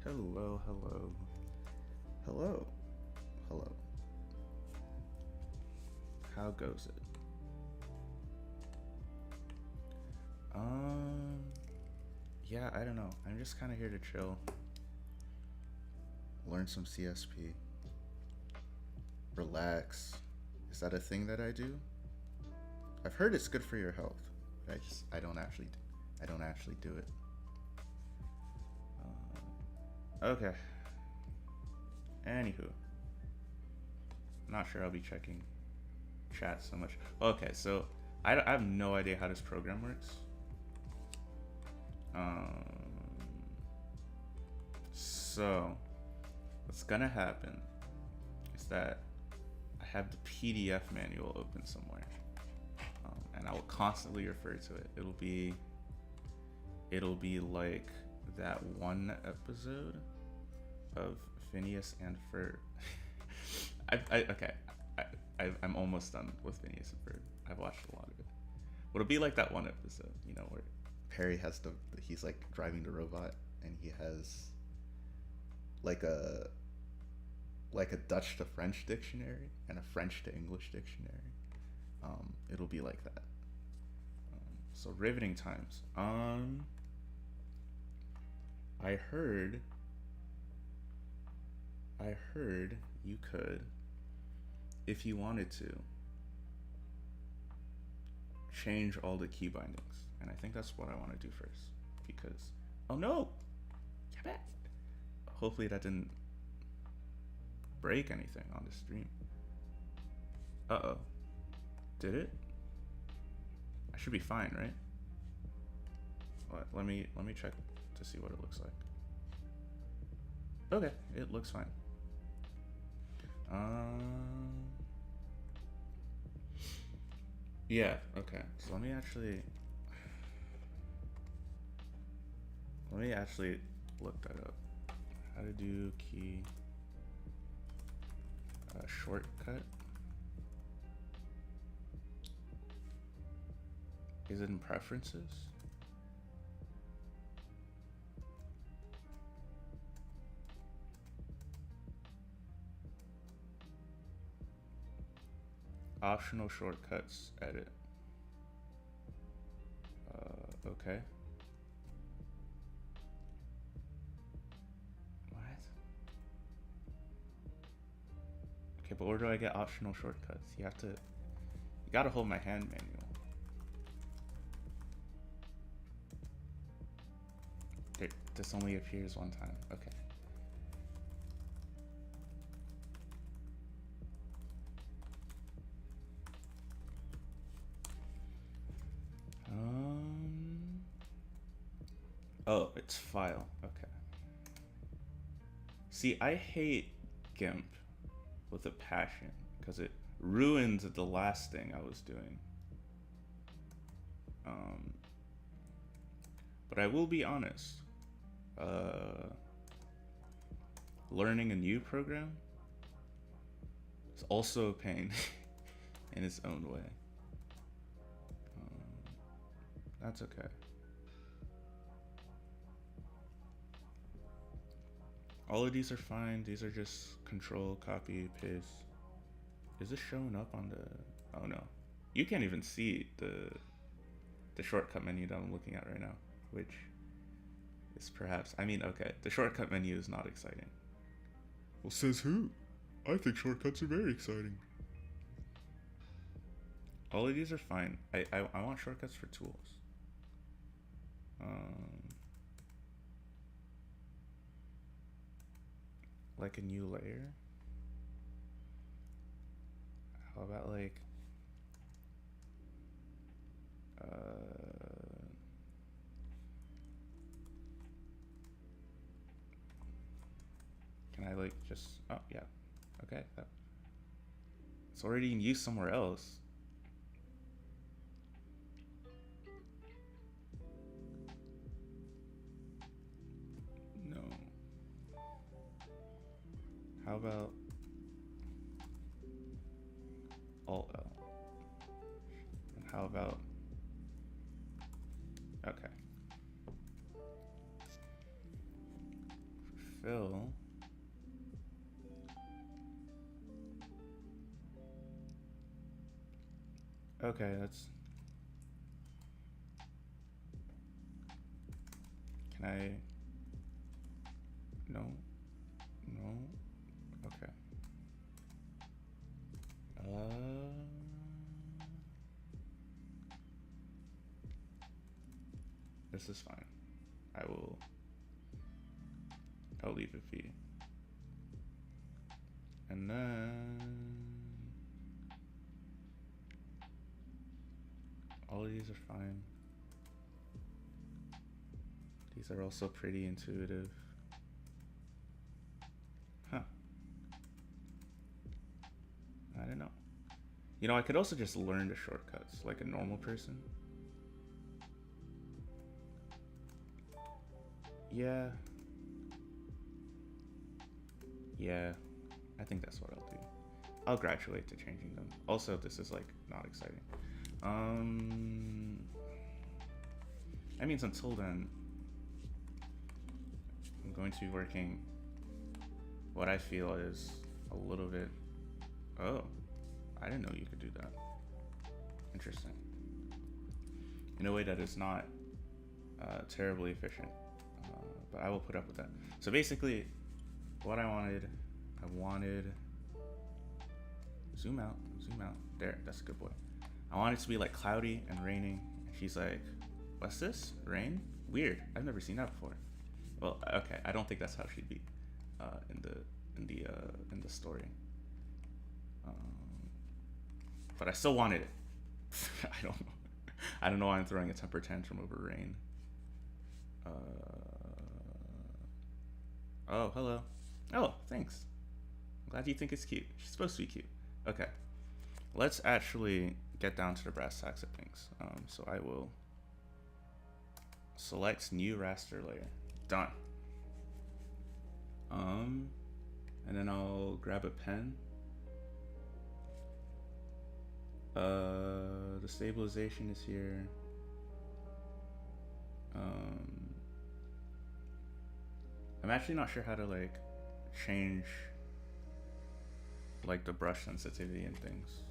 Hello, hello, hello, hello. How goes it? Um, yeah, I don't know. I'm just kind of here to chill, learn some CSP, relax. Is that a thing that I do? I've heard it's good for your health. I don't actually do it. Okay. Anywho, not sure I'll be checking chat so much. Okay, so I have no idea how this program works. Um, so what's gonna happen is that I have the PDF manual open somewhere, and I will constantly refer to it. It'll be like that one episode of Phineas and Ferb. I'm almost done with Phineas and Ferb. I've watched a lot of it. But it'll be like that one episode, where Perry has he's like driving the robot, and he has like a Dutch to French dictionary and a French to English dictionary. It'll be like that. So riveting times. I heard you could, if you wanted to, change all the key bindings, and I think that's what I want to do first, because oh no, hopefully that didn't break anything on the stream. Uh-oh. Did it? I should be fine, right? Let me check to see what it looks like. Okay, it looks fine. Yeah, okay. So let me actually look that up. How to do key shortcut. Is it in preferences? Optional shortcuts, edit. Okay. What? Okay, but where do I get optional shortcuts? You gotta hold my hand manual. This only appears one time. Okay. Oh, it's file. Okay. See, I hate GIMP with a passion because it ruined the last thing I was doing. But I will be honest. Learning a new program is also a pain in its own way. That's okay. All of these are fine. These are just control, copy, paste. Is this showing up on the... Oh no. You can't even see the shortcut menu that I'm looking at right now, which is perhaps... I mean, okay, the shortcut menu is not exciting. Well, says who? I think shortcuts are very exciting. All of these are fine. I want shortcuts for tools. Like a new layer? How about like can I like just, oh yeah, okay, it's already in use somewhere else. No. How about Alt L? And how about, okay, fill. Okay, that's... Can I... No. No. Okay. This is fine. I'll leave it be. And then all of these are fine. These are also pretty intuitive. Huh. I don't know. You know, I could also just learn the shortcuts like a normal person. Yeah. Yeah, I think that's what I'll do. I'll graduate to changing them. Also, this is like not exciting. That means until then, I'm going to be working what I feel is a little bit... Oh, I didn't know you could do that. Interesting. In a way that is not terribly efficient, but I will put up with that. So basically, what I wanted, zoom out, there, that's a good boy. I want it to be like cloudy and raining. She's like, what's this? Rain? Weird, I've never seen that before. Well, okay, I don't think that's how she'd be in the story. But I still wanted it. I don't know why I'm throwing a temper tantrum over rain. Oh, hello. Oh, thanks. I'm glad you think it's cute. She's supposed to be cute. Okay. Let's actually get down to the brass tacks of things. So I will select new raster layer. Done. And then I'll grab a pen. The stabilization is here. I'm actually not sure how to like change like the brush sensitivity and things,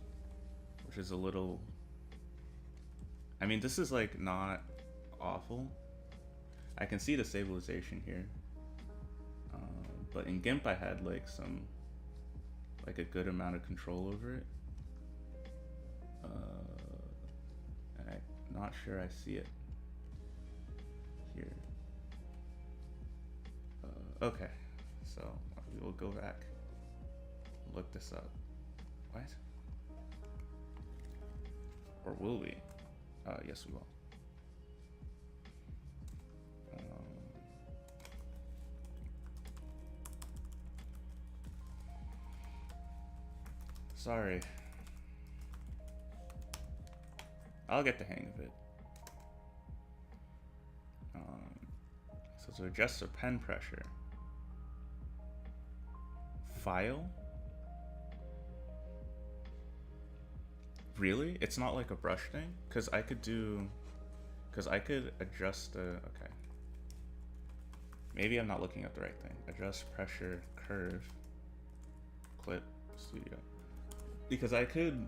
which is a little... I mean, this is like not awful. I can see the stabilization here, but in GIMP I had like a good amount of control over it, and I'm not sure I see it here. Okay, so we will go back, look this up. What? Or will we? Yes, we will. Sorry. I'll get the hang of it. So to adjust the pen pressure, file? Really? It's not like a brush thing? Because I could adjust the... Okay. Maybe I'm not looking at the right thing. Adjust pressure, curve, clip, studio. Because I could...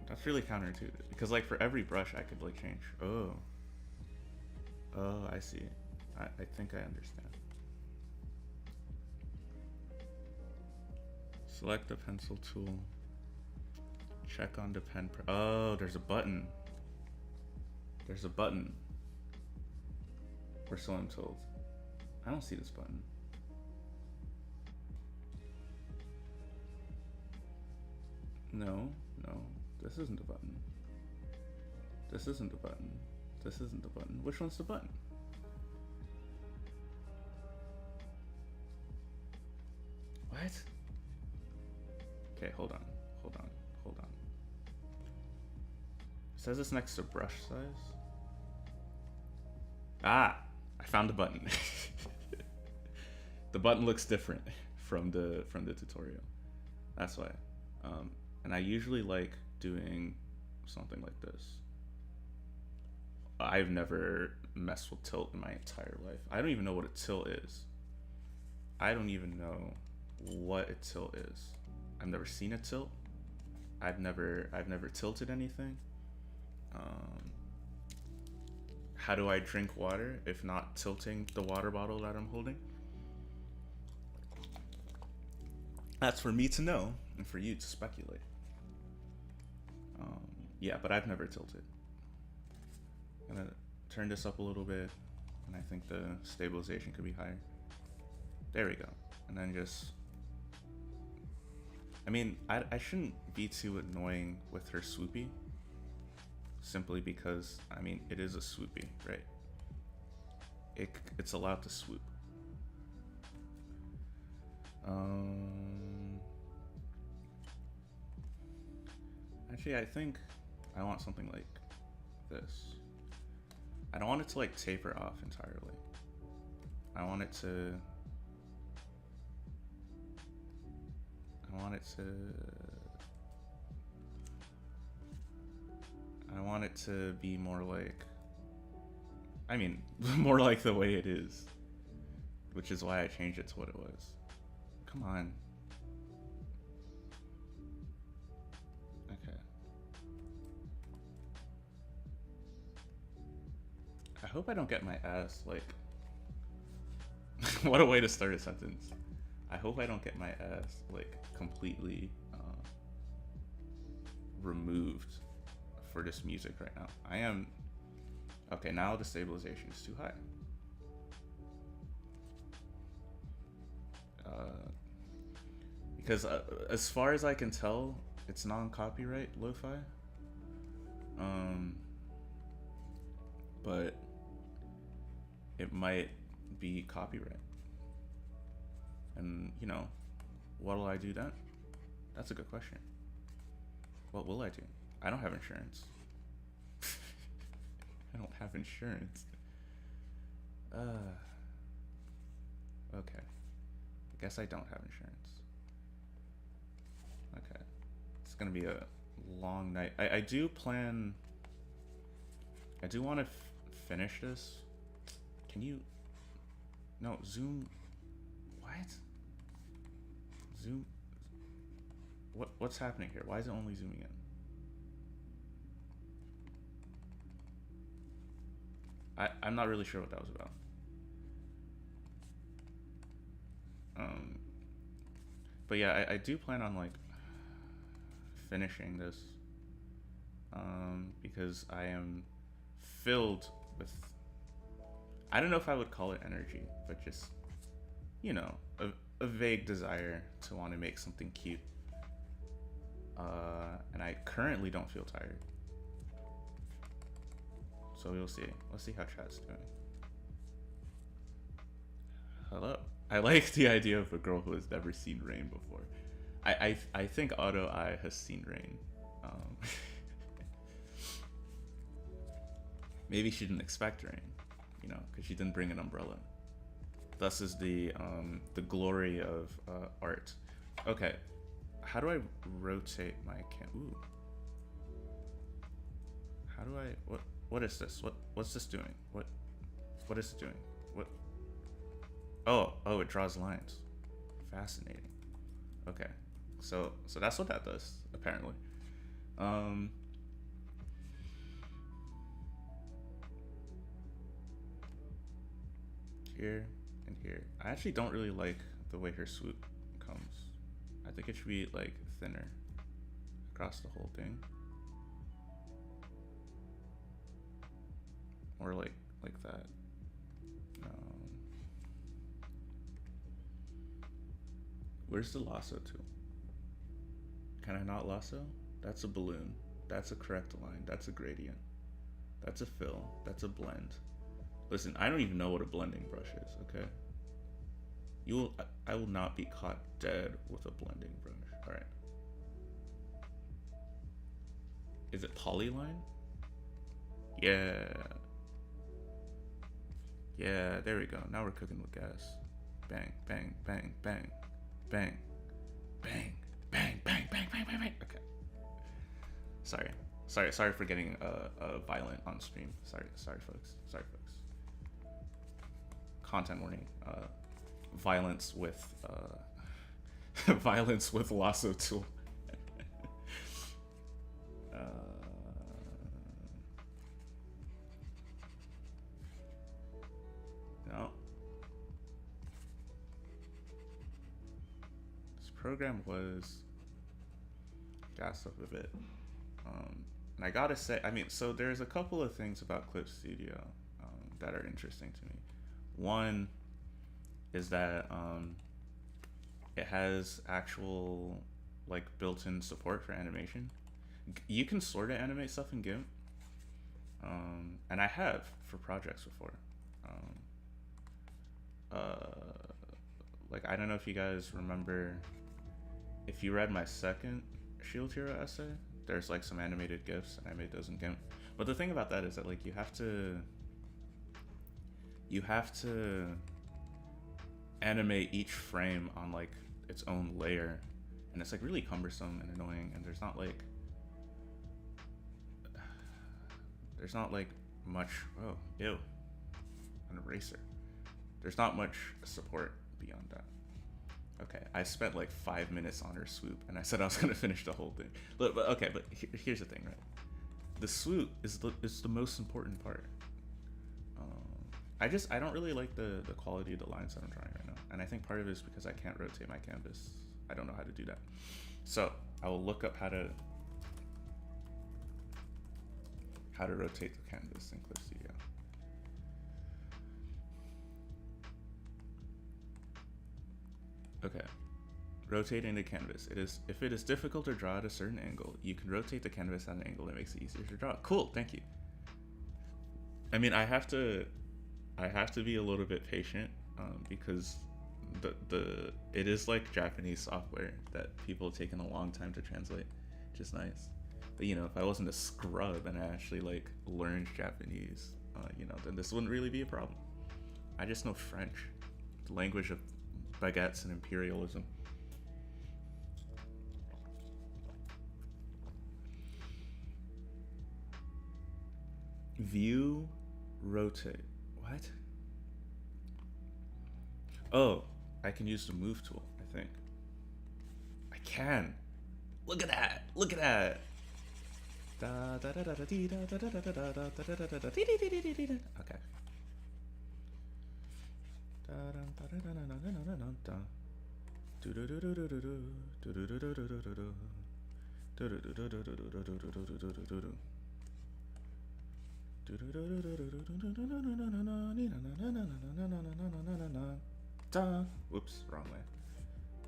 That's really counterintuitive. Because like for every brush I could like change. Oh. Oh, I see. I think I understand. Select the pencil tool. Check on the pen. Oh, there's a button. There's a button. Or so I'm told. I don't see this button. No, no. This isn't the button. This isn't the button. This isn't the button. Which one's the button? What? Okay, hold on. It says it's next to brush size. Ah, I found the button. The button looks different from the tutorial. That's why. And I usually like doing something like this. I've never messed with tilt in my entire life. I don't even know what a tilt is. I don't even know what a tilt is. I've never seen a tilt. I've never tilted anything. Um, how do I drink water if not tilting the water bottle that I'm holding? That's for me to know and for you to speculate. Yeah, but I've never tilted. I'm gonna turn this up a little bit, and I think the stabilization could be higher. There we go. And then just, I mean, I shouldn't be too annoying with her swoopy, simply because, I mean, it is a swoopy, right? It's allowed to swoop. Actually, I think I want something like this. I don't want it to like taper off entirely. I want it to I want it to be more like, I mean, more like the way it is, which is why I changed it to what it was. Come on. Okay. I hope I don't get my ass, like, what a way to start a sentence. I hope I don't get my ass, like, completely removed for this music right now. I am, okay, now the stabilization is too high. Because as far as I can tell, it's non-copyright lo-fi. But it might be copyright. And, you know, what'll I do then? That's a good question. What will I do? I don't have insurance. I don't have insurance. Okay. I guess I don't have insurance. Okay. It's gonna be a long night. I do plan... I do want to finish this. Can you... No, zoom... What? Zoom... What's happening here? Why is it only zooming in? I'm not really sure what that was about. But yeah, I do plan on like finishing this, because I am filled with, I don't know if I would call it energy, but just, you know, a vague desire to want to make something cute. And I currently don't feel tired. So we'll see. Let's see how chat's doing. Hello. I like the idea of a girl who has never seen rain before. I think Ohto I has seen rain. Maybe she didn't expect rain, you know, because she didn't bring an umbrella. Thus is the glory of art. Okay, how do I rotate my cam? Ooh. How do I? What is this? What's this doing? What is it doing? What? Oh, it draws lines. Fascinating. Okay, so that's what that does apparently. Here and here. I actually don't really like the way her swoop comes. I think it should be like thinner across the whole thing. Or like that. Where's the lasso tool? Can I not lasso? That's a balloon. That's a correct line. That's a gradient. That's a fill. That's a blend. Listen, I don't even know what a blending brush is, okay? I will not be caught dead with a blending brush. Alright. Is it polyline? Yeah. Yeah, there we go. Now we're cooking with gas. Bang, bang, bang, bang, bang, bang, bang, bang, bang, bang, bang, bang. Okay. Sorry. Sorry for getting violent on stream. Sorry, folks. Sorry, folks. Content warning. Violence with violence with lasso tool. No. This program was gassed up a bit. And I gotta say, I mean, so there's a couple of things about Clip Studio that are interesting to me. One is that it has actual like built-in support for animation. You can sort of animate stuff in GIMP, and I have for projects before. Like I don't know if you guys remember, if you read my second Shield Hero essay, there's like some animated GIFs, and I made those in GIMP. But the thing about that is that like you have to animate each frame on like its own layer, and it's like really cumbersome and annoying, and there's not like much, oh ew, an eraser, there's not much support beyond that. Okay, I spent like 5 minutes on her swoop, and I said I was gonna finish the whole thing. But okay, but here's the thing, right? The swoop is the most important part. I don't really like the quality of the lines that I'm drawing right now, and I think part of it is because I can't rotate my canvas. I don't know how to do that. So I will look up how to rotate the canvas in Clip Studio. Okay, rotating the canvas. If it is difficult to draw at a certain angle, you can rotate the canvas at an angle that makes it easier to draw. Cool, thank you. I mean, I have to be a little bit patient because it is like Japanese software that people have taken a long time to translate, which is nice. But you know, if I wasn't a scrub and I actually like learned Japanese, you know, then this wouldn't really be a problem. I just know French, the language of baguettes and imperialism. View, rotate. What? Oh, I can use the move tool, I think. I can. Look at that. Look at that. Okay. Whoops, wrong way.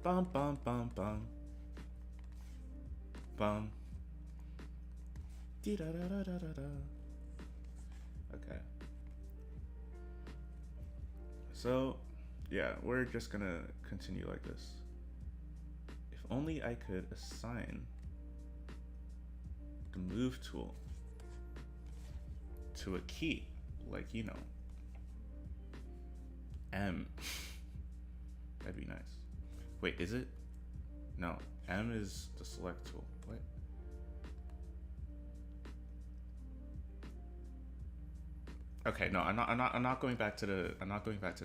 Bum bum bum bum. Bum. Okay. So, yeah, we're just gonna continue like this. If only I could assign the move tool to a key, like, you know, M. That'd be nice. Wait, is it? No, M is the select tool. What? Okay, no, I'm not going back to the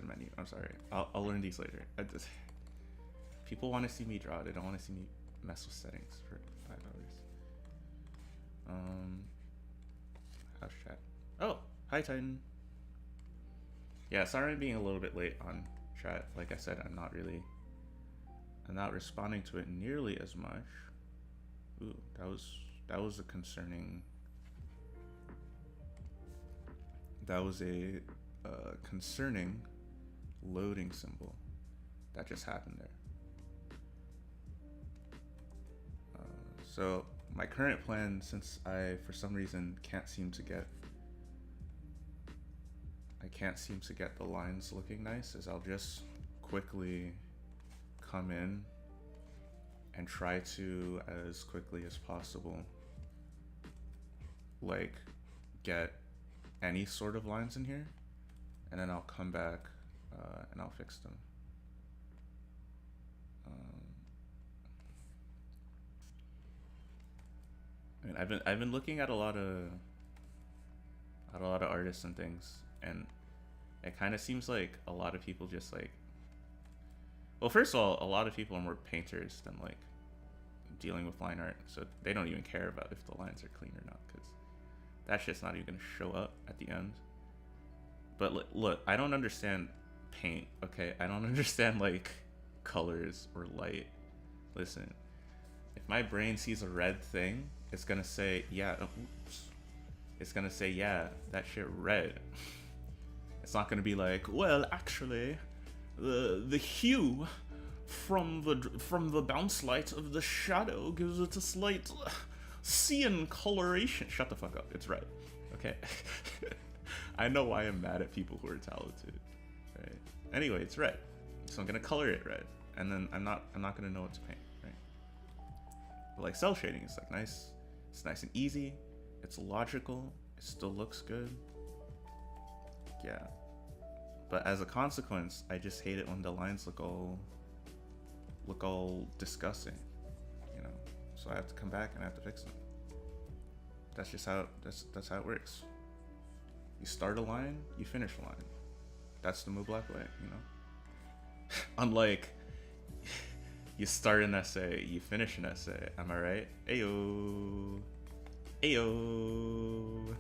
menu. I'm sorry. I'll learn these later. People want to see me draw. They don't want to see me mess with settings for 5 hours. How's chat? Oh, hi Titan. Yeah, sorry I'm being a little bit late on chat. Like I said, I'm not responding to it nearly as much. Ooh, that was a concerning. That was a concerning loading symbol that just happened there. So my current plan, since I for some reason can't seem to get the lines looking nice, is I'll just quickly come in and try to, as quickly as possible, like get any sort of lines in here, and then I'll come back and I'll fix them. I mean, I've been looking at a lot of artists and things, and it kind of seems like a lot of people just like, well, first of all, a lot of people are more painters than like dealing with line art, so they don't even care about if the lines are clean or not, because that shit's not even gonna show up at the end. But look, I don't understand paint, okay? I don't understand like colors or light. Listen, if my brain sees a red thing, it's gonna say, yeah, oops. It's gonna say, yeah, that shit red. It's not gonna be like, well, actually, the hue from the bounce light of the shadow gives it a slight cyan coloration. Shut the fuck up. It's red. Okay. I know why I'm mad at people who are talented. Right. Anyway, it's red, so I'm gonna color it red, and then I'm not gonna know what to paint. Right. But like cell shading is like nice. It's nice and easy. It's logical. It still looks good. Yeah. But as a consequence, I just hate it when the lines look all disgusting, you know. So I have to come back and I have to fix them. That's just how that's how it works. You start a line, you finish a line. That's the Moo Black way, you know. Unlike you start an essay, you finish an essay. Am I right? Ayo, ayo,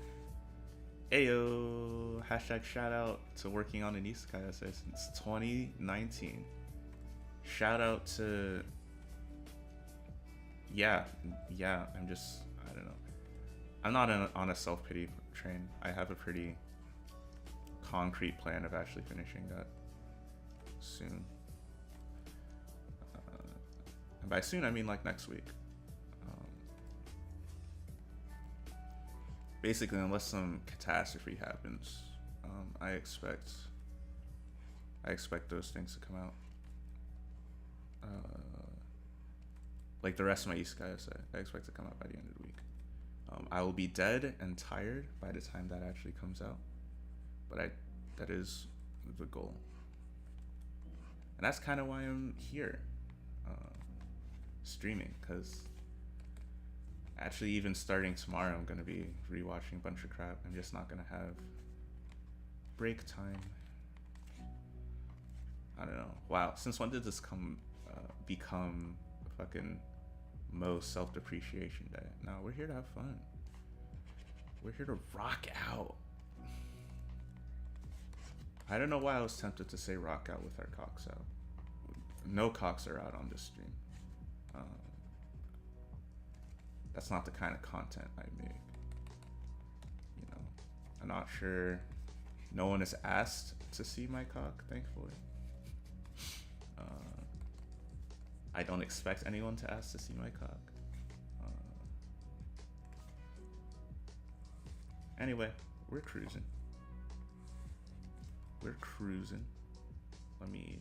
ayo. Hashtag shout out to working on an isekai essay since 2019. Shout out to, yeah, I'm just, I don't know. I'm not on a self-pity train. I have a pretty concrete plan of actually finishing that soon. And by soon, I mean like next week. Basically, unless some catastrophe happens, I expect those things to come out. Like the rest of my isekai essay, I expect to come out by the end of the week. I will be dead and tired by the time that actually comes out, but that is the goal, and that's kind of why I'm here, streaming, because actually even starting tomorrow, I'm gonna be rewatching a bunch of crap. I'm just not gonna have break time. I don't know. Wow, since when did this become a fucking most self-depreciation day? No, we're here to have fun. We're here to rock out. I don't know why I was tempted to say rock out with our cocks out. No cocks are out on this stream. That's not the kind of content I make. You know, I'm not sure. No one is asked to see my cock, thankfully. I don't expect anyone to ask to see my cock. Anyway, we're cruising. We're cruising. Let me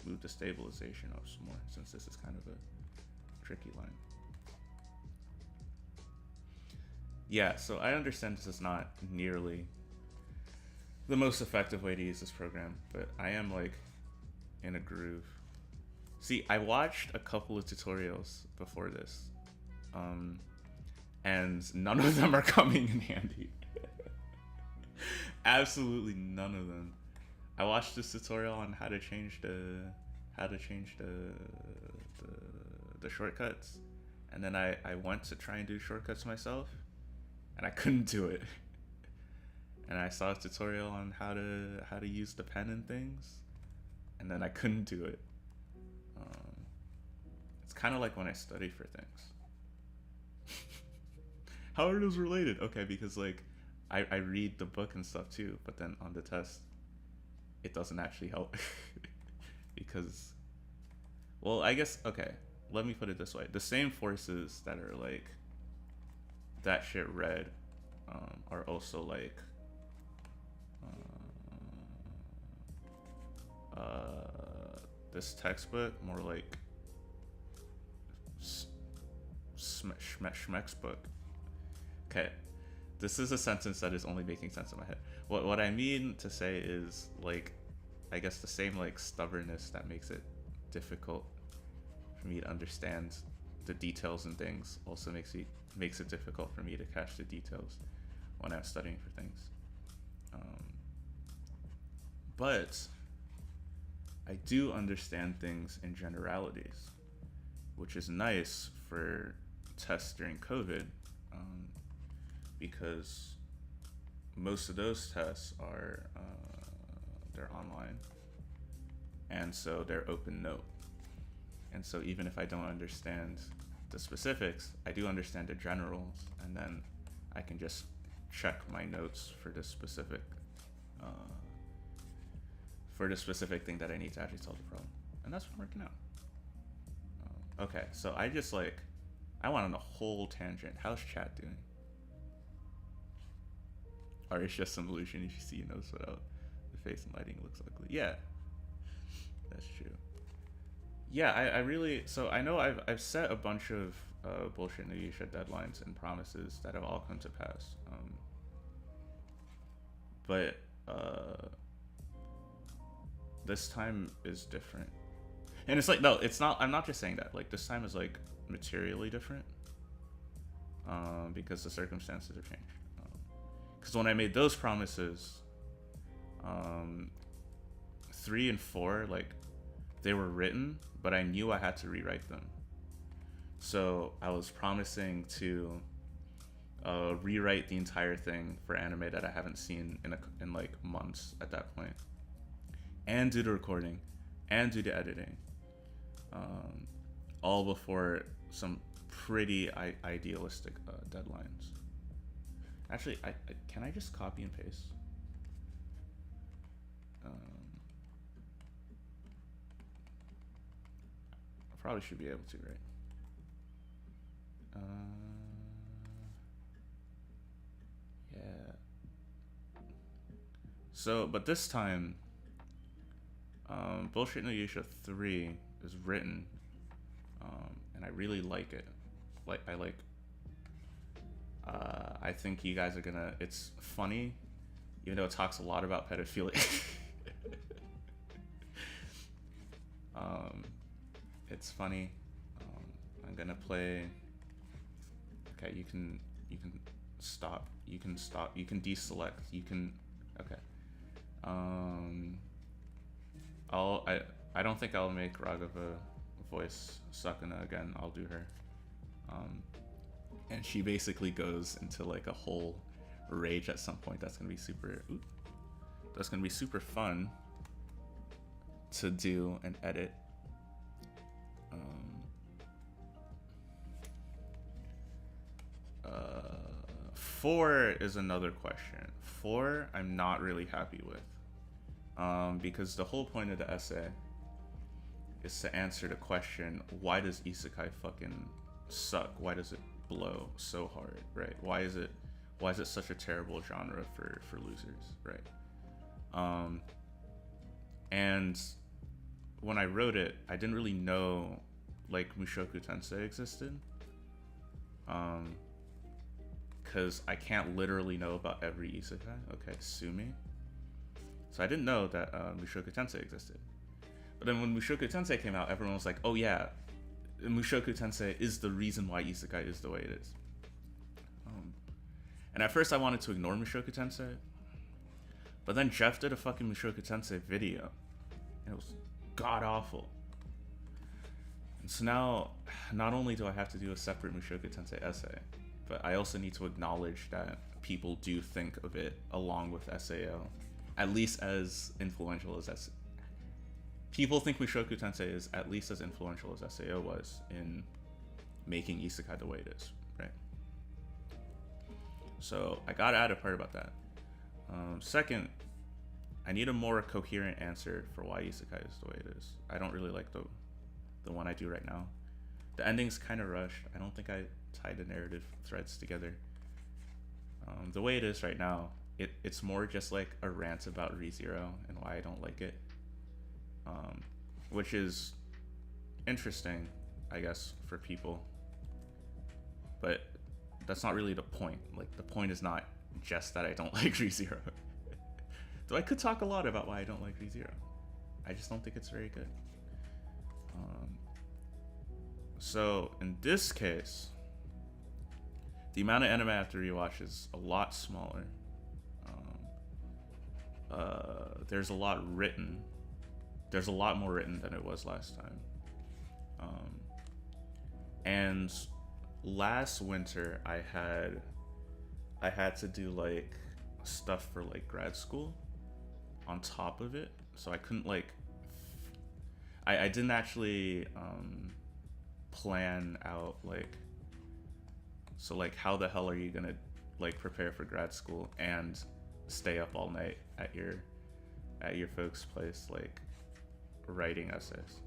move the stabilization up some more, since this is kind of a tricky line. Yeah, so I understand this is not nearly the most effective way to use this program, but I am like in a groove. See, I watched a couple of tutorials before this, and none of them are coming in handy. Absolutely none of them. I watched this tutorial on how to change the shortcuts, and then I went to try and do shortcuts myself, and I couldn't do it. And I saw a tutorial on how to use the pen and things, and then I couldn't do it. It's kind of like when I study for things. How are those related? Okay, because like I read the book and stuff too, but then on the test it doesn't actually help. Because, well, I guess, okay, let me put it this way. The same forces that are like that shit red are also like this textbook more like Schmeck's book. Okay, this is a sentence that is only making sense in my head. What I mean to say is, like, I guess the same like stubbornness that makes it difficult for me to understand the details and things also makes it difficult for me to catch the details when I'm studying for things. But I do understand things in generalities, which is nice for tests during COVID, because most of those tests are they're online, and so they're open note. And so even if I don't understand the specifics, I do understand the generals, and then I can just check my notes for the specific thing that I need to actually solve the problem. And that's working out. Okay, so I went on a whole tangent. How's chat doing? Or it's just some illusion if you see notes without the face and lighting looks ugly. Yeah, that's true. Yeah, I really, so I know I've set a bunch of bullshit Nuyusha deadlines and promises that have all come to pass. But this time is different. And it's like, no, it's not, I'm not just saying that. Like, this time is like materially different, because the circumstances have changed. Because when I made those promises, 3 and 4, like, they were written, but I knew I had to rewrite them. So I was promising to rewrite the entire thing for anime that I haven't seen in like months at that point, and do the recording, and do the editing, all before some pretty idealistic deadlines. Actually, can I just copy and paste? I probably should be able to, right? Yeah. So, but this time, Bullshit No Yusha 3 is written, and I really like it. I think you guys are gonna, it's funny, even though it talks a lot about pedophilia. It's funny. I'm gonna play, okay, you can stop, you can deselect, you can, okay. I don't think I'll make Raghava voice Sakuna again. I'll do her. And she basically goes into like a whole rage at some point. That's gonna be super fun to do and edit. 4 is another question. 4 I'm not really happy with, because the whole point of the essay is to answer the question, why does isekai fucking suck? Why does it blow so hard, right? Why is it such a terrible genre for losers, right? And when I wrote it, I didn't really know like Mushoku Tensei existed, because I can't literally know about every isekai. Okay, sue me. So I didn't know that Mushoku Tensei existed. But then when Mushoku Tensei came out, everyone was like, oh yeah, Mushoku Tensei is the reason why isekai is the way it is. And at first I wanted to ignore Mushoku Tensei, but then Jeff did a fucking Mushoku Tensei video, and it was god awful. And so now, not only do I have to do a separate Mushoku Tensei essay, but I also need to acknowledge that people do think of it along with SAO, at least as influential as people think Mushoku Tensei is at least as influential as SAO was in making isekai the way it is, right? So I gotta add a part about that. Second, I need a more coherent answer for why isekai is the way it is. I don't really like the one I do right now. The ending's kind of rushed. I don't think I tied the narrative threads together. The way it is right now, it's more just like a rant about ReZero and why I don't like it, which is interesting, I guess, for people, but that's not really the point. Like, the point is not just that I don't like ReZero. Though I could talk a lot about why I don't like ReZero. I just don't think it's very good. So in this case, the amount of anime I have to rewatch is a lot smaller. There's a lot written. There's a lot more written than it was last time. And last winter I had to do like stuff for like grad school on top of it, so I couldn't like I didn't actually plan out like, so like how the hell are you gonna like prepare for grad school and stay up all night at your folks' place like writing essays.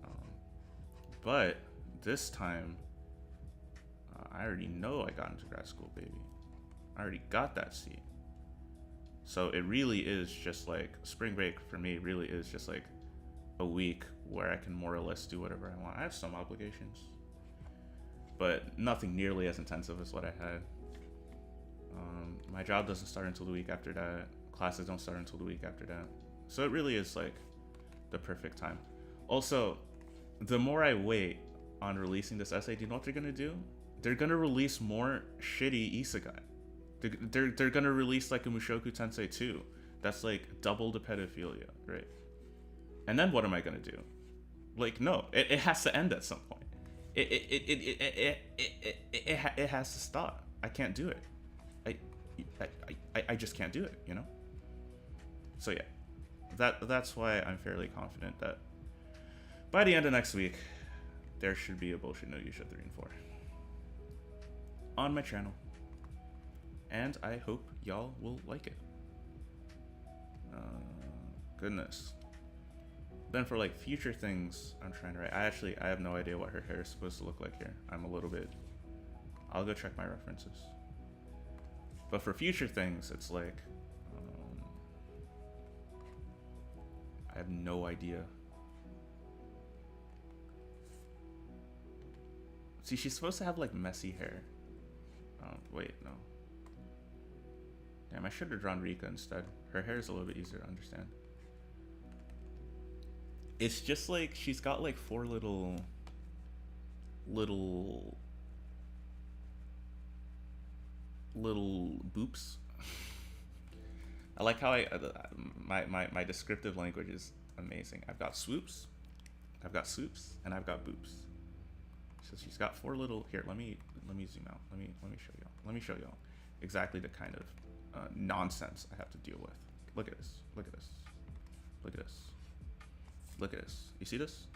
But this time I already know I got into grad school, baby. I already got that seat. So it really is just like spring break for me really is just like a week where I can more or less do whatever I want. I have some obligations, but nothing nearly as intensive as what I had. My job doesn't start until the week after that. Classes don't start until the week after that. So it really is like the perfect time. Also, the more I wait on releasing this essay, do you know what they're gonna do? They're gonna release more shitty isekai. They're gonna release like a Mushoku Tensei 2 that's like double the pedophilia, right? And then what am I gonna do? Like, no, it has to end at some point. It has to stop. I can't do it. I just can't do it, you know? So yeah, that's why I'm fairly confident that by the end of next week, there should be a Bullshit No Yusha 3 and 4 on my channel. And I hope y'all will like it. Goodness. Then for like future things I'm trying to write, I have no idea what her hair is supposed to look like here. I'm a little bit, I'll go check my references. But for future things, it's like, I have no idea. See, she's supposed to have like messy hair. Wait, no. Damn, I should have drawn Rika instead. Her hair is a little bit easier to understand. It's just like she's got like 4 little boops. I like how my descriptive language is amazing. I've got swoops, I've got swoops, and I've got boops. So she's got 4 little. Here, let me zoom out. Let me show y'all. Let me show y'all exactly the kind of nonsense I have to deal with. Look at this. Look at this. Look at this. Look at this. You see this?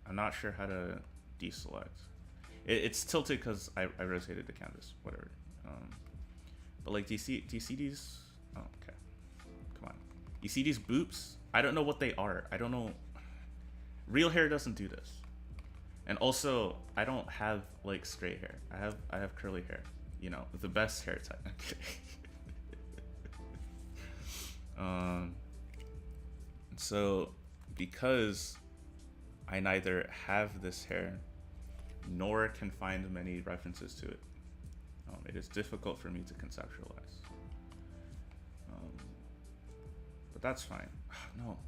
I'm not sure how to deselect. It's tilted because I rotated the canvas. Whatever. But like, do you see these? Oh, okay. Come on. You see these boops? I don't know what they are. I don't know. Real hair doesn't do this. And also, I don't have like straight hair. I have curly hair. You know, the best hair type. So because I neither have this hair nor can find many references to it, it is difficult for me to conceptualize. But that's fine. No.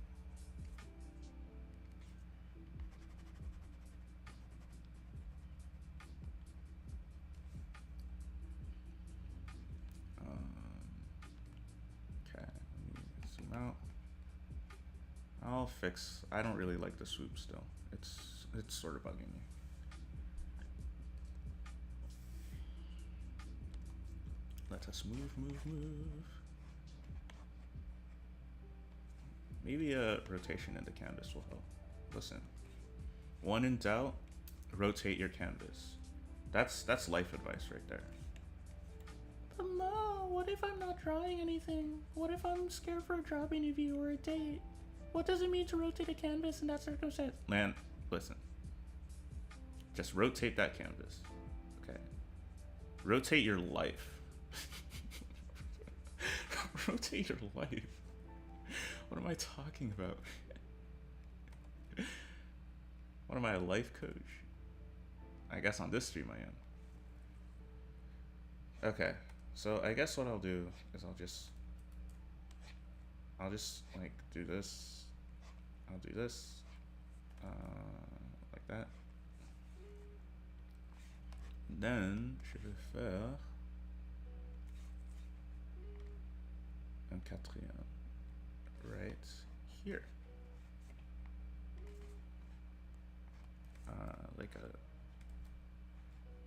Okay, let me zoom out. I'll fix. I don't really like the swoop still. It's sort of bugging me. Let us move. Maybe a rotation in the canvas will help. Listen, when in doubt, rotate your canvas. That's life advice right there. But Ma, what if I'm not drawing anything? What if I'm scared for a job interview or a date? What does it mean to rotate a canvas in that circumstance? Man, listen. Just rotate that canvas. Okay. Rotate your life. Rotate your life. What am I talking about? What am I, a life coach? I guess on this stream I am. Okay, so I guess what I'll do is I'll just like do this. I'll do this. like that. Then je vais faire un quatrième right here. Like a,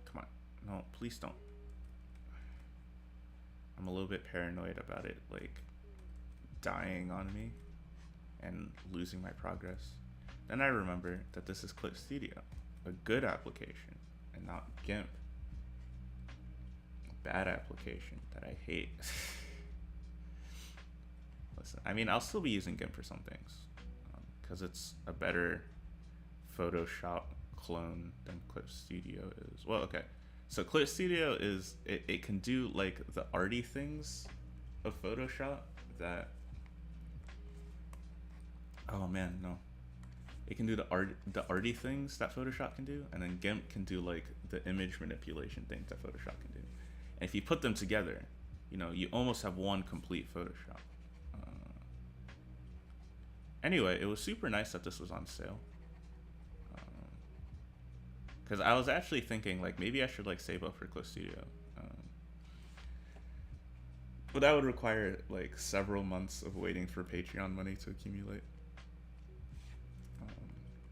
come on, no, please don't. I'm a little bit paranoid about it, like, dying on me and losing my progress. Then I remember that this is Clip Studio, a good application, and not GIMP, a bad application that I hate. Listen, I mean, I'll still be using GIMP for some things, because it's a better Photoshop clone than Clip Studio is. Well, okay. So Clip Studio is, it can do like the arty things of Photoshop that, oh man, no. It can do the arty things that Photoshop can do, and then GIMP can do like the image manipulation things that Photoshop can do. And if you put them together, you know, you almost have one complete Photoshop. Anyway, it was super nice that this was on sale. Because I was actually thinking, like, maybe I should, like, save up for Clip Studio. But that would require, like, several months of waiting for Patreon money to accumulate.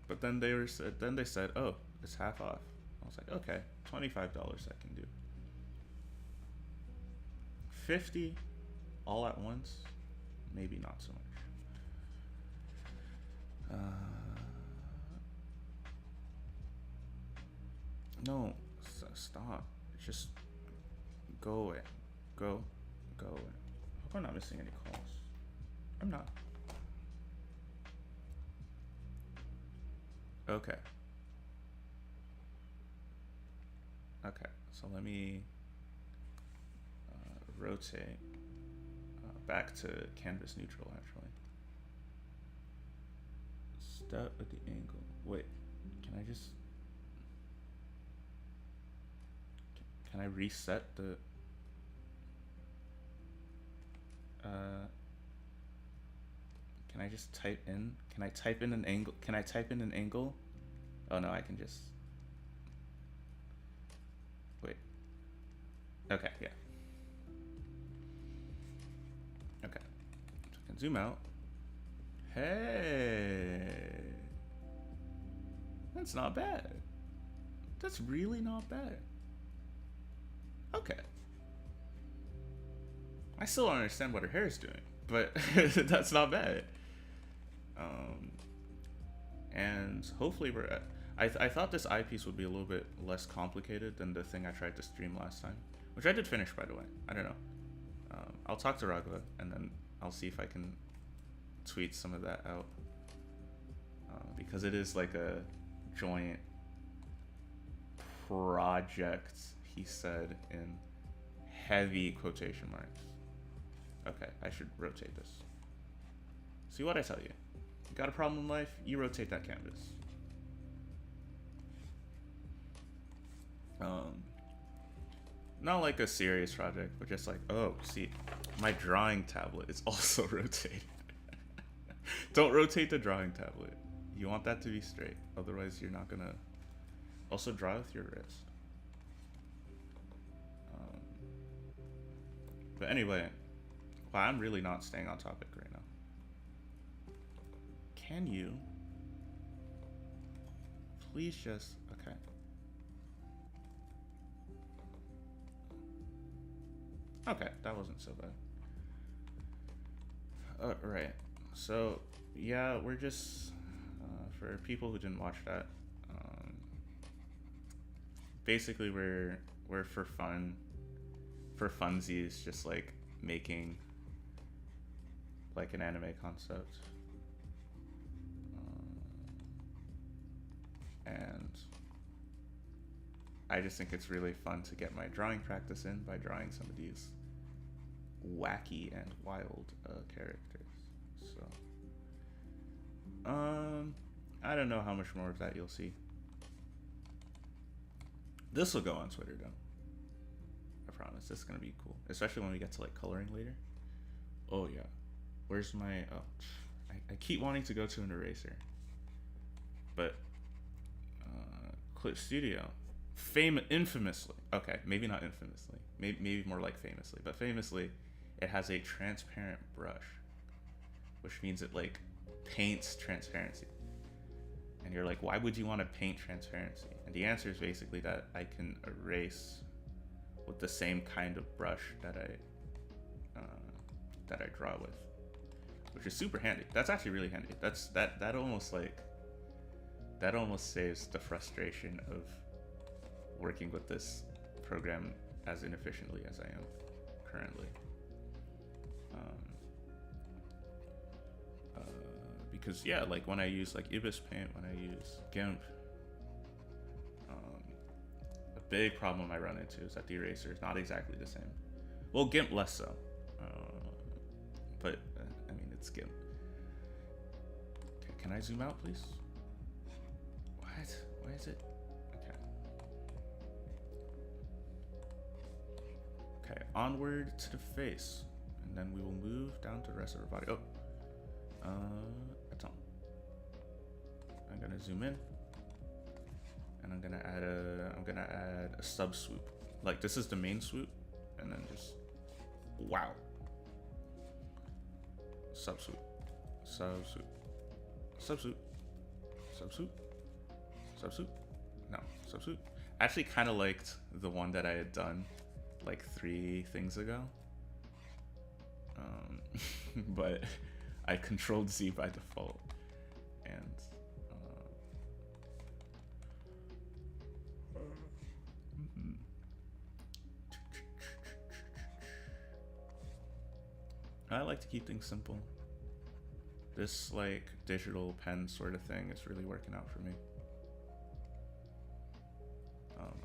But then they said, oh, it's half off. I was like, okay, $25 I can do. 50 all at once, maybe not so much. No, stop. Just go away. Go away. I hope I'm not missing any calls. I'm not. Okay. Okay, so let me rotate back to canvas neutral, actually. Start at the angle. Wait, can I just... Can I reset the... can I just type in? Can I type in an angle? Can I type in an angle? Oh no, I can just... Wait. Okay, yeah. Okay. So I can zoom out. Hey! That's not bad. That's really not bad. Okay. I still don't understand what her hair is doing, but that's not bad. And hopefully we're at... I thought this eyepiece would be a little bit less complicated than the thing I tried to stream last time, which I did finish, by the way. I don't know. I'll talk to Ragva, and then I'll see if I can tweet some of that out. Because it is like a joint project, he said in heavy quotation marks. Okay, I should rotate this. See what I tell you. You got a problem in life, you rotate that canvas. Not like a serious project, but just like, oh, see, my drawing tablet is also rotated. Don't rotate the drawing tablet. You want that to be straight, otherwise you're not gonna... Also draw with your wrist. But anyway, well, I'm really not staying on topic right now. Can you please just... Okay. Okay, that wasn't so bad. Right. So, yeah, we're just... for people who didn't watch that, basically we're for fun, for funsies, just like making like an anime concept, and I just think it's really fun to get my drawing practice in by drawing some of these wacky and wild characters. So I don't know how much more of that you'll see. This will go on Twitter though. I promise. This is gonna be cool, especially when we get to like coloring later. Oh yeah, where's my? Oh, I keep wanting to go to an eraser. But Clip Studio, infamously, okay, maybe not infamously, maybe more like famously, but famously, it has a transparent brush, which means it like paints transparency. And you're like, why would you want to paint transparency? And the answer is basically that I can erase with the same kind of brush that I draw with, which is super handy. That's actually really handy. That almost saves the frustration of working with this program as inefficiently as I am currently. Because yeah, like when I use like Ibis Paint, when I use GIMP, a big problem I run into is that the eraser is not exactly the same. Well, GIMP less so, but I mean it's GIMP. Okay, can I zoom out, please? What? Why is it? Okay. Okay, onward to the face, and then we will move down to the rest of our body. Oh. Attends. I'm gonna zoom in, and I'm gonna add a sub swoop. Like this is the main swoop, and then just wow. Sub swoop, sub swoop, sub swoop, sub swoop, sub swoop. No, sub swoop. I actually kind of liked the one that I had done like 3 things ago, but I controlled Z by default, and I like to keep things simple. This like digital pen sort of thing is really working out for me.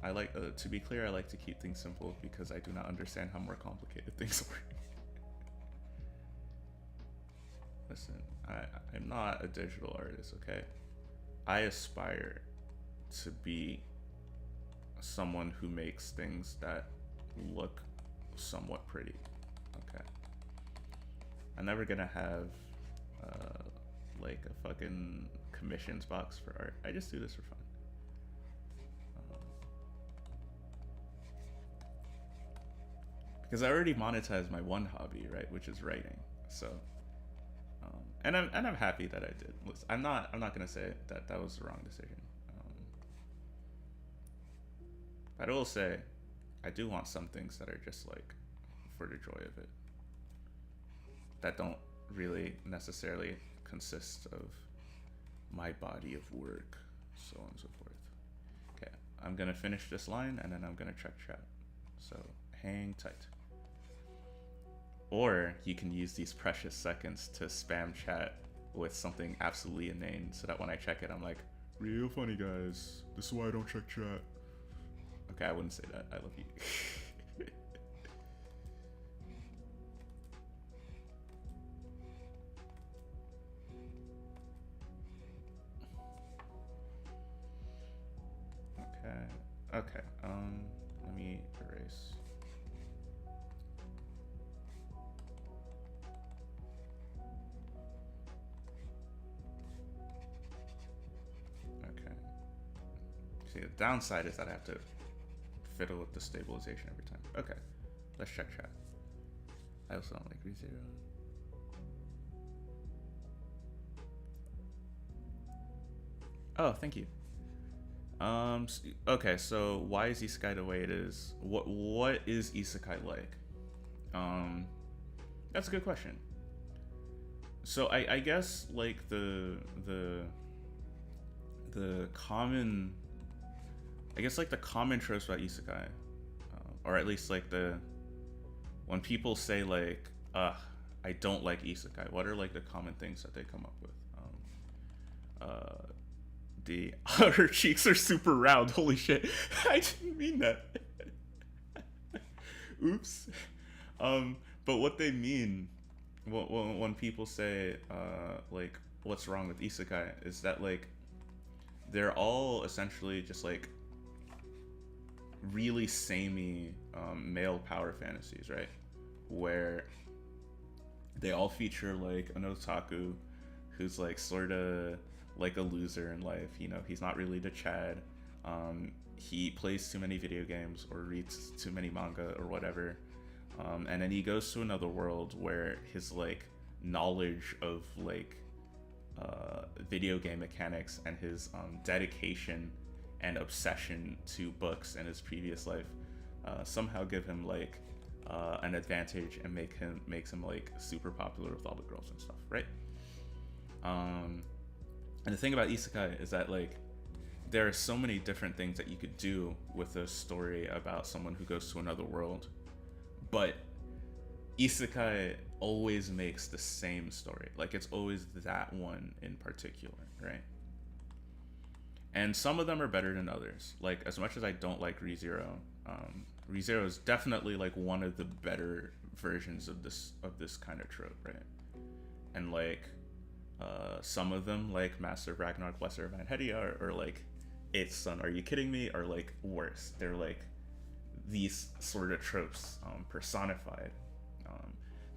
I like, to be clear, I like to keep things simple because I do not understand how more complicated things work. Listen, I'm not a digital artist, okay? I aspire to be someone who makes things that look somewhat pretty, okay? I'm never gonna have like a fucking commissions box for art. I just do this for fun. Because I already monetized my one hobby, right, which is writing. So, and I'm happy that I did. Listen, I'm not gonna say that that was the wrong decision. But I will say, I do want some things that are just like for the joy of it, that don't really necessarily consist of my body of work, so on and so forth. Okay, I'm gonna finish this line and then I'm gonna check chat. So hang tight. Or you can use these precious seconds to spam chat with something absolutely inane so that when I check it, I'm like, real funny guys, this is why I don't check chat. Okay, I wouldn't say that. I love you. Okay, let me erase. Okay. See, the downside is that I have to fiddle with the stabilization every time. Okay, let's check chat. I also don't like ReZero. Oh, thank you. Okay, so why is Isekai the way it is? What is Isekai like? That's a good question. So I guess like the common, I guess like the common tropes about Isekai, or at least like when people say like, I don't like Isekai, what are like the common things that they come up with? Her cheeks are super round. Holy shit. I didn't mean that. Oops. But what they mean when people say like what's wrong with Isekai is that like they're all essentially just like really samey male power fantasies, right? Where they all feature like an otaku who's like sort of like a loser in life. You know, he's not really the Chad. He plays too many video games or reads too many manga or whatever. And then he goes to another world where his like knowledge of like video game mechanics and his dedication and obsession to books in his previous life somehow give him like an advantage and makes him like super popular with all the girls and stuff, right? And the thing about isekai is that like there are so many different things that you could do with a story about someone who goes to another world, but isekai always makes the same story. Like it's always that one in particular, right? And some of them are better than others. Like as much as I don't like ReZero, ReZero is definitely like one of the better versions of this kind of trope, right? And like some of them, like Master of Ragnarok, Lesser of Vanhedia, are like, it's son, are you kidding me? Are like worse. They're like these sort of tropes personified.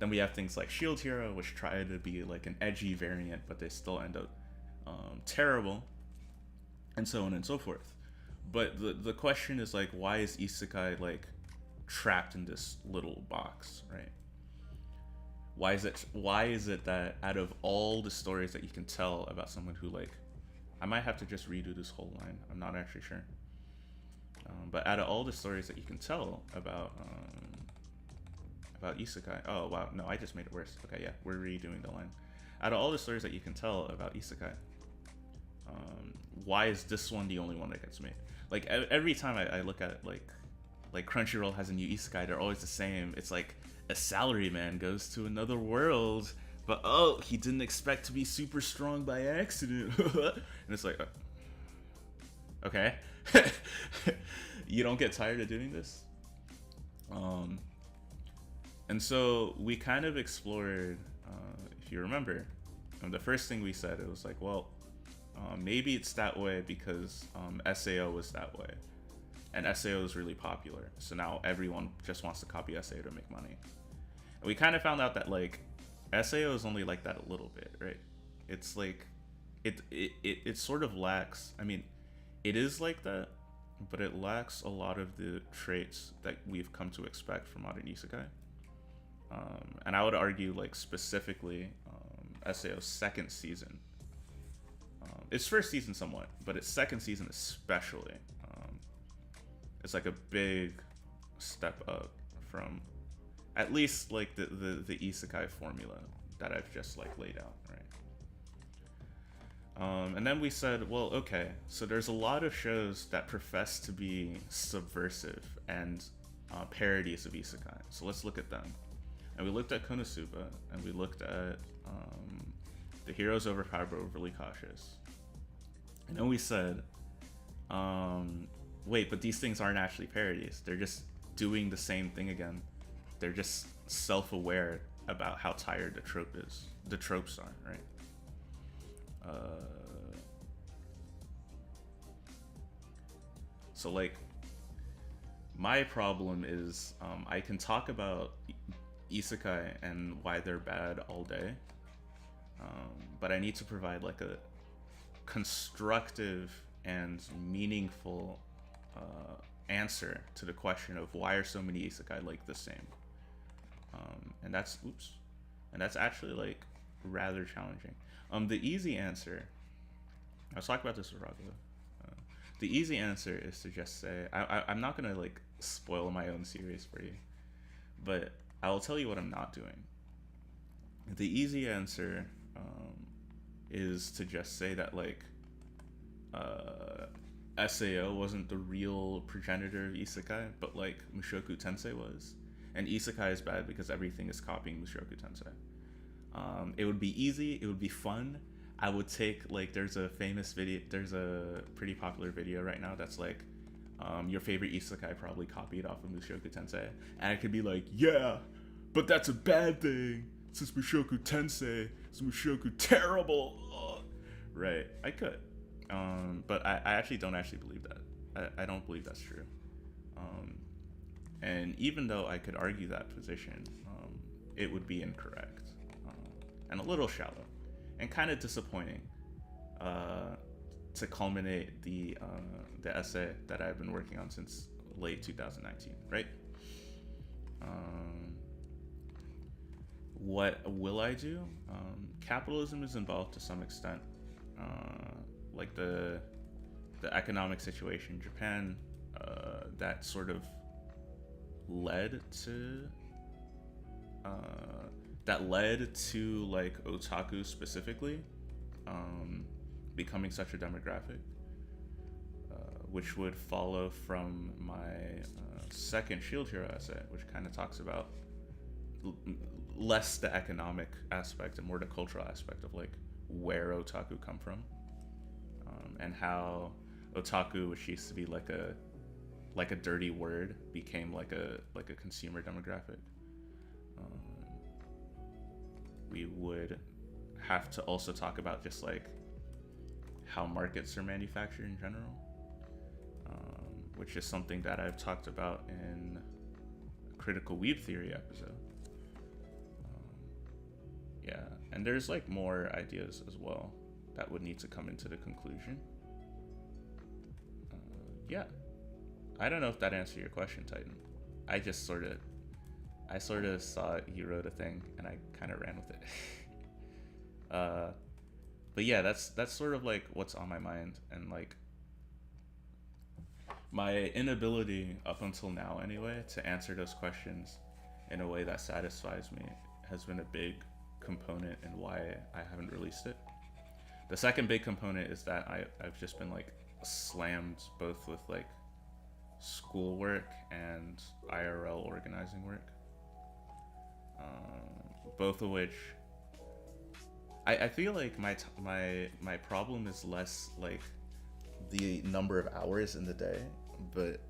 Then we have things like Shield Hero, which try to be like an edgy variant, but they still end up terrible, and so on and so forth. But the question is like, why is isekai like trapped in this little box, right? Why is it that out of all the stories that you can tell about someone who like, I might have to just redo this whole line, I'm not actually sure, but out of all the stories that you can tell about isekai, oh wow, no, I just made it worse. Okay, yeah, we're redoing the line. Out of all the stories that you can tell about isekai, why is this one the only one that gets made? Like every time I look at it, like Crunchyroll has a new isekai, they're always the same. It's like a salaryman goes to another world, but oh, he didn't expect to be super strong by accident. And it's like, okay. You don't get tired of doing this? And so we kind of explored, if you remember, the first thing we said, it was like, well, maybe it's that way because SAO was that way. And SAO is really popular. So now everyone just wants to copy SAO to make money. And we kind of found out that like SAO is only like that a little bit, right? It's like, it sort of lacks, I mean, it is like that, but it lacks a lot of the traits that we've come to expect from modern isekai. And I would argue like specifically SAO's second season. Its first season somewhat, but its second season especially. It's like a big step up from at least like the isekai formula that I've just like laid out, right? And then we said, well, okay, so there's a lot of shows that profess to be subversive and parodies of isekai. So let's look at them. And we looked at Konosuba, and we looked at The Hero's Overpowered but Overly Cautious. And then we said, wait, but these things aren't actually parodies. They're just doing the same thing again. They're just self-aware about how tired the tropes are, right? So like, my problem is I can talk about isekai and why they're bad all day, but I need to provide like a constructive and meaningful answer to the question of why are so many isekai like the same, and that's actually like rather challenging. The easy answer, I was talking about this with Rago. The easy answer is to just say, I'm not gonna like spoil my own series for you, but I will tell you what I'm not doing. The easy answer is to just say that like SAO wasn't the real progenitor of isekai, but like Mushoku Tensei was. And isekai is bad because everything is copying Mushoku Tensei. It would be easy, it would be fun. I would take like, there's a pretty popular video right now that's like, your favorite isekai probably copied off of Mushoku Tensei, and I could be like, yeah, but that's a bad thing since Mushoku Tensei is Mushoku terrible. Ugh. Right, I could, but I actually don't believe that. I don't believe that's true. And even though I could argue that position, it would be incorrect, and a little shallow and kind of disappointing, uh, to culminate the essay that I've been working on since late 2019, right? Um, what will I do? Capitalism is involved to some extent, like the economic situation in Japan, that sort of led to uh, like otaku specifically, um, becoming such a demographic, which would follow from my second Shield Hero essay, which kind of talks about l- less the economic aspect and more the cultural aspect of like where otaku come from, and how otaku, which used to be like a dirty word, became like a consumer demographic. Um, we would have to also talk about just like how markets are manufactured in general, which is something that I've talked about in a critical weeb theory episode. Yeah, and there's like more ideas as well that would need to come into the conclusion. Yeah, I don't know if that answered your question, Titan. I sort of saw you wrote a thing and I kind of ran with it. uh, but yeah, that's sort of like what's on my mind, and like my inability up until now anyway to answer those questions in a way that satisfies me has been a big component in why I haven't released it. The second big component is that I've just been like slammed both with like schoolwork and IRL organizing work, both of which I feel like my problem is less like the number of hours in the day, but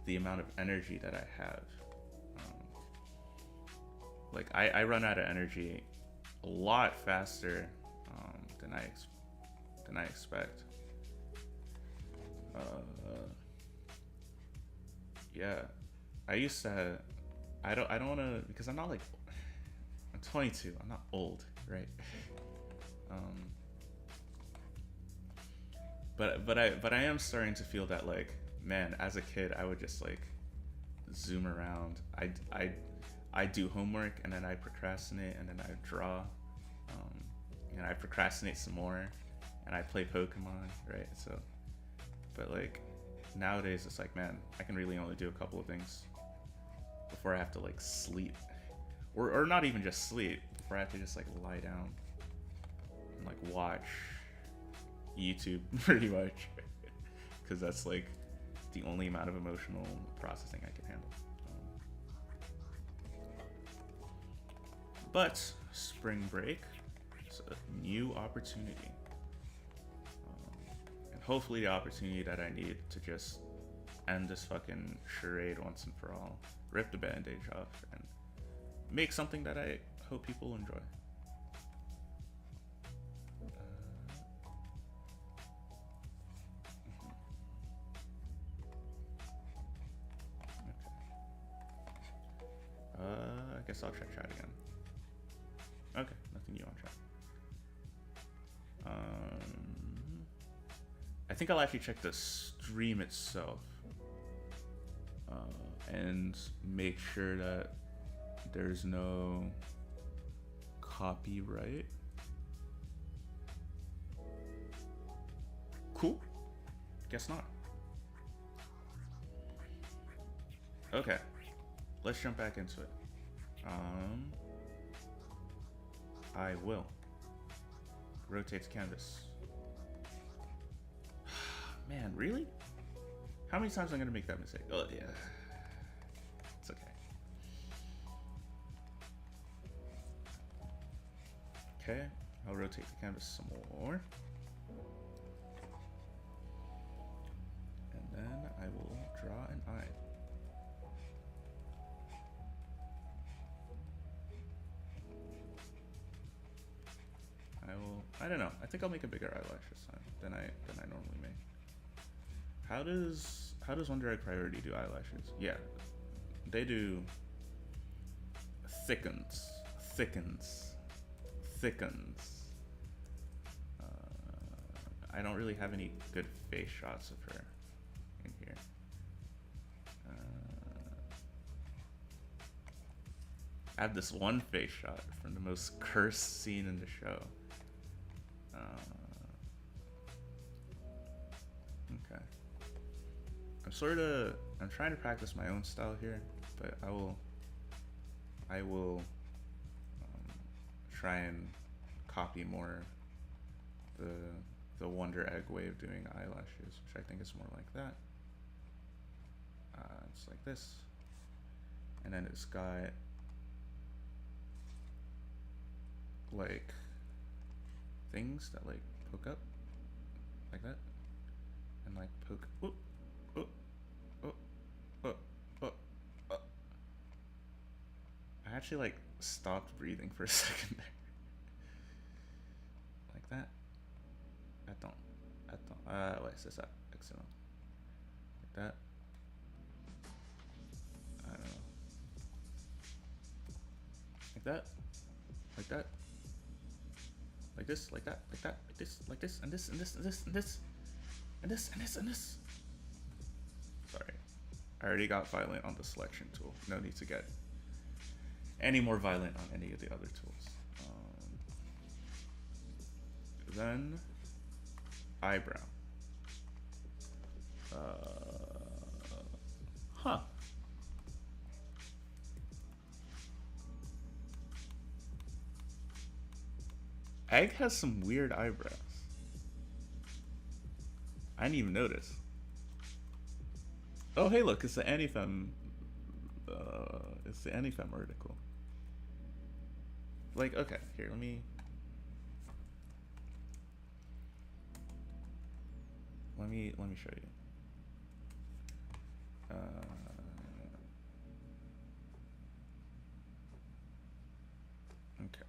the amount of energy that I have. Like I run out of energy a lot faster than I expect. Yeah, I used to. I don't want to, because I'm not like, I'm 22. I'm not old, right? Um, but I am starting to feel that like, man, as a kid I would just like zoom around. I do homework and then I procrastinate and then I draw, and I procrastinate some more and I play Pokemon, right? So, but like nowadays it's like, man, I can really only do a couple of things before I have to like sleep, or not even just sleep, before I have to just like lie down and like watch YouTube pretty much, because that's like the only amount of emotional processing I can handle. But spring break is a new opportunity, and hopefully the opportunity that I need to just end this fucking charade once and for all, rip the bandage off, and make something that I hope people enjoy. I guess I'll check chat again. Okay, nothing new on chat. I think I'll actually check the stream itself, and make sure that there's no copyright. Cool. Guess not. Okay, let's jump back into it. I will rotate the canvas. Man, really? How many times am I gonna make that mistake? Oh yeah, it's okay. Okay, I'll rotate the canvas some more, and then I will draw an eye. I don't know. I think I'll make a bigger eyelash this time than I normally make. How does Wonder Egg Priority do eyelashes? Yeah, they do thickens. I don't really have any good face shots of her in here. I have this one face shot from the most cursed scene in the show. Okay. I'm trying to practice my own style here, but I will try and copy more the Wonder Egg way of doing eyelashes, which I think is more like that. It's like this, and then it's got like things that like poke up like that, and like poke. Whoop, whoop, whoop, whoop, whoop, whoop. I actually like stopped breathing for a second there. Like that. Ouais, c'est ça. Excellent. Like that. I don't know. Like that. Like that. Like this, like that, like that, like this, like this, and this, and this, and this, and this, and this, and this, and this. Sorry. I already got violent on the selection tool. No need to get any more violent on any of the other tools. Then eyebrow. Huh. Egg has some weird eyebrows. I didn't even notice. Oh, hey, look, it's the Anifem. It's the Anifem article. Like, okay, here, let me show you. Okay.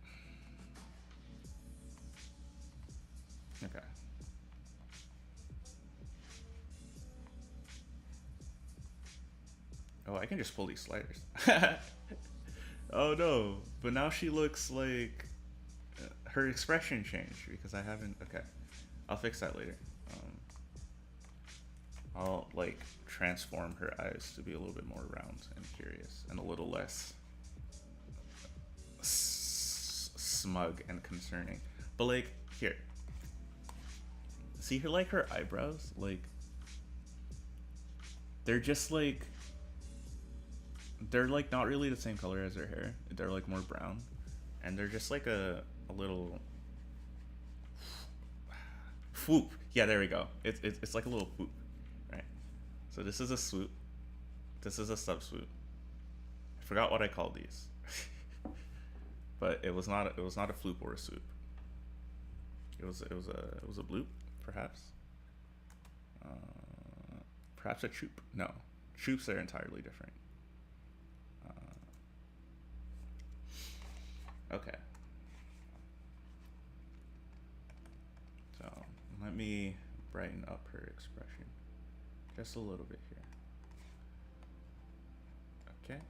Okay. Oh, I can just pull these sliders. Oh no, but now she looks like her expression changed because I haven't. Okay, I'll fix that later. I'll like transform her eyes to be a little bit more round and curious and a little less smug and concerning. But like here, see her, like her eyebrows, like they're just like, they're like not really the same color as her hair. They're like more brown, and they're just like a little swoop. Yeah, there we go. It's like a little swoop, right? So this is a swoop. This is a sub swoop. I forgot what I called these, but it was not a floop or a swoop. It was a bloop, perhaps. Perhaps a troop. No, troops are entirely different. Okay. So let me brighten up her expression just a little bit here. Okay.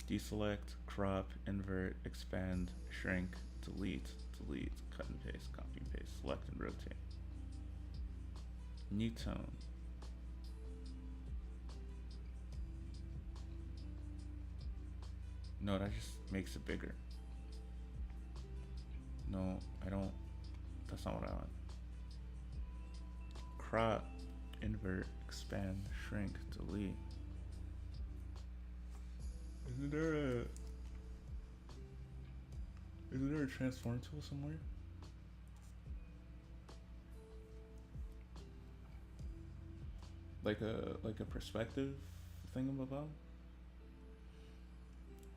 Deselect, crop, invert, expand, shrink, delete, cut and paste, copy and paste, select and rotate. New tone. No, that just makes it bigger. No, I don't. That's not what I want. Crop, invert, expand, shrink, delete. Isn't there a transform tool somewhere? Like a perspective thingamabob?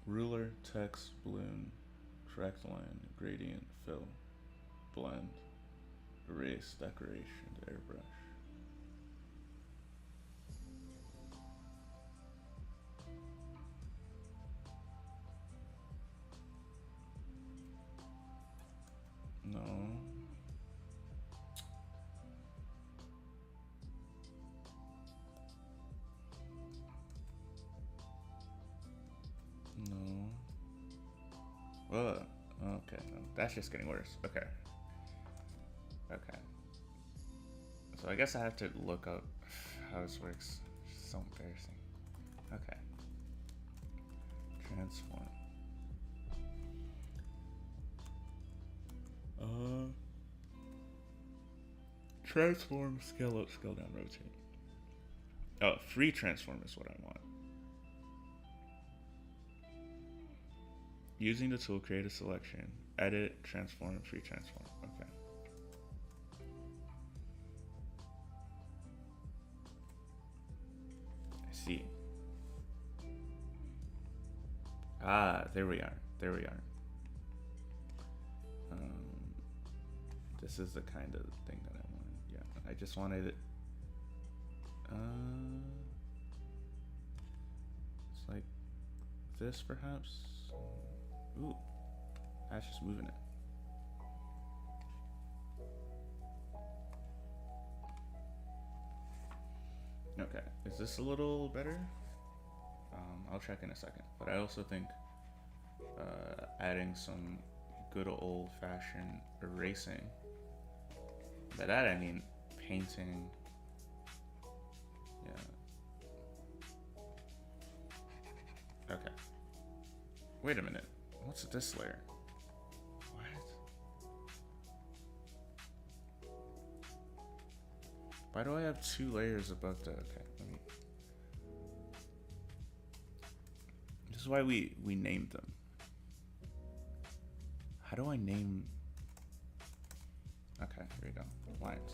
Ruler, text, balloon, tracked line, gradient, fill, blend, erase, decoration, airbrush. No. No. Oh, okay. No, that's just getting worse. Okay. Okay. So I guess I have to look up how this works. It's so embarrassing. Okay. Transform. Transform, scale up, scale down, rotate. Oh, free transform is what I want. Using the tool, create a selection. Edit, transform, free transform. Okay. I see. Ah, there we are. There we are. This is the kind of thing that I wanted. Yeah, I just wanted it. It's like this, perhaps. Ooh, that's just moving it. Okay, is this a little better? I'll check in a second. But I also think adding some good old-fashioned erasing. By that I mean painting. Yeah. Okay. Wait a minute. What's this layer? What? Why do I have 2 layers above the... Okay, let me... This is why we named them. How do I name... Okay, here we go. Lines.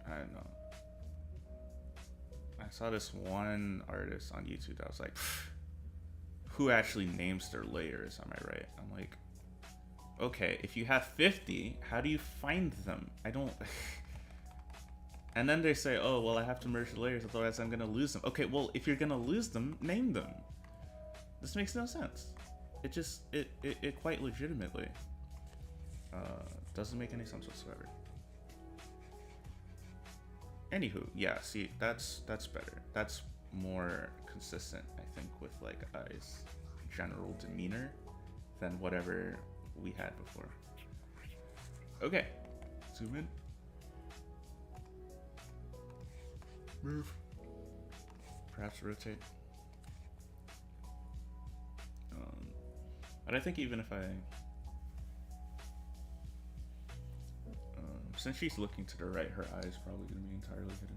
I don't know. I saw this one artist on YouTube that was like, who actually names their layers? Am I right? I'm like, okay, if you have 50, how do you find them? I don't. And then they say, oh, well, I have to merge the layers, otherwise I'm gonna lose them. Okay, well, if you're gonna lose them, name them. This makes no sense. It just, it quite legitimately doesn't make any sense whatsoever. Anywho, yeah, see, that's better. That's more consistent, I think, with like I's general demeanor than whatever we had before. Okay, zoom in. Move. Perhaps rotate. But I think even if I... since she's looking to the right, her eye is probably going to be entirely hidden.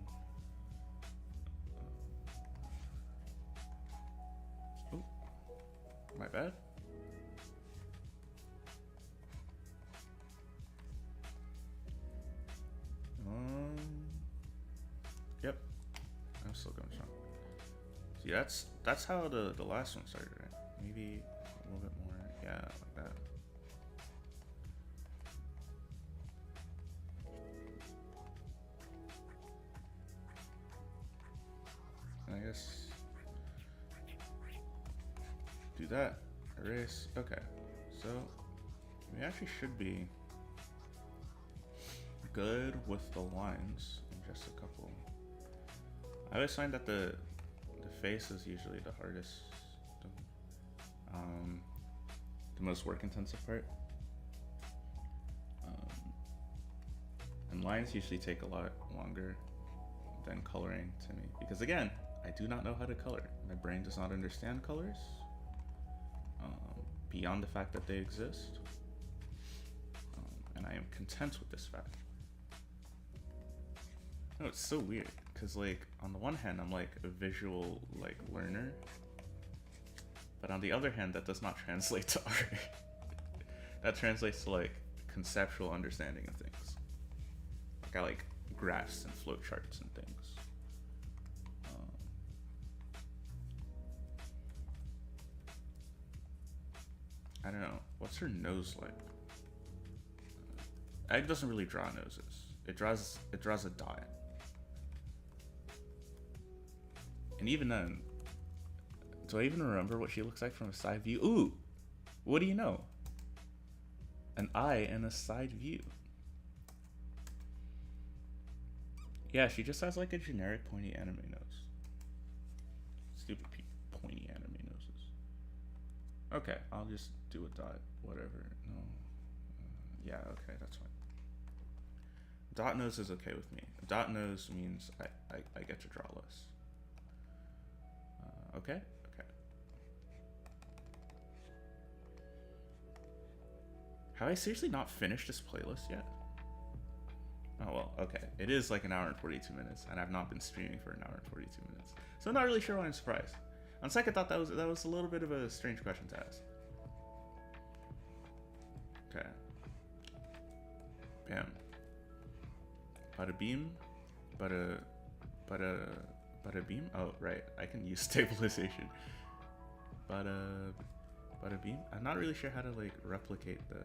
Oh, my bad. Yep, I'm still going strong. See, that's how the last one started, right? Maybe a little bit more, yeah, like that. I guess do that. Erase. Okay, so we actually should be good with the lines in just a couple. I always find that the face is usually the hardest, the most work intensive part. And lines usually take a lot longer than coloring to me, because again, I do not know how to color. My brain does not understand colors beyond the fact that they exist, and I am content with this fact. No, it's so weird, because like on the one hand I'm like a visual like learner, but on the other hand that does not translate to art. That translates to like conceptual understanding of things. Like I like graphs and flowcharts and things. I don't know. What's her nose like? Egg doesn't really draw noses. It draws a dot. And even then, do I even remember what she looks like from a side view? Ooh, what do you know? An eye and a side view. Yeah, she just has like a generic pointy anime nose. Stupid pointy anime noses. Okay, I'll just do a dot, whatever. No. Yeah, okay, that's fine. Dot nose is okay with me. Dot nose means I get to draw less. Okay, okay. Have I seriously not finished this playlist yet? Oh well, okay. It is like an hour and 42 minutes, and I've not been streaming for an hour and 42 minutes. So I'm not really sure why I'm surprised. On second thought, that was a little bit of a strange question to ask. Okay. Bam. Bada beam. Bada beam. Oh right, I can use stabilization. Bada beam. I'm not really sure how to like replicate the.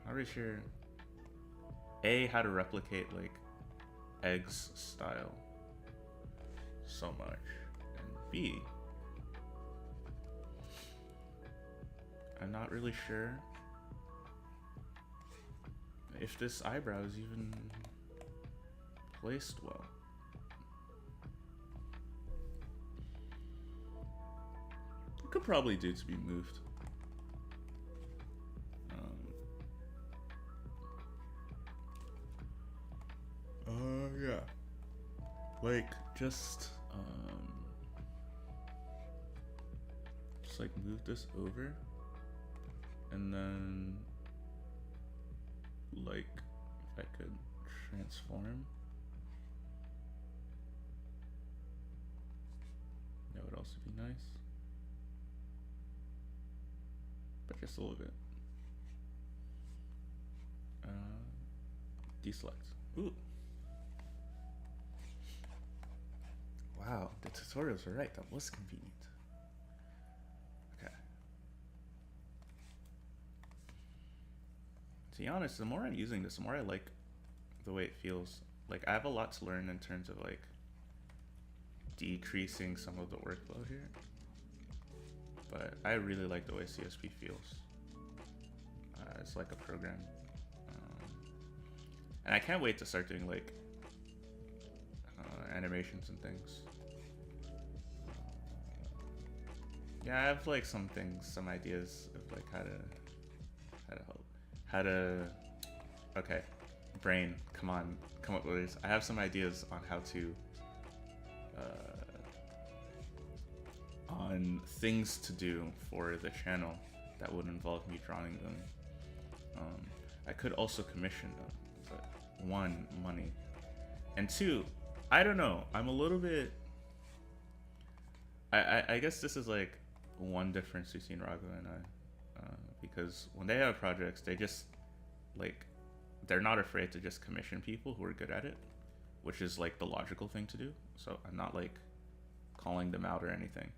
Not really sure. A, how to replicate like eggs style so much, and B, I'm not really sure if this eyebrow is even placed well. It could probably do to be moved. Yeah. Like, just like move this over, and then like if I could transform, that would also be nice, but just a little bit. Deselect. Ooh. Wow, the tutorials were right. That was convenient. Okay. To be honest, the more I'm using this, the more I like the way it feels. Like, I have a lot to learn in terms of like decreasing some of the workload here. But I really like the way CSP feels. It's like a program. And I can't wait to start doing like animations and things. Yeah, I have like some things, some ideas of like how to okay, brain, come up with this. I have some ideas on how to on things to do for the channel that would involve me drawing them. I could also commission them, but one, money, and two, I don't know, I'm a little bit, I guess this is like one difference between Rago and I, because when they have projects, they just like, they're not afraid to just commission people who are good at it, which is like the logical thing to do. So I'm not like calling them out or anything.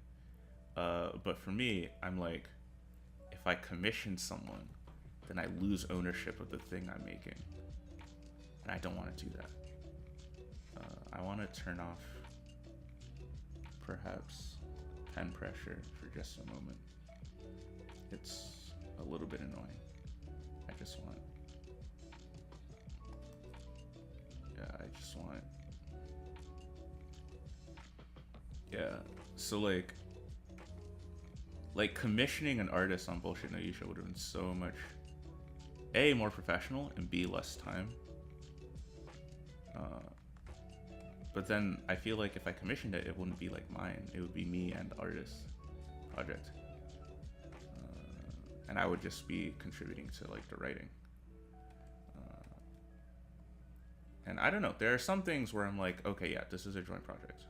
But for me, I'm like, if I commission someone, then I lose ownership of the thing I'm making, and I don't want to do that. I want to turn off perhaps pen pressure for just a moment. It's a little bit annoying. I just want, yeah, so like commissioning an artist on Bullshit No Yusha would have been so much, A, more professional, and B, less time. But then I feel like if I commissioned it, it wouldn't be like mine. It would be me and the artist project. And I would just be contributing to like the writing. And I don't know, there are some things where I'm like, okay, yeah, this is a joint project.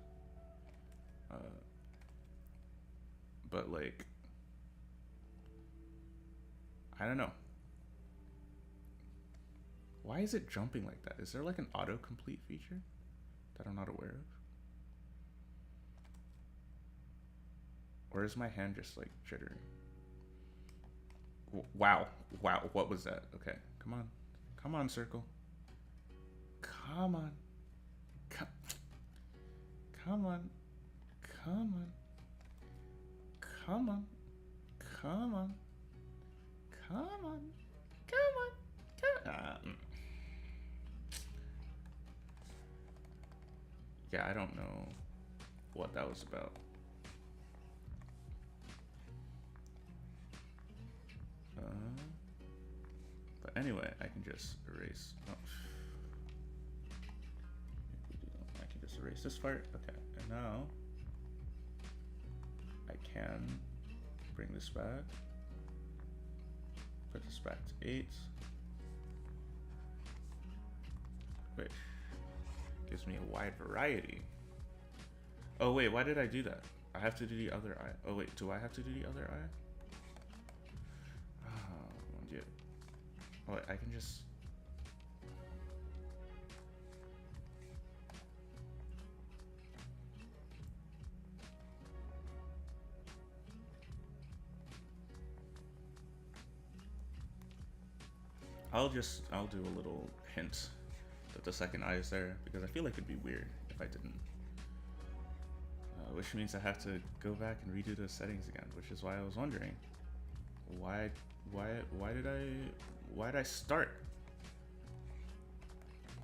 But like, I don't know. Why is it jumping like that? Is there like an autocomplete feature that I'm not aware of? Or is my hand just like jittering? Wow, what was that? Okay, come on, circle. Come on. Come on. Yeah, I don't know what that was about. anyway, I can just erase. Oh. I can just erase this part. Okay, and now I can bring this back. Put this back to 8. Wait, gives me a wide variety. Oh wait, why did I do that? I have to do the other eye. Oh wait, do I have to do the other eye? Oh, yeah. Oh, wait, I can just. I'll do a little hint that the second eye is there because I feel like it'd be weird if I didn't. Which means I have to go back and redo the settings again, which is why I was wondering why did I start?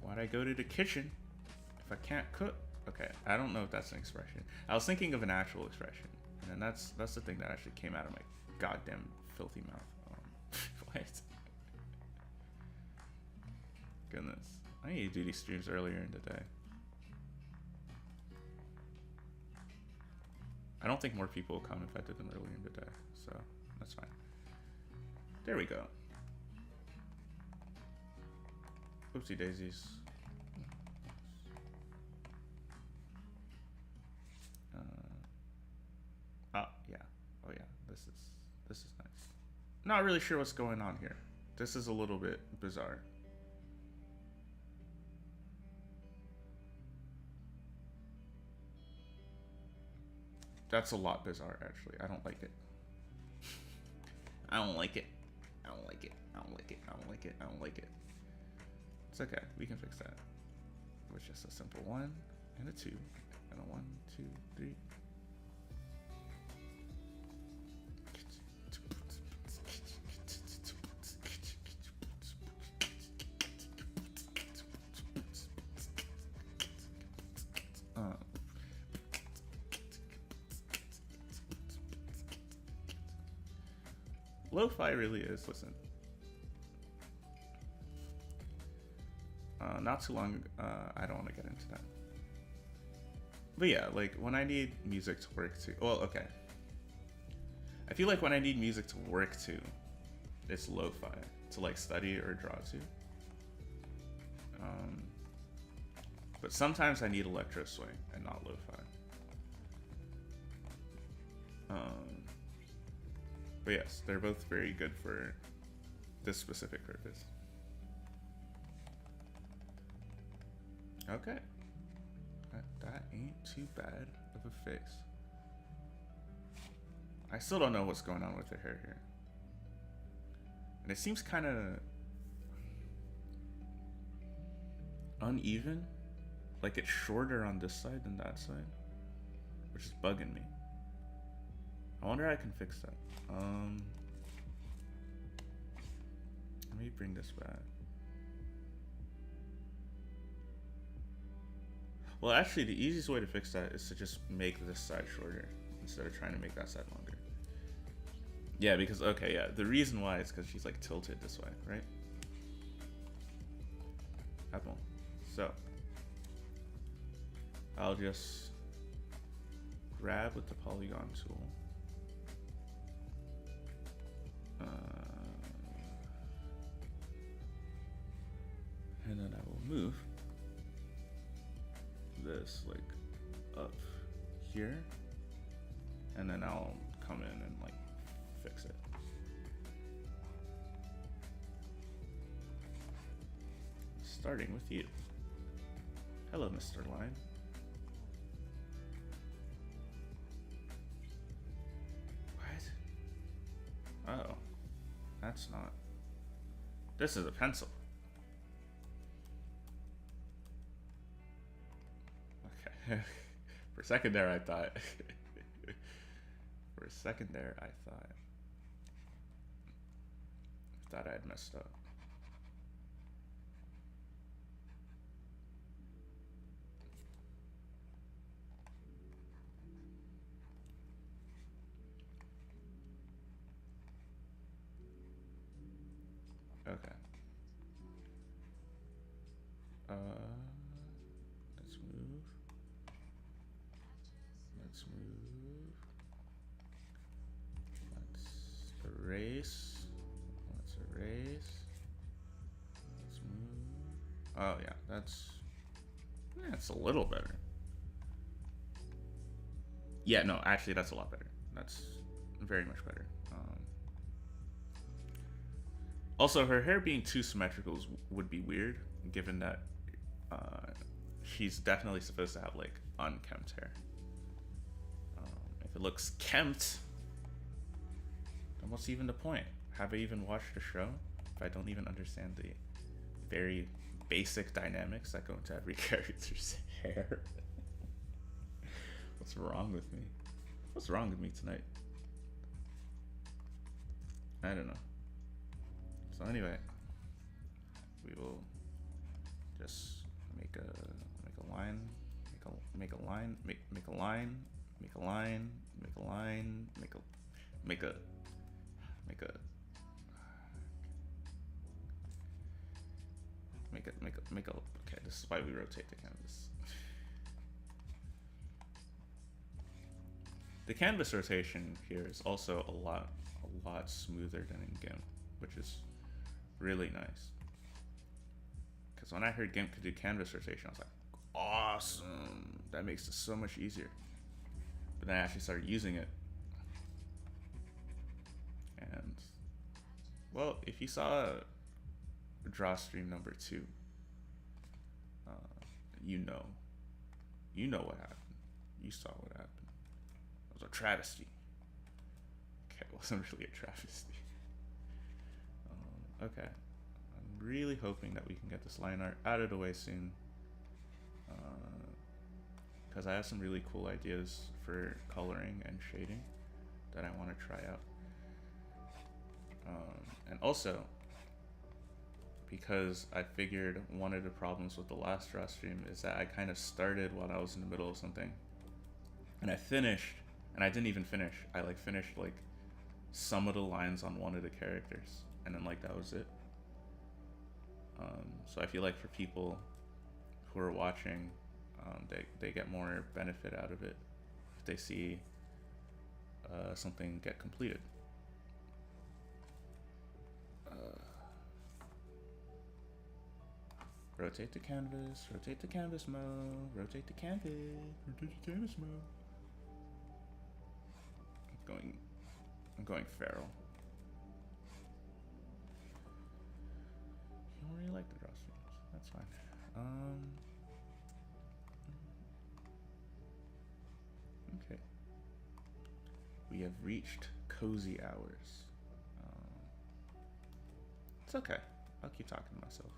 Why'd I go to the kitchen if I can't cook? Okay, I don't know if that's an expression. I was thinking of an actual expression, and that's the thing that actually came out of my goddamn filthy mouth. What? Goodness, I need to do these streams earlier in the day. I don't think more people will come if I did them earlier in the day, so that's fine. There we go. Oopsie daisies. Oh yeah, oh yeah. This is nice. Not really sure what's going on here. This is a little bit bizarre. That's a lot bizarre, actually. I don't like it. I don't like it. I don't like it. I don't like it. I don't like it. I don't like it. It's okay. We can fix that. With just a simple 1 and a 2 and a 1, 2, 3. Lo-fi really is, listen. Not too long, I don't want to get into that. But yeah, like when I need music to work to, well, okay. I feel like when I need music to work to, it's lo-fi, to like study or draw to. But sometimes I need electro swing and not lo-fi. But yes, they're both very good for this specific purpose. Okay. That ain't too bad of a face. I still don't know what's going on with her hair here. And it seems kind of uneven. Like it's shorter on this side than that side. Which is bugging me. I wonder how I can fix that. Let me bring this back. Well, actually, the easiest way to fix that is to just make this side shorter instead of trying to make that side longer. Yeah, because, okay, yeah, the reason why is because she's like tilted this way, right? Apple. So, I'll just grab with the polygon tool. And then I will move this like up here, and then I'll come in and like fix it. Starting with you. Hello, Mr. Line. What? Oh, that's not. This is a pencil. Okay. For a second there, I thought. For a second there, I thought I had messed up. Okay. let's move. Let's move. Let's erase. Let's erase. Let's move. Oh yeah, that's a little better. Yeah, no, actually that's a lot better. That's very much better. Also, her hair being too symmetrical would be weird, given that she's definitely supposed to have like unkempt hair. If it looks kempt, then what's even the point? Have I even watched the show if I don't even understand the very basic dynamics that go into every character's hair? What's wrong with me? What's wrong with me tonight? I don't know. So anyway, we will just make a line, make a line, make a line, make a line, make a line, make a okay, this is why we rotate the canvas. The canvas rotation here is also a lot smoother than in GIMP, which is really nice. Because when I heard GIMP could do canvas rotation, I was like, awesome! That makes it so much easier. But then I actually started using it. And, well, if you saw draw stream number 2, you know what happened. You saw what happened. It was a travesty. Okay, it wasn't really a travesty. Okay, I'm really hoping that we can get this line art out of the way soon, because I have some really cool ideas for coloring and shading that I want to try out. And also, because I figured one of the problems with the last draw stream is that I kind of started while I was in the middle of something, and I finished, and I didn't even finish. I like finished like some of the lines on one of the characters, and then like that was it. So I feel like for people who are watching, they get more benefit out of it if they see something get completed. Rotate the canvas mode, rotate the canvas mode. I'm going feral. You don't really like the draw streams. That's fine. Okay. We have reached cozy hours. It's okay. I'll keep talking to myself.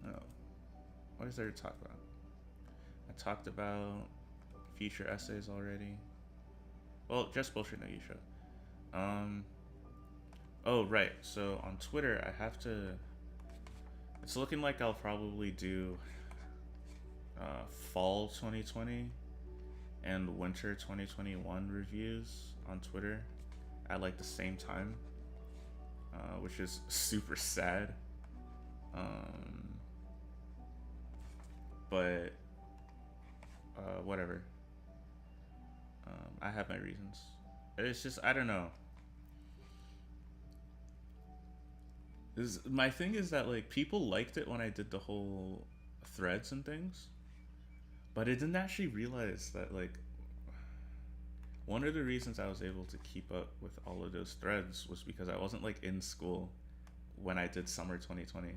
Oh. What is there to talk about? I talked about future essays already. Well, just bullshit no Yusha. Oh, right. So on Twitter, I have to... It's looking like I'll probably do fall 2020 and winter 2021 reviews on Twitter at like the same time, which is super sad. But whatever. I have my reasons. It's just, I don't know. My thing is that like people liked it when I did the whole threads and things, but I didn't actually realize that like one of the reasons I was able to keep up with all of those threads was because I wasn't like in school when I did summer 2020,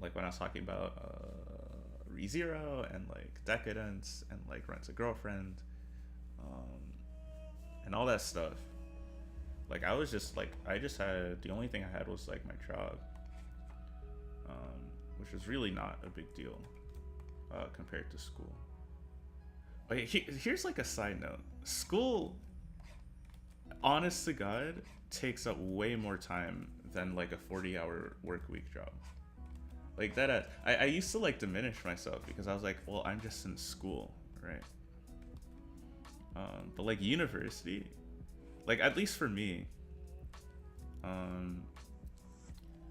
like when I was talking about ReZero and like Decadence and like Rent a Girlfriend, and all that stuff. Like I was just like, I just had, the only thing I had was like my job, which was really not a big deal compared to school. But here's like a side note. School, honest to God, takes up way more time than like a 40-hour work week job. Like that, I used to like diminish myself because I was like, well, I'm just in school, right? But like university, like at least for me,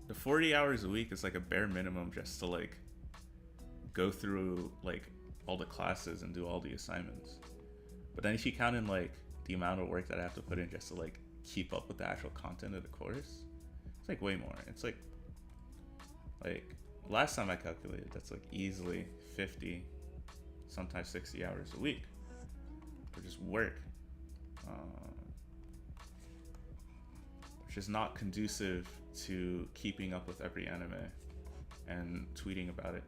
the 40 hours a week is like a bare minimum just to like go through like all the classes and do all the assignments. But then if you count in like the amount of work that I have to put in just to like keep up with the actual content of the course, it's like way more. It's like last time I calculated, that's like easily 50, sometimes 60 hours a week for just work, which is not conducive to keeping up with every anime and tweeting about it.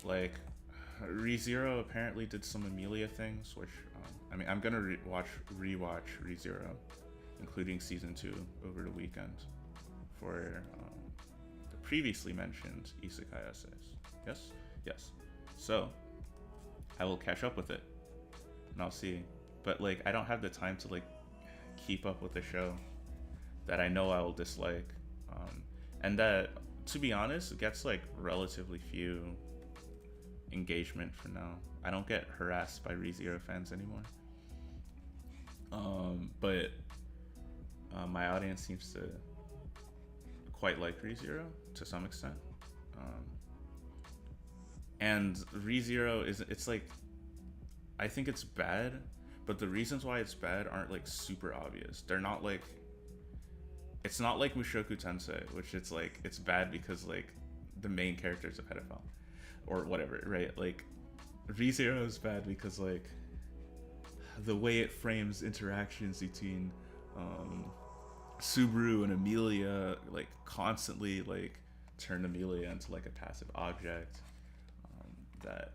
Like, ReZero apparently did some Amelia things, which I mean, I'm gonna rewatch ReZero, including season 2 over the weekend for the previously mentioned isekai essays. Yes. So I will catch up with it, and I'll see. But like, I don't have the time to like keep up with the show that I know I will dislike, and that, to be honest, gets like relatively few engagement for now. I don't get harassed by ReZero fans anymore. But my audience seems to quite like ReZero to some extent. And ReZero it's like, I think it's bad, but the reasons why it's bad aren't like super obvious. They're not like, it's not like Mushoku Tensei, which it's like, it's bad because like the main character is a pedophile or whatever, right? Like, ReZero is bad because like the way it frames interactions between Subaru and Amelia, like constantly like turn Amelia into like a passive object that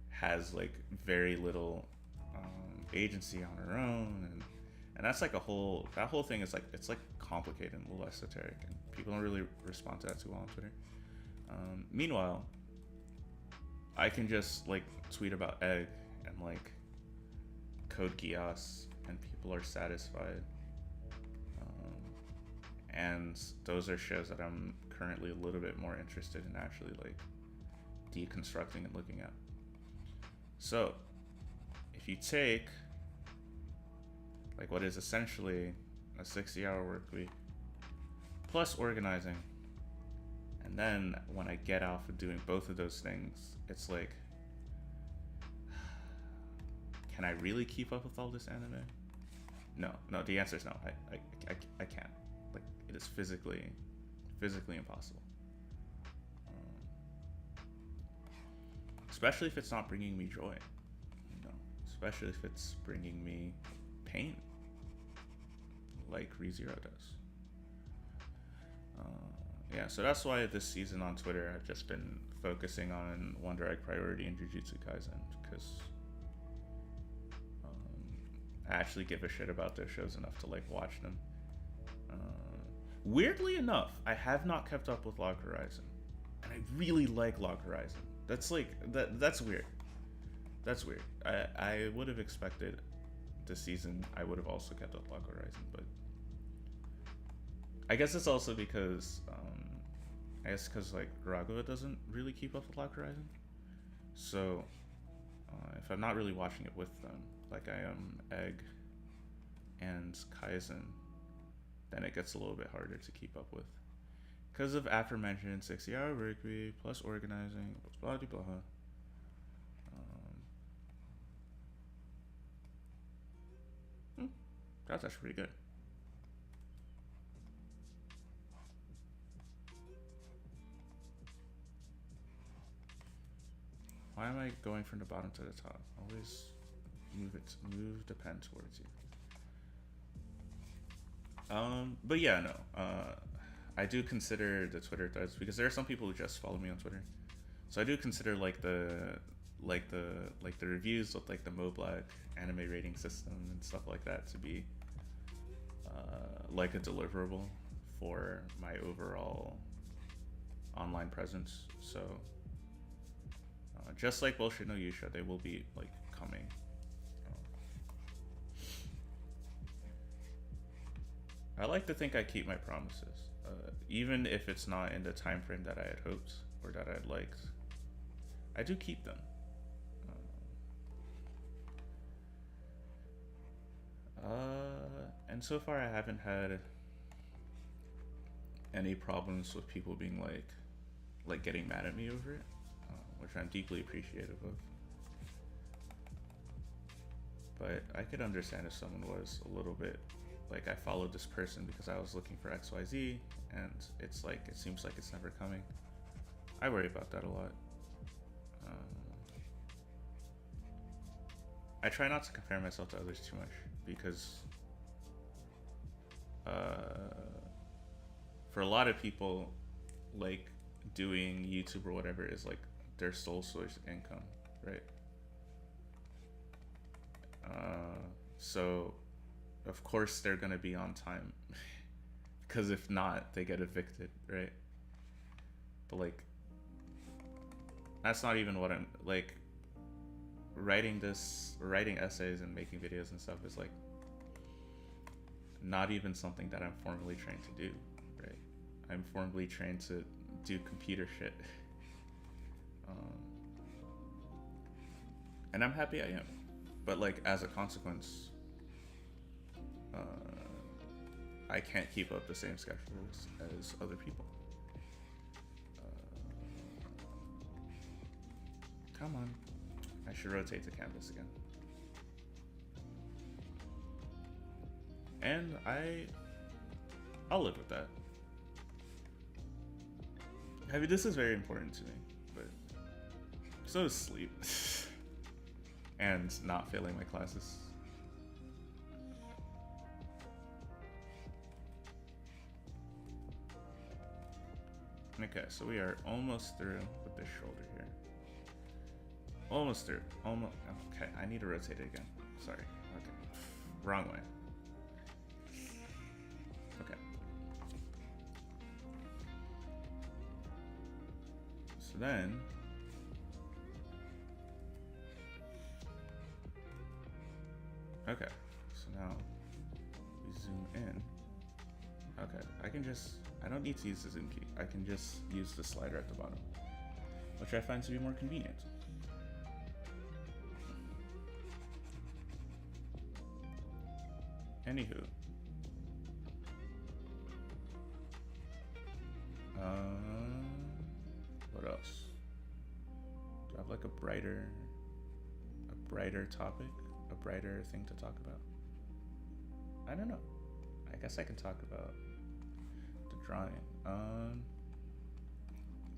has like very little agency on her own, and that's like that whole thing is like, it's like complicated and a little esoteric, and people don't really respond to that too well on Twitter. Meanwhile, I can just like tweet about Egg and like Code Geass, and people are satisfied. And those are shows that I'm currently a little bit more interested in actually like deconstructing and looking at. So if you take like what is essentially a 60-hour work week plus organizing, and then when I get off of doing both of those things, it's like, can I really keep up with all this anime? No, the answer is no. I can't. Like, it is physically impossible. Especially if it's not bringing me joy, especially if it's bringing me pain, like ReZero does. Yeah, so that's why this season on Twitter I've just been focusing on Wonder Egg Priority and Jujutsu Kaisen, because I actually give a shit about those shows enough to like watch them. Weirdly enough, I have not kept up with Log Horizon, and I really like Log Horizon. That's like that's weird. That's weird. I would have expected this season I would have also kept up Log Horizon, but I guess it's also because like Raghava doesn't really keep up with Log Horizon. So if I'm not really watching it with them, like I am Egg and Kaizen, then it gets a little bit harder to keep up with, because of aforementioned 60-hour work week plus organizing, blah blah blah. That's actually pretty good. Why am I going from the bottom to the top? Always move the pen towards you. But yeah, no. I do consider the Twitter threads, because there are some people who just follow me on Twitter. So I do consider like the reviews with like the Moblack anime rating system and stuff like that to be like a deliverable for my overall online presence. So just like Bullshit no Yusha, they will be like coming. I like to think I keep my promises, even if it's not in the time frame that I had hoped or that I'd liked. I do keep them. And so far I haven't had any problems with people being like getting mad at me over it, which I'm deeply appreciative of. But I could understand if someone was a little bit like, I followed this person because I was looking for XYZ, and it's like, it seems like it's never coming. I worry about that a lot. I try not to compare myself to others too much, because for a lot of people, like, doing YouTube or whatever is like their sole source of income, right? So of course they're gonna be on time, because if not, they get evicted, right? But like, that's not even what I'm like. Writing essays and making videos and stuff is like not even something that I'm formally trained to do, right? I'm formally trained to do computer shit. And I'm happy I am. But like, as a consequence, I can't keep up the same schedules as other people. Come on. I should rotate to canvas again. And I'll live with that. I mean, this is very important to me, but so is sleep. And not failing my classes. Okay, so we are almost through with this shoulder here. Almost through. Almost. Okay, I need to rotate it again. Sorry. Okay. Wrong way. Okay. So then, okay, so now we zoom in. Okay, I don't need to use the zoom key. I can just use the slider at the bottom, which I find to be more convenient. Anywho. What else? Do I have like a brighter topic? A brighter thing to talk about? I don't know. I guess I can talk about the drawing.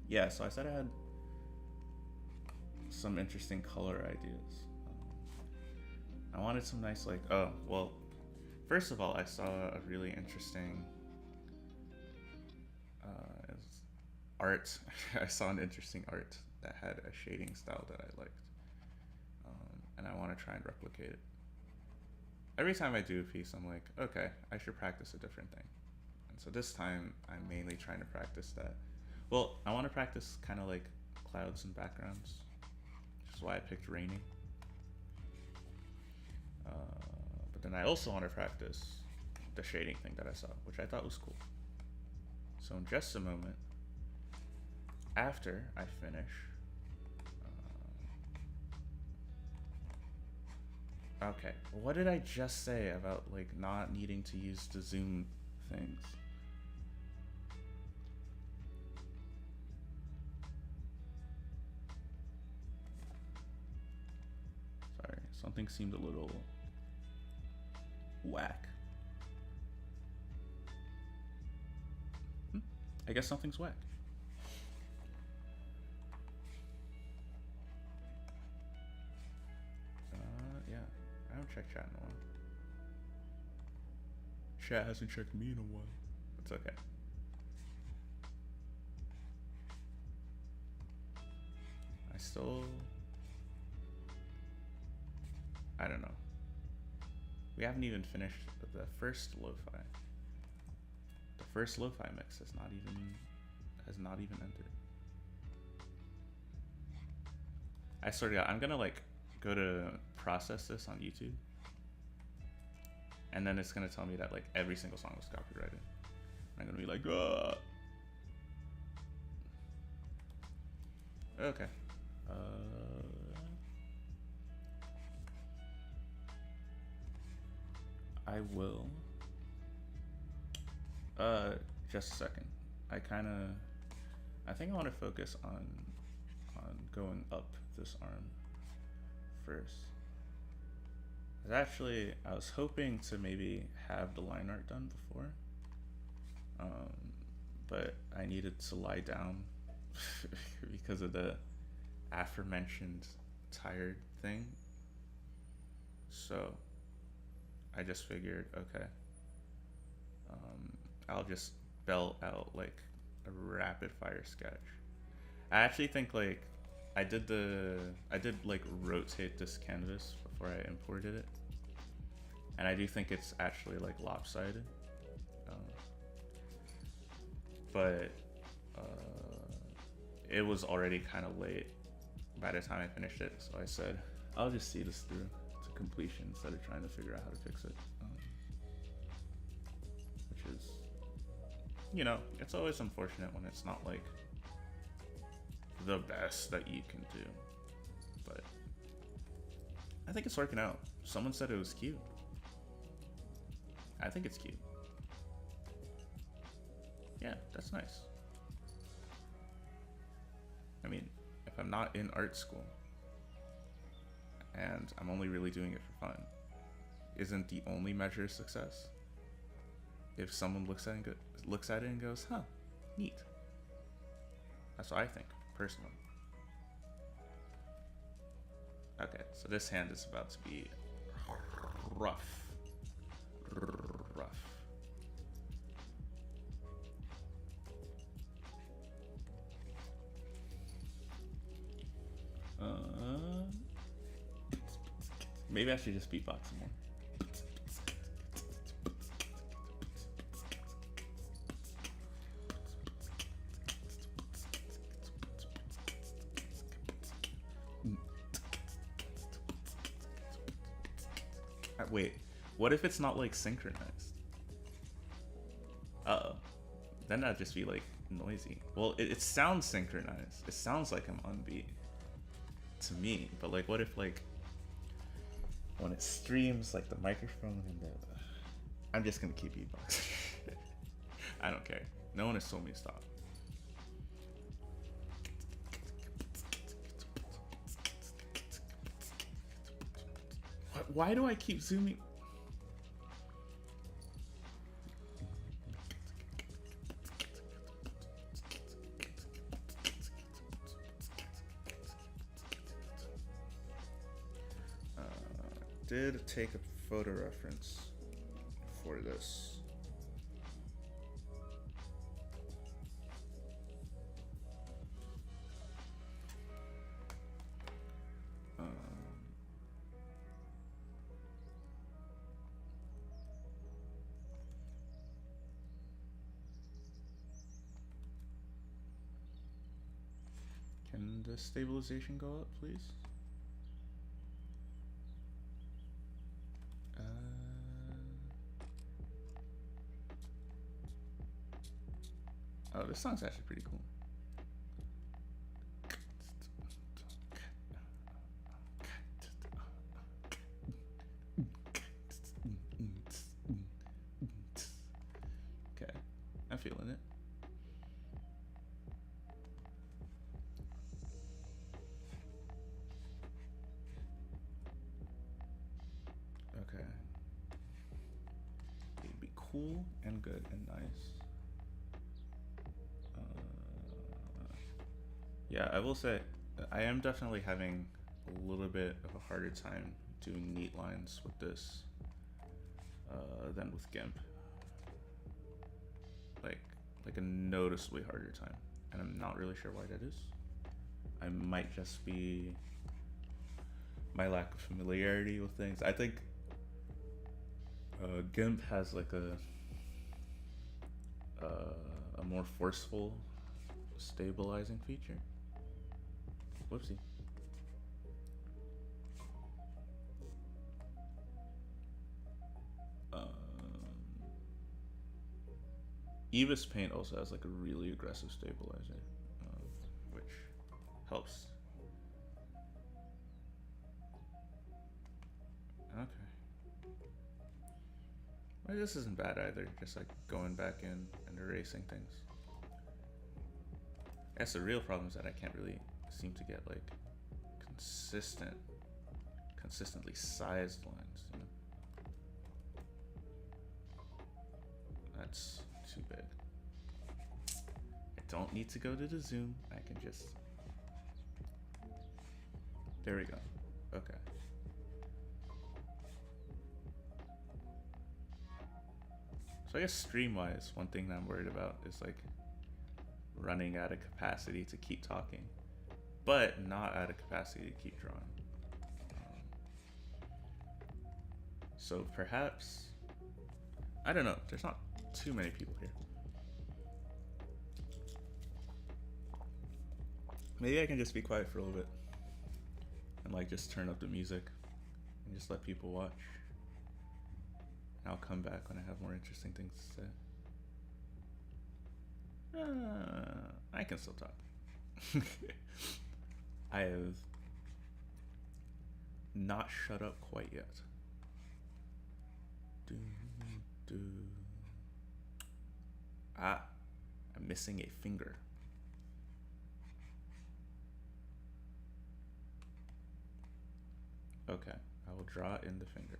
Yeah, so I said I had some interesting color ideas. I wanted some nice, like, oh, well, first of all, I saw a really interesting art. I saw an interesting art that had a shading style that I liked. And I want to try and replicate it. Every time I do a piece, I'm like, okay, I should practice a different thing. And so this time, I'm mainly trying to practice that. Well, I want to practice kind of like clouds and backgrounds, which is why I picked raining. But then I also want to practice the shading thing that I saw, which I thought was cool. So in just a moment, after I finish, okay, what did I just say about like not needing to use the zoom things? Sorry, something seemed a little whack. I guess something's whack. Yeah, I haven't checked chat in a while. Chat hasn't checked me in a while. It's okay. I don't know. We haven't even finished the first lo-fi. The first lo-fi mix has not even entered. I swear to God, I'm gonna like go to process this on YouTube, and then it's gonna tell me that like every single song was copyrighted. I'm gonna be like, ugh. Okay. I will. Just a second. I think I want to focus on going up this arm first. I was hoping to maybe have the line art done before, but I needed to lie down because of the aforementioned tired thing. So I just figured, okay, I'll just belt out like a rapid fire sketch. I actually think like I did like rotate this canvas before I imported it, and I do think it's actually like lopsided, but it was already kind of late by the time I finished it, so I said I'll just see this through to completion instead of trying to figure out how to fix it, which is, you know, it's always unfortunate when it's not like the best that you can do, but I think it's working out. Someone said it was cute. I think it's cute. Yeah, that's nice. I mean, if I'm not in art school and I'm only really doing it for fun, isn't the only measure of success if someone looks at it and goes, huh, neat. That's what I think, personally. Okay, so this hand is about to be rough. Rough. Maybe I should just beatbox some more. Wait, what if it's not like synchronized? Uh-oh. Then that'd just be like noisy. Well, it sounds synchronized. It sounds like I'm on beat to me, but like what if like when it streams like the microphone and the... I'm just gonna keep beatboxing. I don't care. No one has told me to stop. Why do I keep zooming? Did take a photo reference for this. Can the stabilization go up, please? Oh, this song's actually pretty cool. Okay, I'm feeling it. Okay. It'd be cool and good and nice. Yeah, I will say, I am definitely having a little bit of a harder time doing neat lines with this than with GIMP. Like a noticeably harder time, and I'm not really sure why that is. I might just be my lack of familiarity with things. I think GIMP has like a more forceful stabilizing feature. Whoopsie. Eva's Paint also has like a really aggressive stabilizer, which helps. Okay. Well, this isn't bad either, just like going back in and erasing things. I guess the real problem is that I can't really seem to get like consistently sized lines, you know? That's too big. I don't need to go to the zoom. I can just... There we go. Okay. So I guess stream-wise, one thing that I'm worried about is like running out of capacity to keep talking, but not out of capacity to keep drawing. So perhaps, I don't know, there's not too many people here. Maybe I can just be quiet for a little bit and like just turn up the music and just let people watch. And I'll come back when I have more interesting things to say. I can still talk. I have not shut up quite yet. I'm missing a finger. Okay, I will draw in the finger.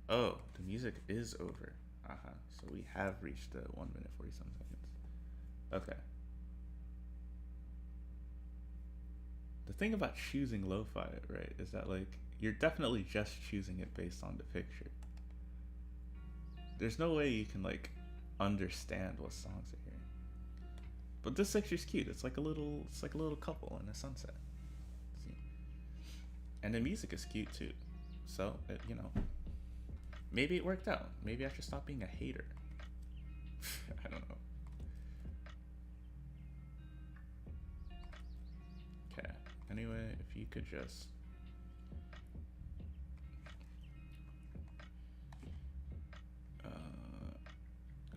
Oh, the music is over. So we have reached the 1 minute 47 seconds. Okay. The thing about choosing lo-fi, right, is that like you're definitely just choosing it based on the picture. There's no way you can like understand what songs are here. But this picture's cute. It's like a little couple in a sunset. See? And the music is cute too. So you know, maybe it worked out. Maybe I should stop being a hater. I don't know. Okay. Anyway, if you could just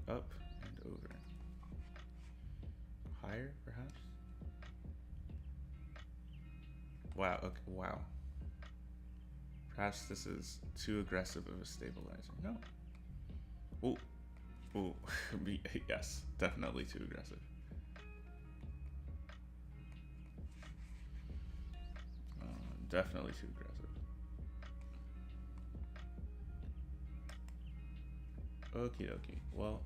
up and over. Higher, perhaps? Wow, okay, wow. Perhaps this is too aggressive of a stabilizer. No. Ooh. Ooh. Yes, definitely too aggressive. Definitely too aggressive. Okie dokie. Well,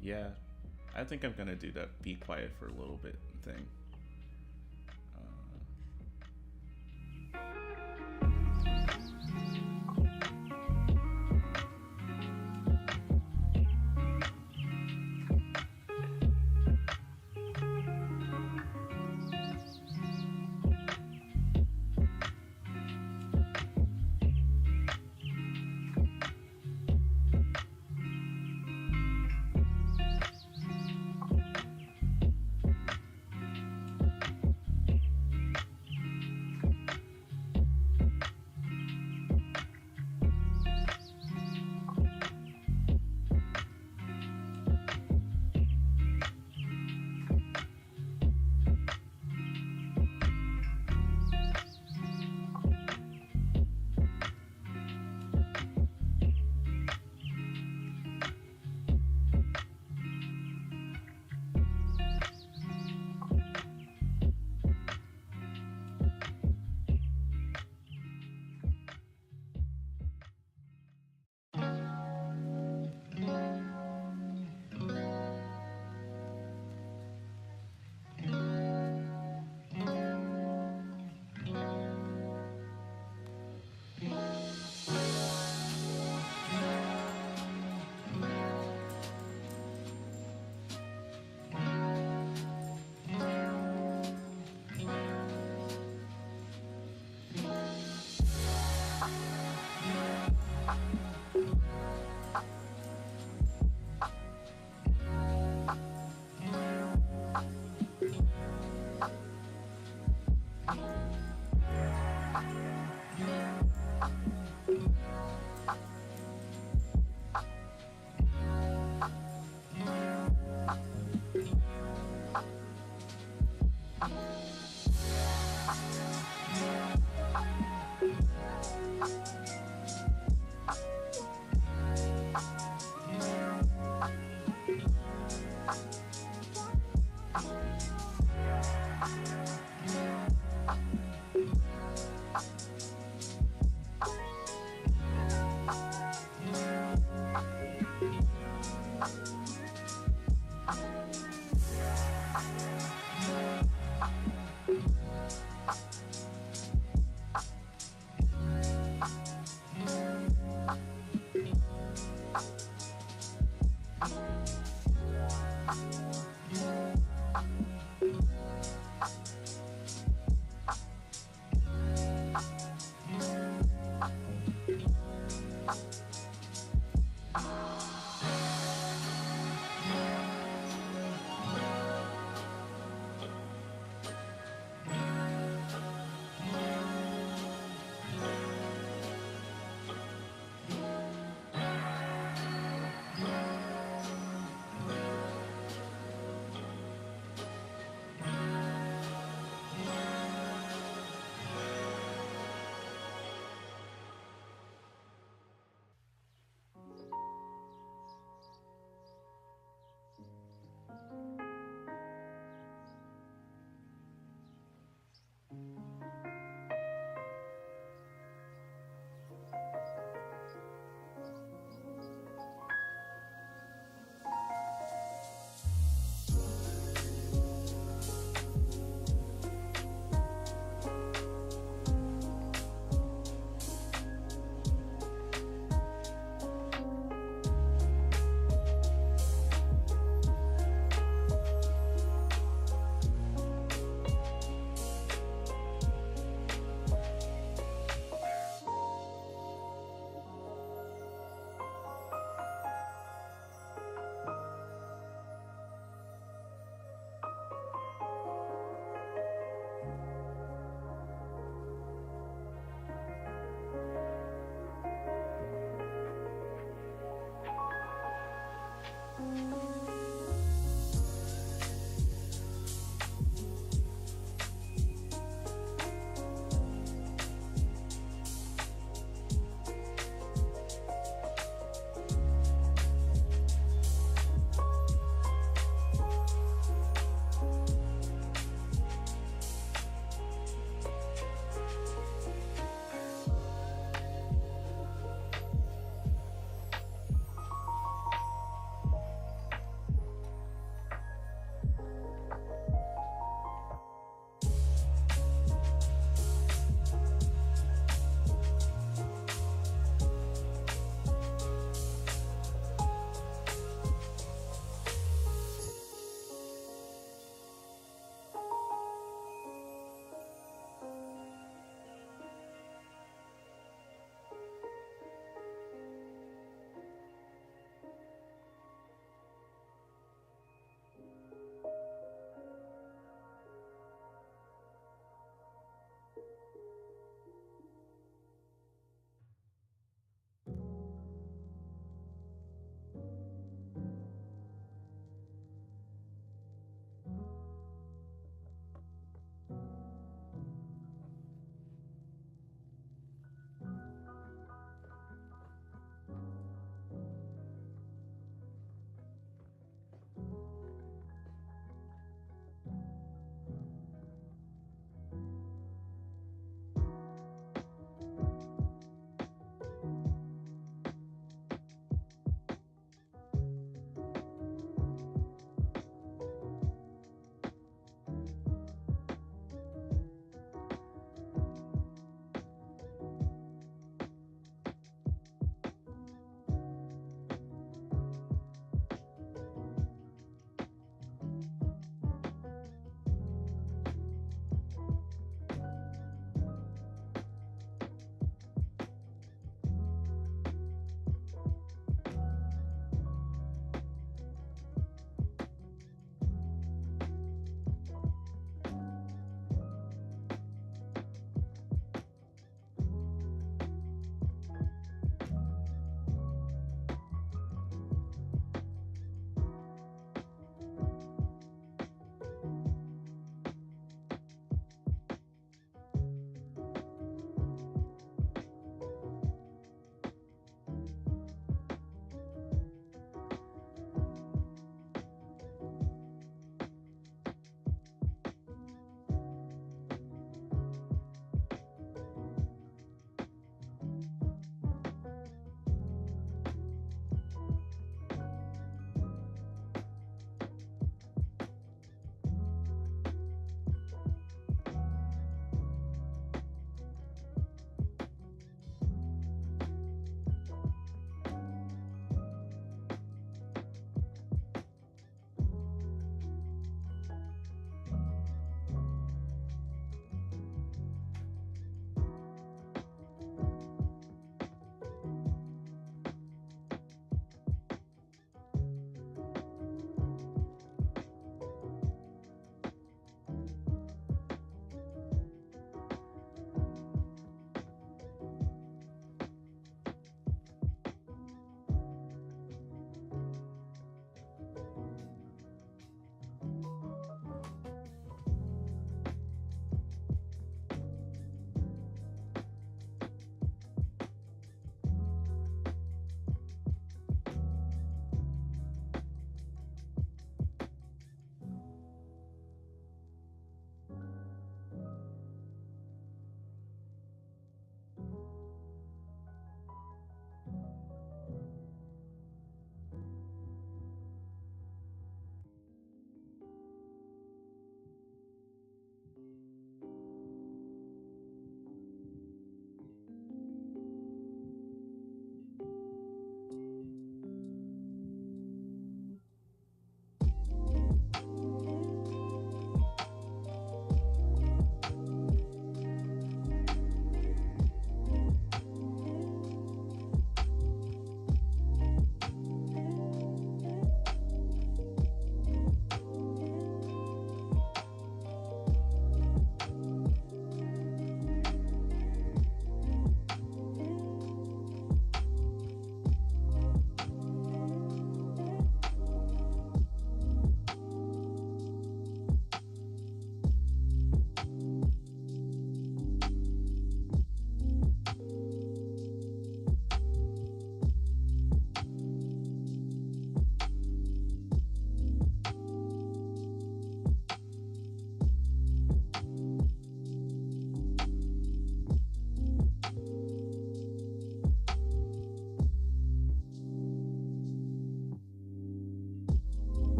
yeah, I think I'm gonna do that be quiet for a little bit thing.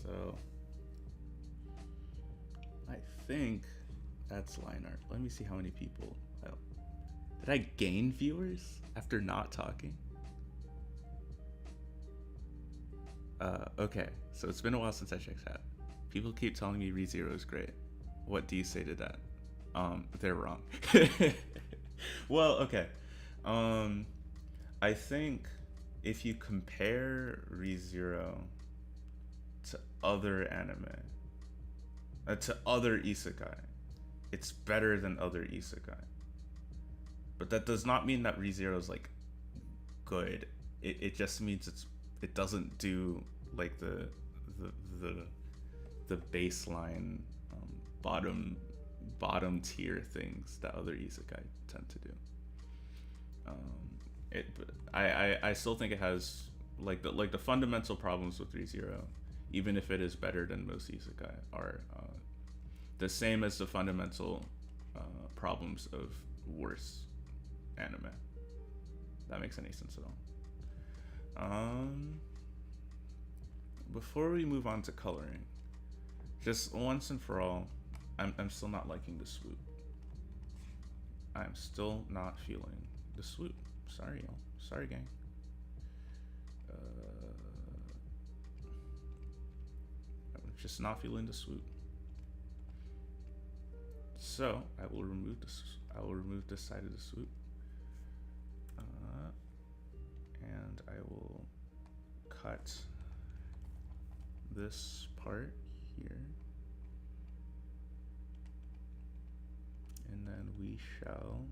So I think that's line art. Let me see how many people. Did I gain viewers after not talking? Okay, so it's been a while since I checked that. People keep telling me ReZero is great. What do you say to that? They're wrong. Well, okay. I think if you compare ReZero to other anime, to other isekai, it's better than other isekai. But that does not mean that ReZero is like good. It just means it doesn't do like the baseline bottom tier things that other isekai tend to do. I still think it has like the fundamental problems with ReZero, even if it is better than most isekai, are the same as the fundamental problems of worse anime. That makes any sense at all. Before we move on to coloring, just once and for all, I'm still not liking the swoop. I'm still not feeling the swoop. Sorry, y'all. Sorry, gang. I'm just not feeling the swoop. So I will remove this. I will remove this side of the swoop, and I will cut this part here, and then we shall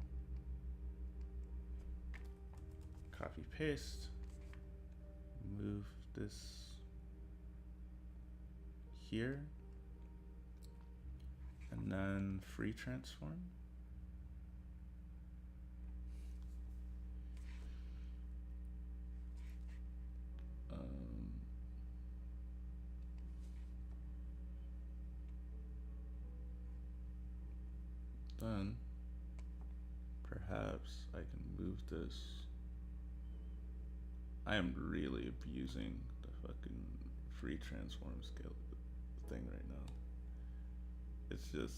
copy paste, move this here, and then free transform. Then perhaps I can move this. I am really abusing the fucking free transform scale thing right now. It's just,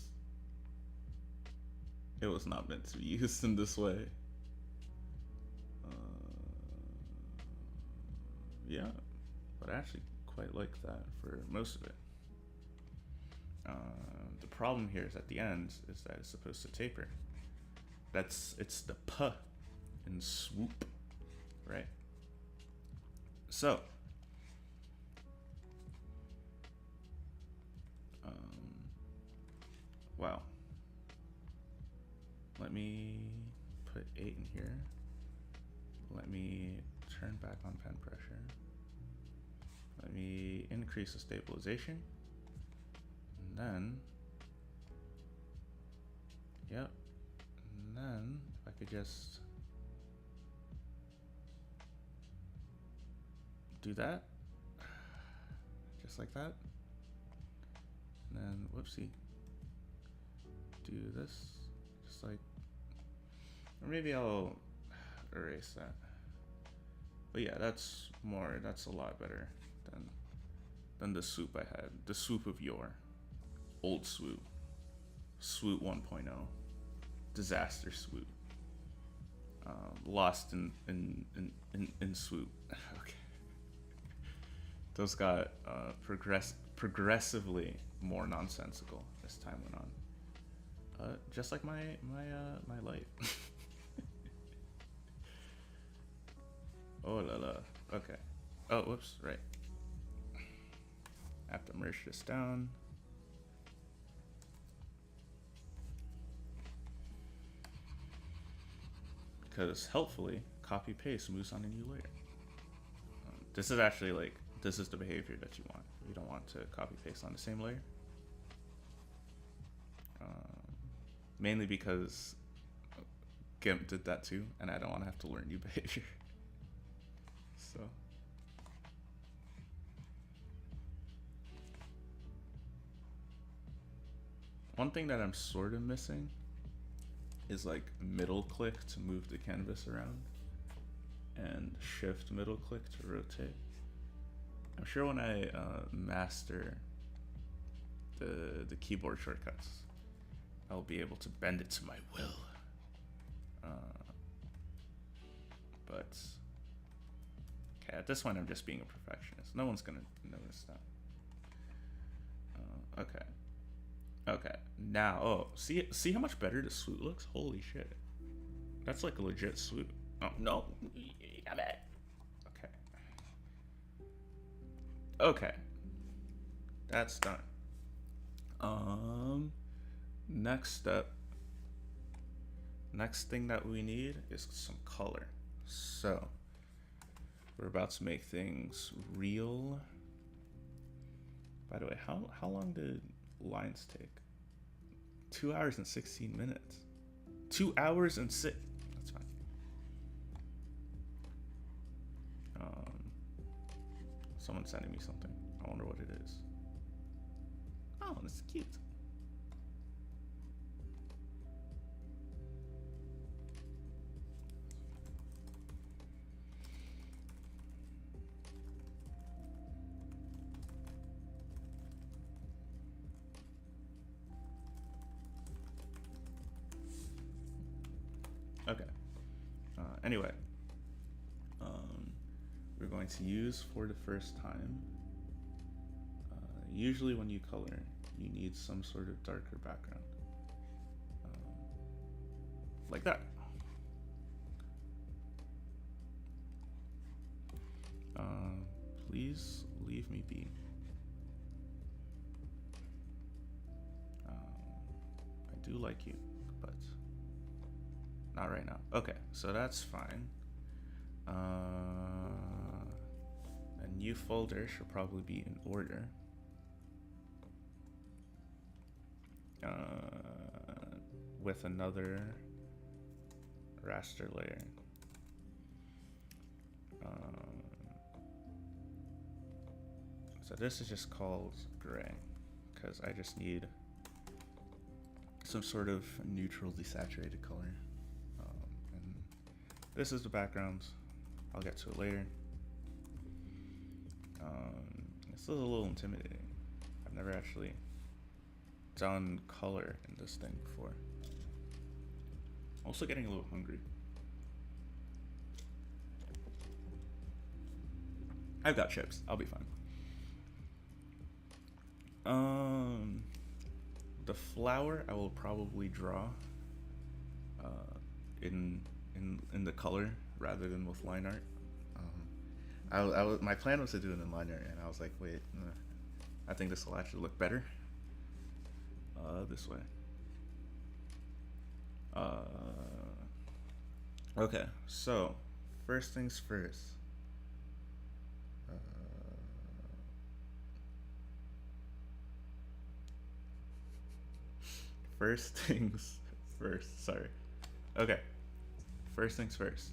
it was not meant to be used in this way. Yeah, but I actually quite like that for most of it. The problem here is at the end is that it's supposed to taper. It's the P in swoop, right? So, wow. Let me put 8 in here. Let me turn back on pen pressure. Let me increase the stabilization. And then, yep. And then if I could just do that, just like that. And then, whoopsie, do this, just like, or maybe I'll erase that. But yeah, that's a lot better than the swoop I had. The swoop of yore. Old swoop. Swoop 1.0. Disaster swoop. Lost in swoop. Okay. Those got progressively more nonsensical as time went on. Just like my life. Oh la la. Okay. Oh, whoops. Right. I have to merge this down. Because helpfully, copy paste moves on a new layer. This is actually like, this is the behavior that you want. You don't want to copy paste on the same layer. Mainly because GIMP did that too, and I don't want to have to learn new behavior. So. One thing that I'm sort of missing is like middle click to move the canvas around and shift middle click to rotate. I'm sure when I master the keyboard shortcuts, I'll be able to bend it to my will. But okay, at this point, I'm just being a perfectionist. No one's gonna notice that. Okay. Okay. Now, oh, see how much better the swoop looks? Holy shit. That's like a legit swoop. Oh no. Damn it. Okay. Okay. That's done. Next step. Next thing that we need is some color. So we're about to make things real. By the way, how long did lines take? 2 hours and 16 minutes. 2 hours and 6. That's fine. Someone's sending me something. I wonder what it is. Oh, that's cute. Okay. Anyway, we're going to use for the first time. Usually, when you color, you need some sort of darker background, like that. Please leave me be. I do like you, but not right now. Okay, so that's fine. A new folder should probably be in order. With another raster layer. So this is just called gray, because I just need some sort of neutral desaturated color. And this is the background. I'll get to it later. This is a little intimidating. I've never actually done color in this thing before. Also getting a little hungry. I've got chips. I'll be fine. The flower I will probably draw in the color rather than with line art. My plan was to do it in line art, and I was like, wait, I think this will actually look better this way. Okay, so first things first. First things first, sorry. Okay, first things first.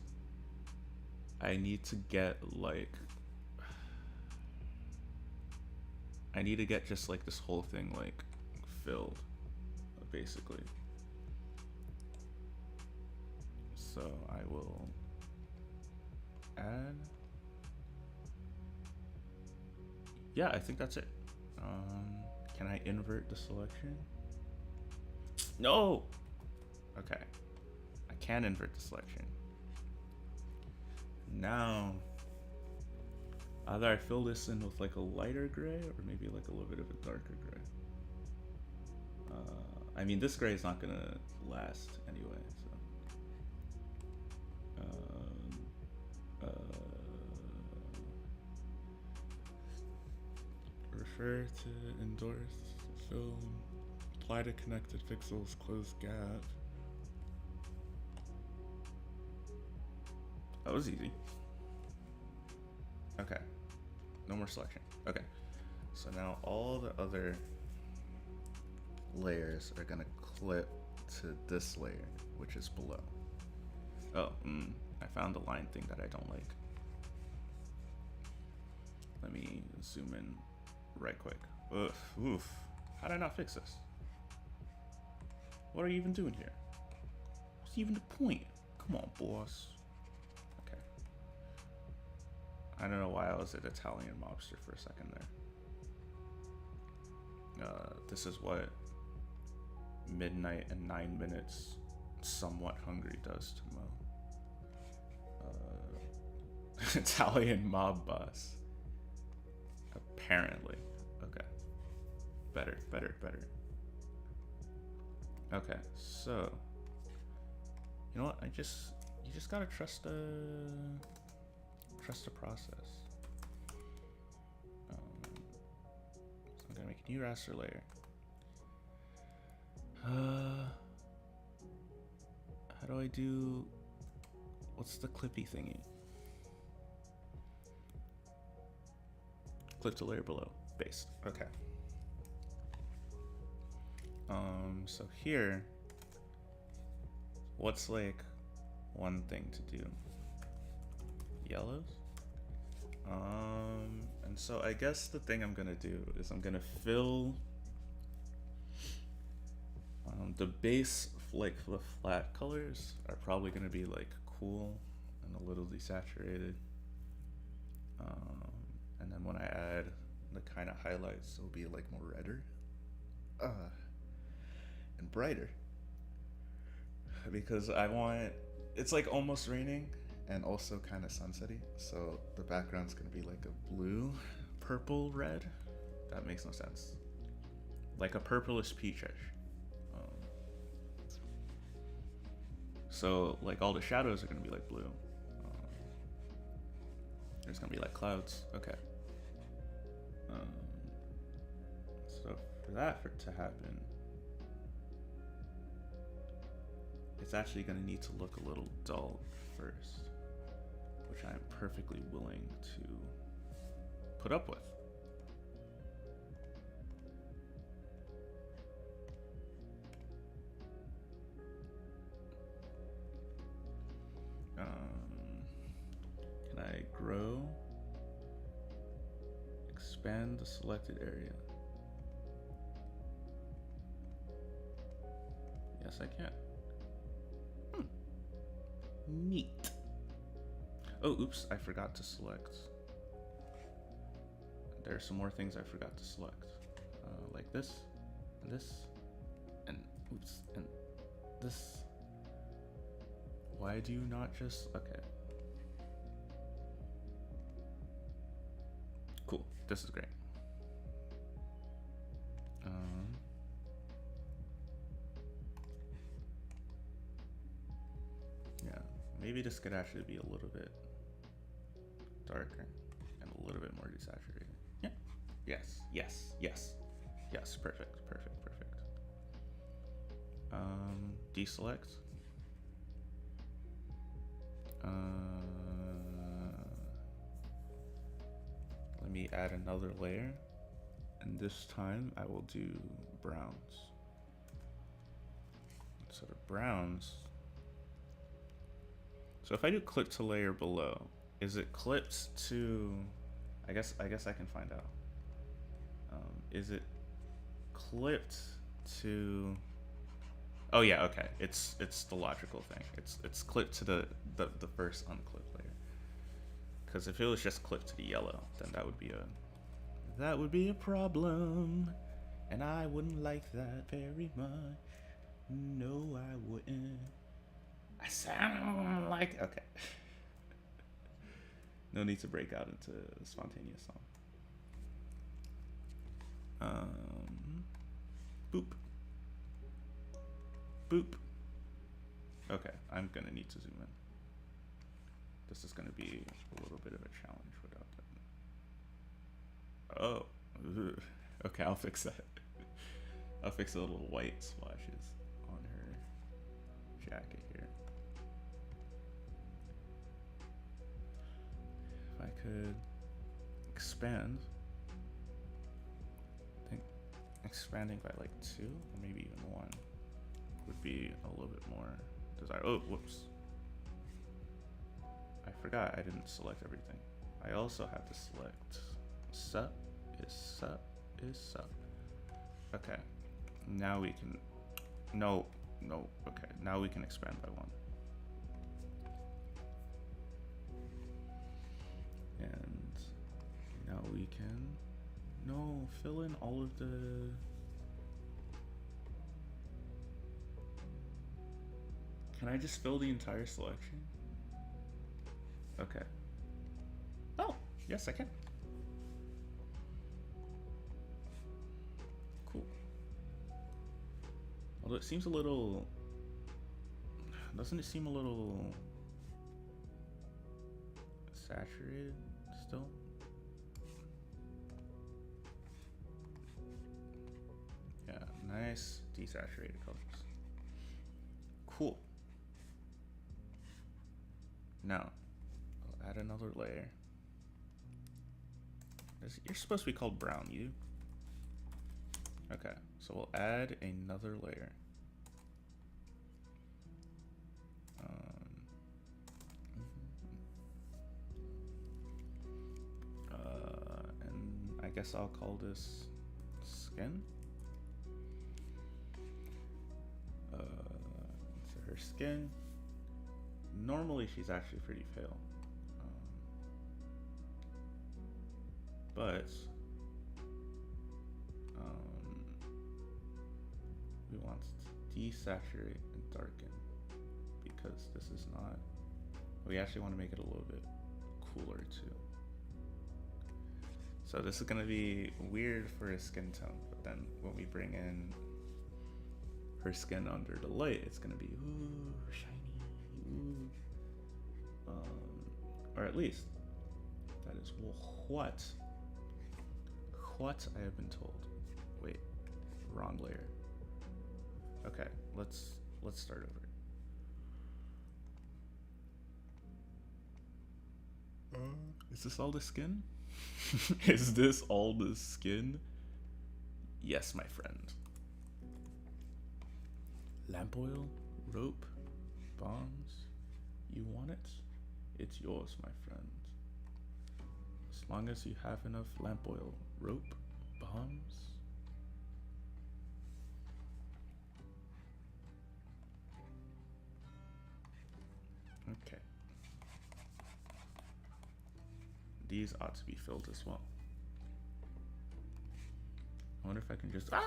I need to get just like this whole thing like filled, basically. So I will add. Yeah, I think that's it. Can I invert the selection? No! Okay. I can invert the selection. Now, either I fill this in with like a lighter gray or maybe like a little bit of a darker gray. I mean, this gray is not gonna last anyway, so. Refer to endorse, fill, apply to connected pixels, close gap. That was easy. Okay, no more selection. Okay, so now all the other layers are gonna clip to this layer, which is below. Oh, I found the line thing that I don't like. Let me zoom in right quick. Oof. How did I not fix this? What are you even doing here? What's even the point? Come on, boss. Okay. I don't know why I was an Italian mobster for a second there. This is what midnight and 9 minutes somewhat hungry does to Mo. Italian mob boss. Apparently. Okay. Better. Okay, so you know what? You just gotta trust the process. So I'm gonna make a new raster layer. How do I do? What's the clippy thingy? Clip to layer below. Based. Okay. So here, what's like one thing to do? Yellows? And so I guess the thing I'm gonna do is I'm gonna fill the base, like the flat colors are probably gonna be like cool and a little desaturated. And then when I add the kind of highlights, it'll be like more redder and brighter, because I want, it's like almost raining and also kind of sunsetty, so the background's gonna be like a blue, purple, red. That makes no sense. Like a purplish peachish. So like all the shadows are gonna be like blue. There's gonna be like clouds. Okay. So for that to happen, it's actually gonna need to look a little dull first, which I am perfectly willing to put up with. Can I grow? Expand the selected area. Yes, I can. Neat. Oh, oops, I forgot to select. There are some more things I forgot to select. Like this, and this, and oops, and this. Why do you not just, okay. Cool, this is great. Yeah, maybe this could actually be a little bit darker and a little bit more desaturated. Yeah, yes, perfect. Deselect. Let me add another layer, and this time I will do browns. So the browns. So if I do clip to layer below, is it clipped to? I guess I can find out. Is it clipped to? Oh yeah, okay. It's the logical thing. It's clipped to the first unclipped layer. Because if it was just clipped to the yellow, then that would be a problem, and I wouldn't like that very much. No, I wouldn't. I sound like okay. No need to break out into a spontaneous song. Boop. Boop. Okay, I'm gonna need to zoom in. This is gonna be a little bit of a challenge without that. Oh, okay, I'll fix that. I'll fix the little white splashes on her jacket here. If I could expand, I think expanding by like 2 or maybe even 1 would be a little bit more desired. Oh, whoops. I forgot I didn't select everything. I also have to select sup is sup is sup. Okay, now we can, no, okay, now we can expand by 1. And Now we can, no, fill in all of the, can I just fill the entire selection? Okay. Oh, yes I can. Cool. Although it seems a little, doesn't it seem a little saturated still? Yeah, nice desaturated colors. Cool. Now, I'll add another layer. You're supposed to be called brown, you. Okay, so we'll add another layer. And I guess I'll call this skin. So her skin. Normally she's actually pretty pale. But we want to desaturate and darken because this is not, we actually want to make it a little bit cooler too. So this is going to be weird for a skin tone, but then when we bring in her skin under the light, it's going to be ooh, shiny, ooh. Or at least that is what I have been told. Wait, wrong layer. Okay, let's start over. Is this all the skin? Is this all the skin? Yes, my friend. Lamp oil, rope, bombs. You want it? It's yours, my friend. As long as you have enough lamp oil, rope, bombs. Okay. These ought to be filled as well. I wonder if I can just, no.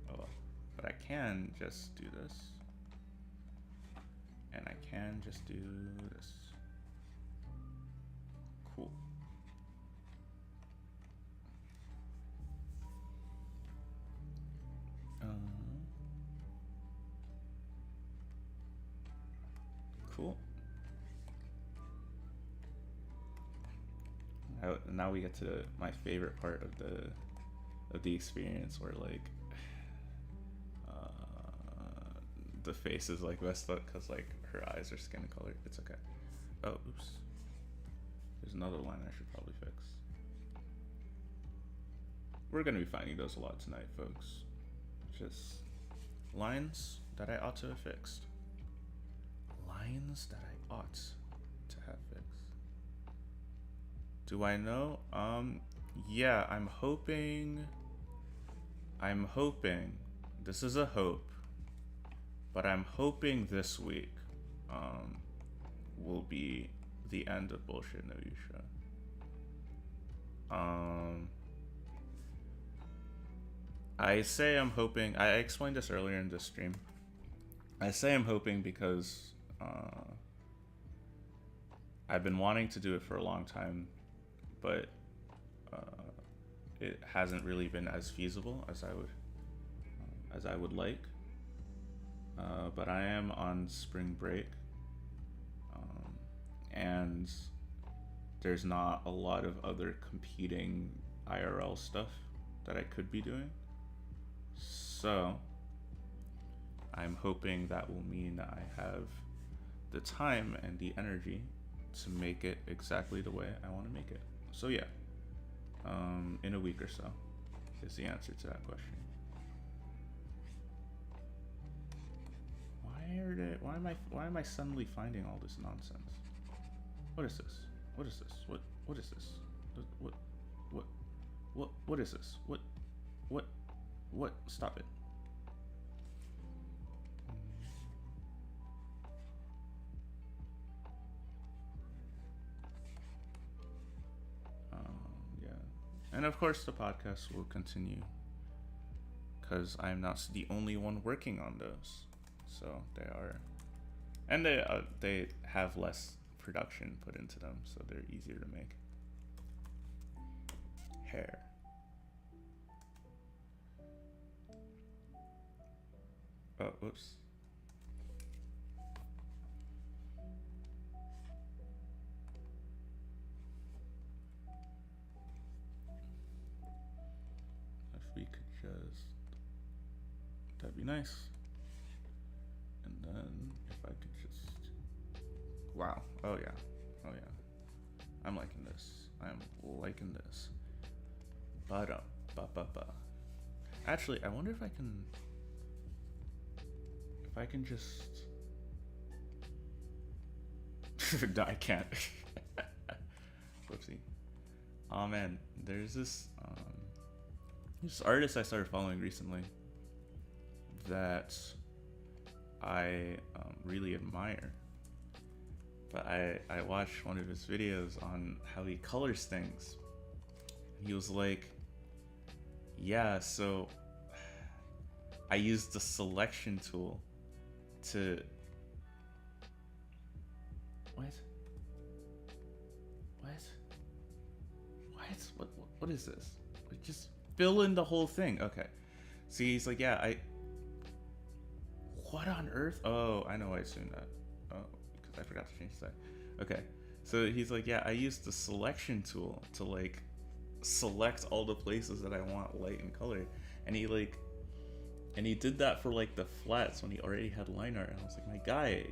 Oh well. But I can just do this. And I can just do this. Cool. Cool. Now we get to my favorite part of the experience, where like the face is like messed up because like her eyes are skin color. It's okay. Oh, oops. There's another line I should probably fix. We're gonna be finding those a lot tonight, folks. Just lines that I ought to have fixed. Lines that I ought to have fixed. Do I know? Yeah, I'm hoping. This is a hope. But I'm hoping this week will be the end of Bullshit Noyusha. I say I'm hoping, I explained this earlier in this stream. I say I'm hoping because I've been wanting to do it for a long time, but it hasn't really been as feasible as I would like. But I am on spring break, and there's not a lot of other competing IRL stuff that I could be doing. So I'm hoping that will mean I have the time and the energy to make it exactly the way I want to make it. So yeah, in a week or so is the answer to that question. Why am I suddenly finding all this nonsense? What is this? What is this? What is this? What is this? What? Stop it. And of course, the podcast will continue because I'm not the only one working on those. So they are, and they have less production put into them, so they're easier to make. Hair. Oh, whoops. If we could just, that'd be nice. And then if I could just, wow. Oh yeah. Oh yeah. I'm liking this. I'm liking this. Ba-da-ba-ba-ba. Actually, I wonder if I can just no, I can't. Whoopsie. Oh man, there's this artist I started following recently that I really admire. But I watched one of his videos on how he colors things. He was like, yeah, so I used the selection tool to what is this? Just fill in the whole thing. Okay. See, he's like, yeah, what on earth? Oh, I know why it's doing that. Oh, because I forgot to change that. Okay. So he's like, yeah, I used the selection tool to like select all the places that I want light and color. And he did that for like the flats when he already had line art. And I was like, my guy,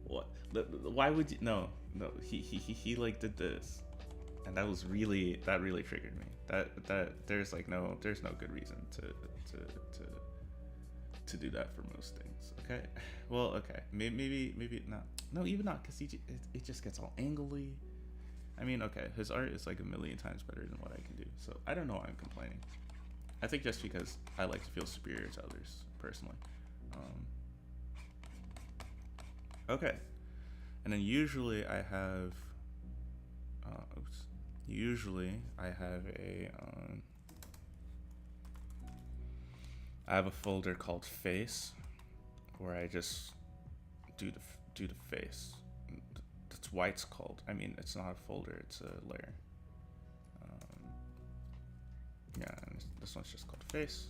what? Why would you? No, he like did this. And that really triggered me. That there's no good reason to do that for most things. Okay, well, okay, maybe not. No, even not, because it just gets all angly. I mean, okay, his art is like a million times better than what I can do. So I don't know why I'm complaining. I think just because I like to feel superior to others personally. Okay, and then usually I have. Usually I have a folder called face, where I just do the face. That's why it's called. I mean, it's not a folder; it's a layer. Yeah, and this one's just called face,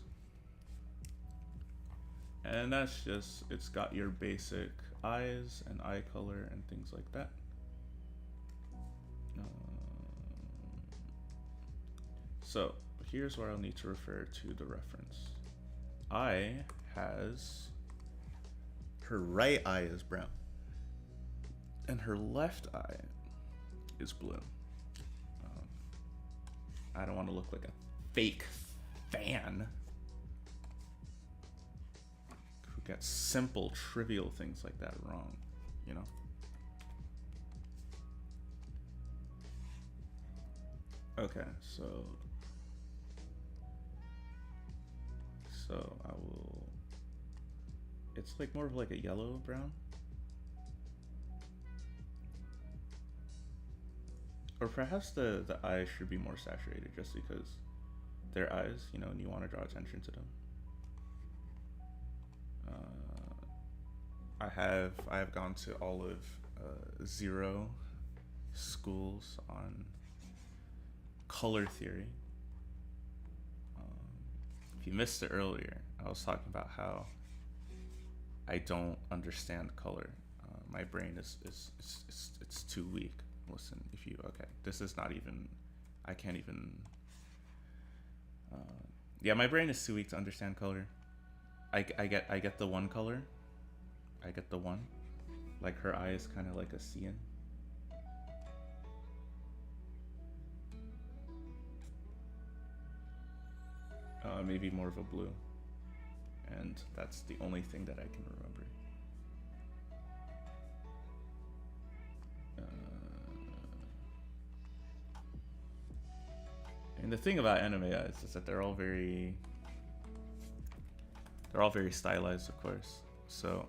and that's just, it's got your basic eyes and eye color and things like that. So here's where I'll need to refer to the reference. Eye has, her right eye is brown, and her left eye is blue. I don't want to look like a fake fan who gets simple, trivial things like that wrong, you know? Okay, so I will, it's like more of like a yellow brown. Or perhaps the eyes should be more saturated, just because they're eyes, you know, and you want to draw attention to them. I have gone to all of 0 schools on color theory. If you missed it earlier, I was talking about how I don't understand color. My brain is it's too weak. Listen, if you, okay, this is not even, I can't even, yeah, my brain is too weak to understand color. I get the one color. I get the one. Like her eye is kind of like a cyan. Maybe more of a blue. And that's the only thing that I can remember. And the thing about anime is that they're all very stylized, of course. So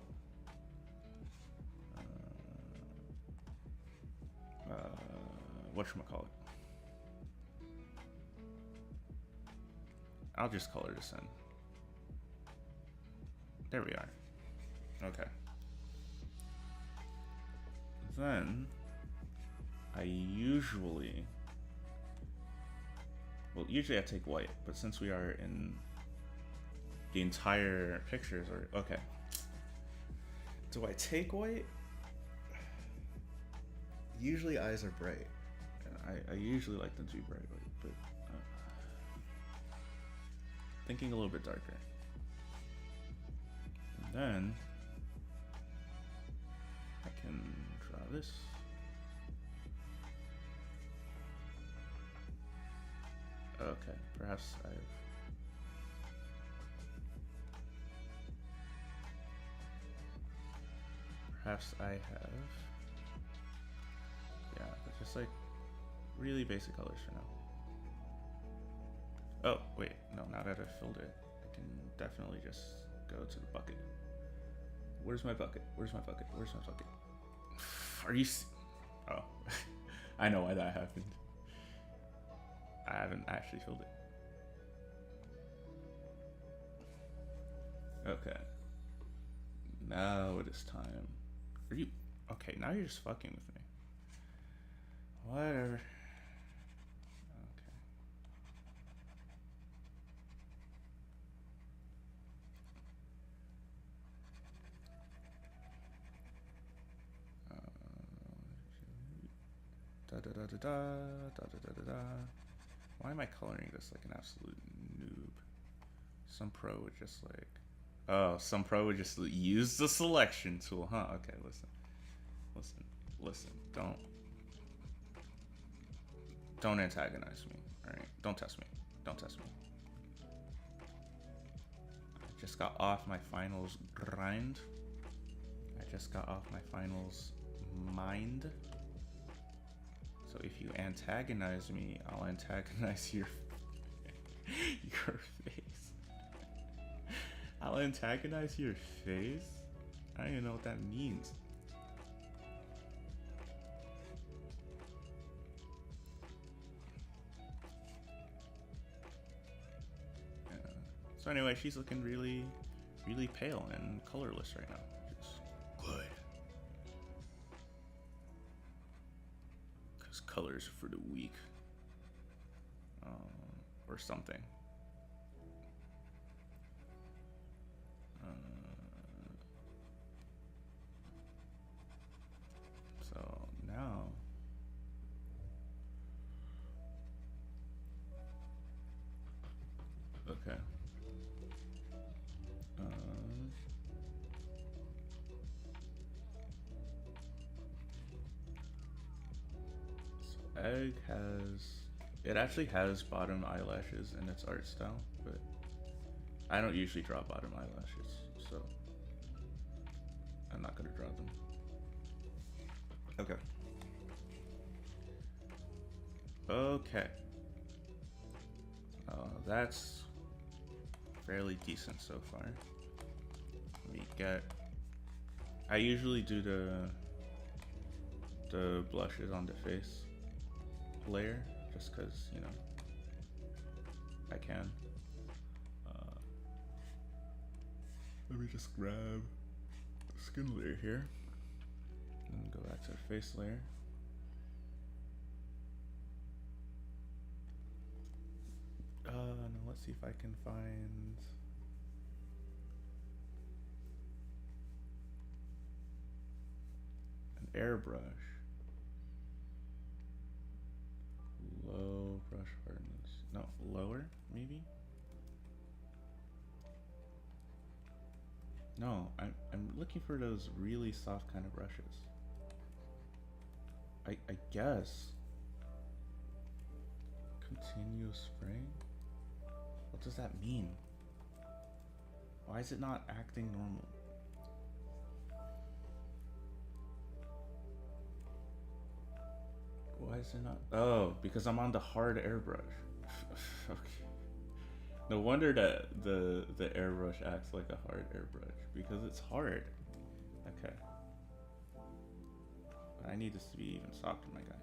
whatchamacallit? I'll just color this in. There we are. Okay. Then I usually, well, usually I take white, but since we are in the entire pictures, or okay. Do I take white? Usually eyes are bright. I usually like them to be bright white, but thinking a little bit darker. And then I can draw this. Okay, perhaps I have, yeah, but just like really basic colors for now. Oh, wait, no, now that I've filled it, I can definitely just go to the bucket. Where's my bucket? Where's my bucket? Where's my bucket? Are you oh, I know why that happened. I haven't actually filled it. Okay. Now it is time. Are you okay? Now you're just fucking with me. Whatever. Okay. Why am I coloring this like an absolute noob? Some pro would just like, oh, some pro would just use the selection tool, huh? Okay, listen. Don't antagonize me. All right, don't test me. I just got off my finals grind. I just got off my finals mind. So if you antagonize me, I'll antagonize your face. I'll antagonize your face? I don't even know what that means. Yeah. So anyway, she's looking really, really pale and colorless right now. Which is good. Colors for the weak, or something. So now, okay. Egg actually has bottom eyelashes in its art style, but I don't usually draw bottom eyelashes, so I'm not gonna draw them. Okay. That's fairly decent so far. I usually do the blushes on the face layer, just because, you know, I can. Let me just grab the skin layer here and go back to the face layer. Now let's see if I can find an airbrush. Low brush hardness. No, lower, maybe? No, I'm looking for those really soft kind of brushes. I guess. Continuous spraying? What does that mean? Why is it not acting normal? Why is it not? Oh, because I'm on the hard airbrush. Okay. No wonder that the airbrush acts like a hard airbrush, because it's hard. Okay. But I need this to be even softer, my guy.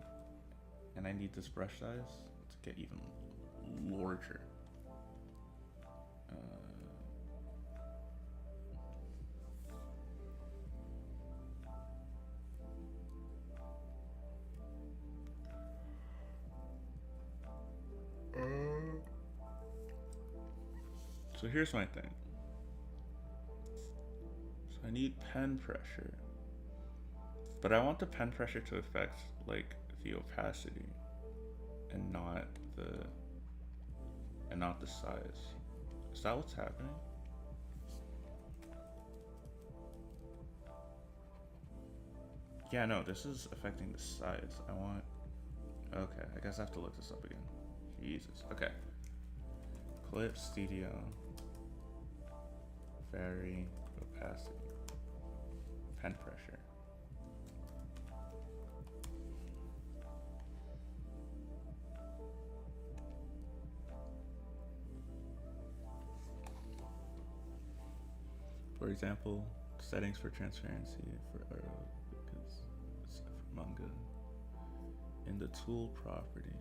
And I need this brush size to get even larger. So here's my thing. So I need pen pressure, but I want the pen pressure to affect like the opacity and not the size. Is that what's happening? Yeah, no, this is affecting the size. I want. Okay, I guess I have to look this up again. Jesus. Okay. Clip Studio. Vary opacity. Pen pressure. For example, settings for transparency for because it's for manga in the tool property.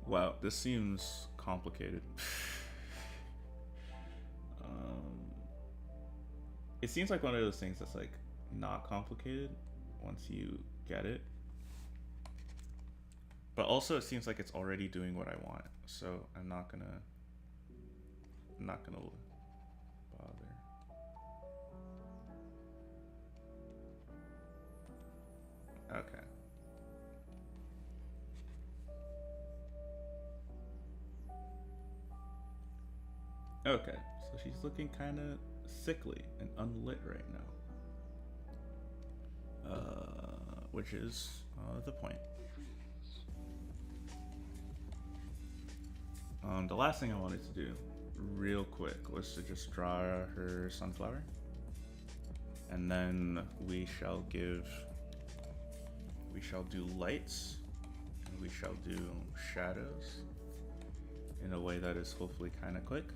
Wow, this seems complicated. It seems like one of those things that's like not complicated once you get it. But also it seems like it's already doing what I want. So I'm not gonna bother. Okay. Okay, so she's looking kind of sickly and unlit right now. Which is the point. The last thing I wanted to do, real quick, was to just draw her sunflower. And then we shall do lights, and we shall do shadows in a way that is hopefully kind of quick.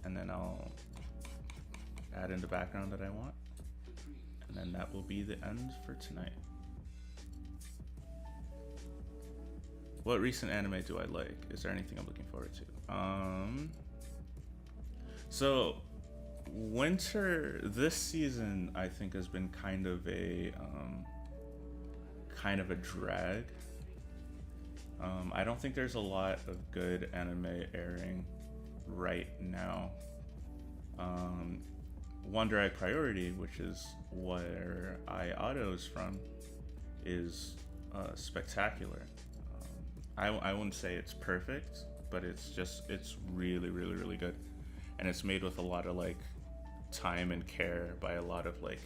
And then I'll add in the background that I want. And then that will be the end for tonight. What recent anime do I like? Is there anything I'm looking forward to? So winter this season I think has been kind of a drag. I don't think there's a lot of good anime airing right now. One Drag Priority, which is where Ohto is from, is spectacular. I wouldn't say it's perfect, but it's really, really, really good. And it's made with a lot of like time and care by a lot of like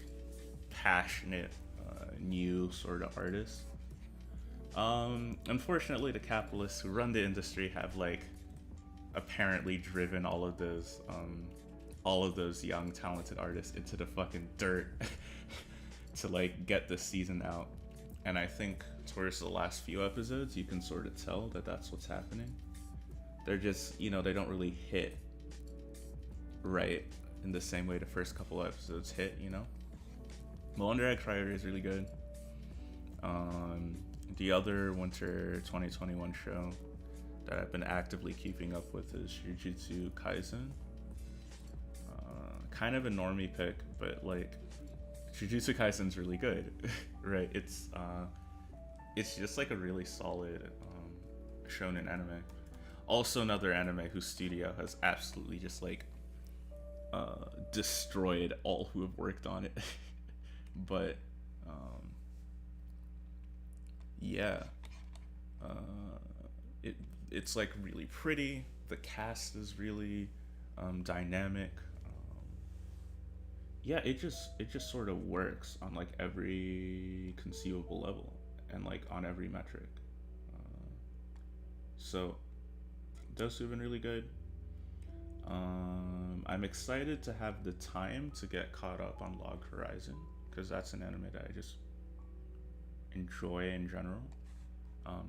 passionate new sort of artists. Unfortunately, the capitalists who run the industry have like apparently driven all of those young talented artists into the fucking dirt to like get this season out. And I think towards the last few episodes you can sort of tell that that's what's happening. They're just, they don't really hit right in the same way the first couple episodes hit, One Drag Priority is really good. The other winter 2021 show that I've been actively keeping up with is Jujutsu Kaisen. Kind of a normie pick, but like Jujutsu Kaisen's really good, right? It's just like a really solid shonen anime. Also another anime whose studio has absolutely just like destroyed all who have worked on it. But yeah, it's like really pretty. The cast is really dynamic. Yeah, it just sort of works on like every conceivable level and like on every metric. So those two have been really good. I'm excited to have the time to get caught up on Log Horizon because that's an anime that I just enjoy in general.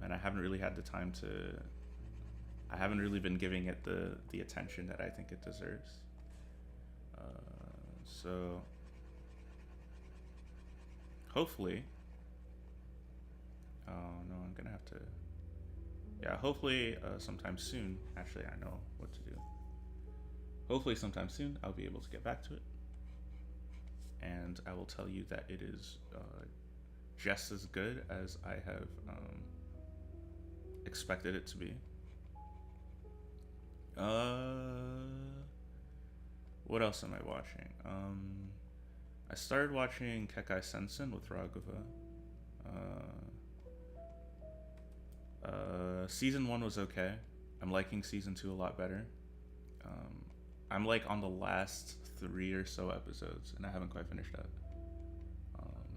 And I haven't really had the time to. I haven't really been giving it the attention that I think it deserves. So hopefully, oh no, I'm gonna have to. Yeah, hopefully sometime soon. Actually, I know what to do. Hopefully sometime soon I'll be able to get back to it, and I will tell you that it is just as good as I have expected it to be. What else am I watching? I started watching Kekai Sensen with Raghava. Season 1 was okay. I'm liking season 2 a lot better. I'm like on the last 3 or so episodes, and I haven't quite finished that.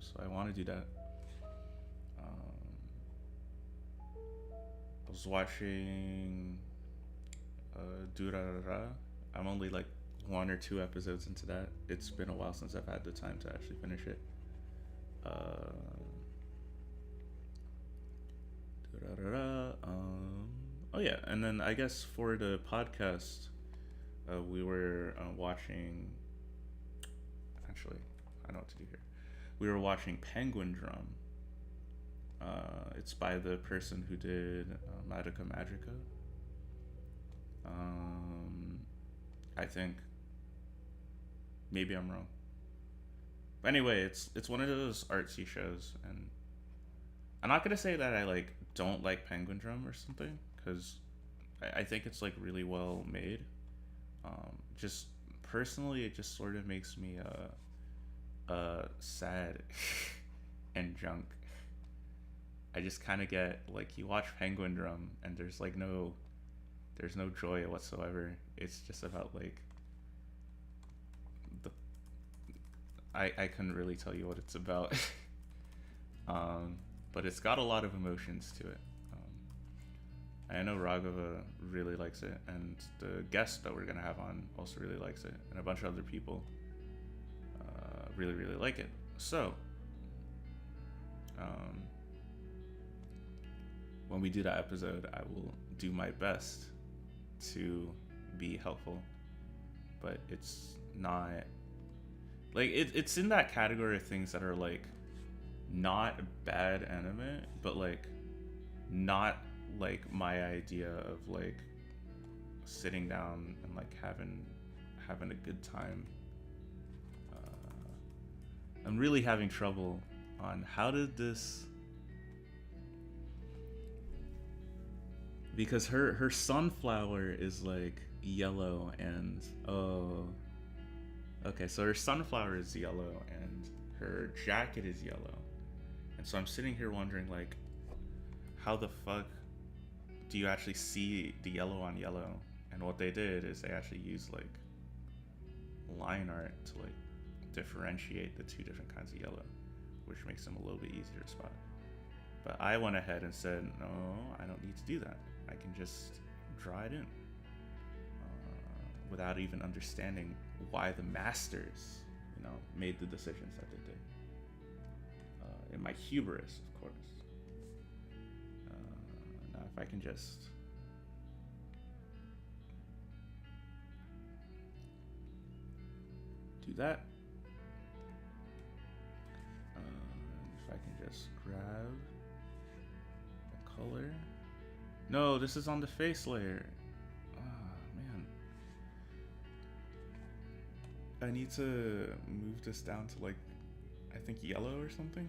So I want to do that. I was watching Durarara. I'm only like 1 or 2 episodes into that. It's been a while since I've had the time to actually finish it. Oh yeah, and then I guess for the podcast, we were watching. Actually, I know what to do here. We were watching Penguin Drum. It's by the person who did Magica Magica. I think. Maybe I'm wrong. But anyway, it's one of those artsy shows, and I'm not gonna say that I like don't like Penguin Drum or something, because I think it's like really well made. Just personally, it just sort of makes me sad and junk. I just kind of get like, you watch Penguin Drum and there's no joy whatsoever. It's just about like I couldn't really tell you what it's about. But it's got a lot of emotions to it. I know Raghava really likes it, and the guest that we're gonna have on also really likes it, and a bunch of other people really like it. So when we do that episode, I will do my best to be helpful, but it's not like it's in that category of things that are like not bad anime, but like not like my idea of like sitting down and like having a good time. I'm really having trouble on how did this, because her sunflower is like yellow, and okay, so her sunflower is yellow and her jacket is yellow, and so I'm sitting here wondering like, how the fuck do you actually see the yellow on yellow? And what they did is they actually used like line art to like differentiate the 2 different kinds of yellow, which makes them a little bit easier to spot. But I went ahead and said, no, I don't need to do that. I can just draw it in without even understanding why the masters, made the decisions that they did. In my hubris, of course. Now, if I can just do that. If I can just grab the color. No, this is on the face layer. Man. I need to move this down to like, I think yellow or something.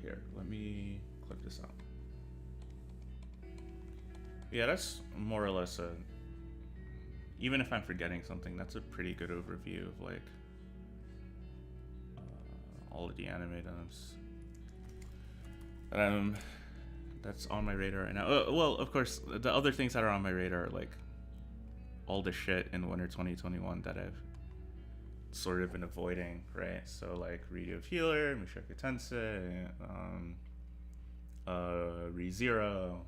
Here, let me clip this out. Yeah, that's more or less even if I'm forgetting something, that's a pretty good overview of like all of the anime that's on my radar right now. Well, of course, the other things that are on my radar are like all the shit in winter 2021 that I've sort of been avoiding, right? So like Radio of Healer, Mushoku Tensei, ReZero,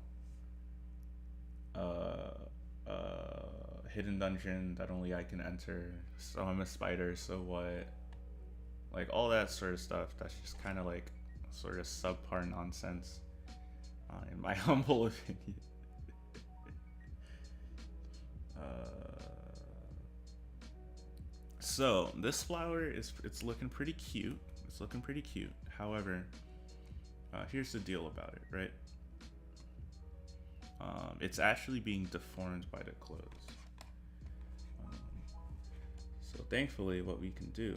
Hidden Dungeon that only I can enter, So I'm a Spider, So What, like all that sort of stuff that's just kind of like sort of subpar nonsense, in my humble opinion. So this flower it's looking pretty cute. However, here's the deal about it, right? It's actually being deformed by the clothes. So thankfully, what we can do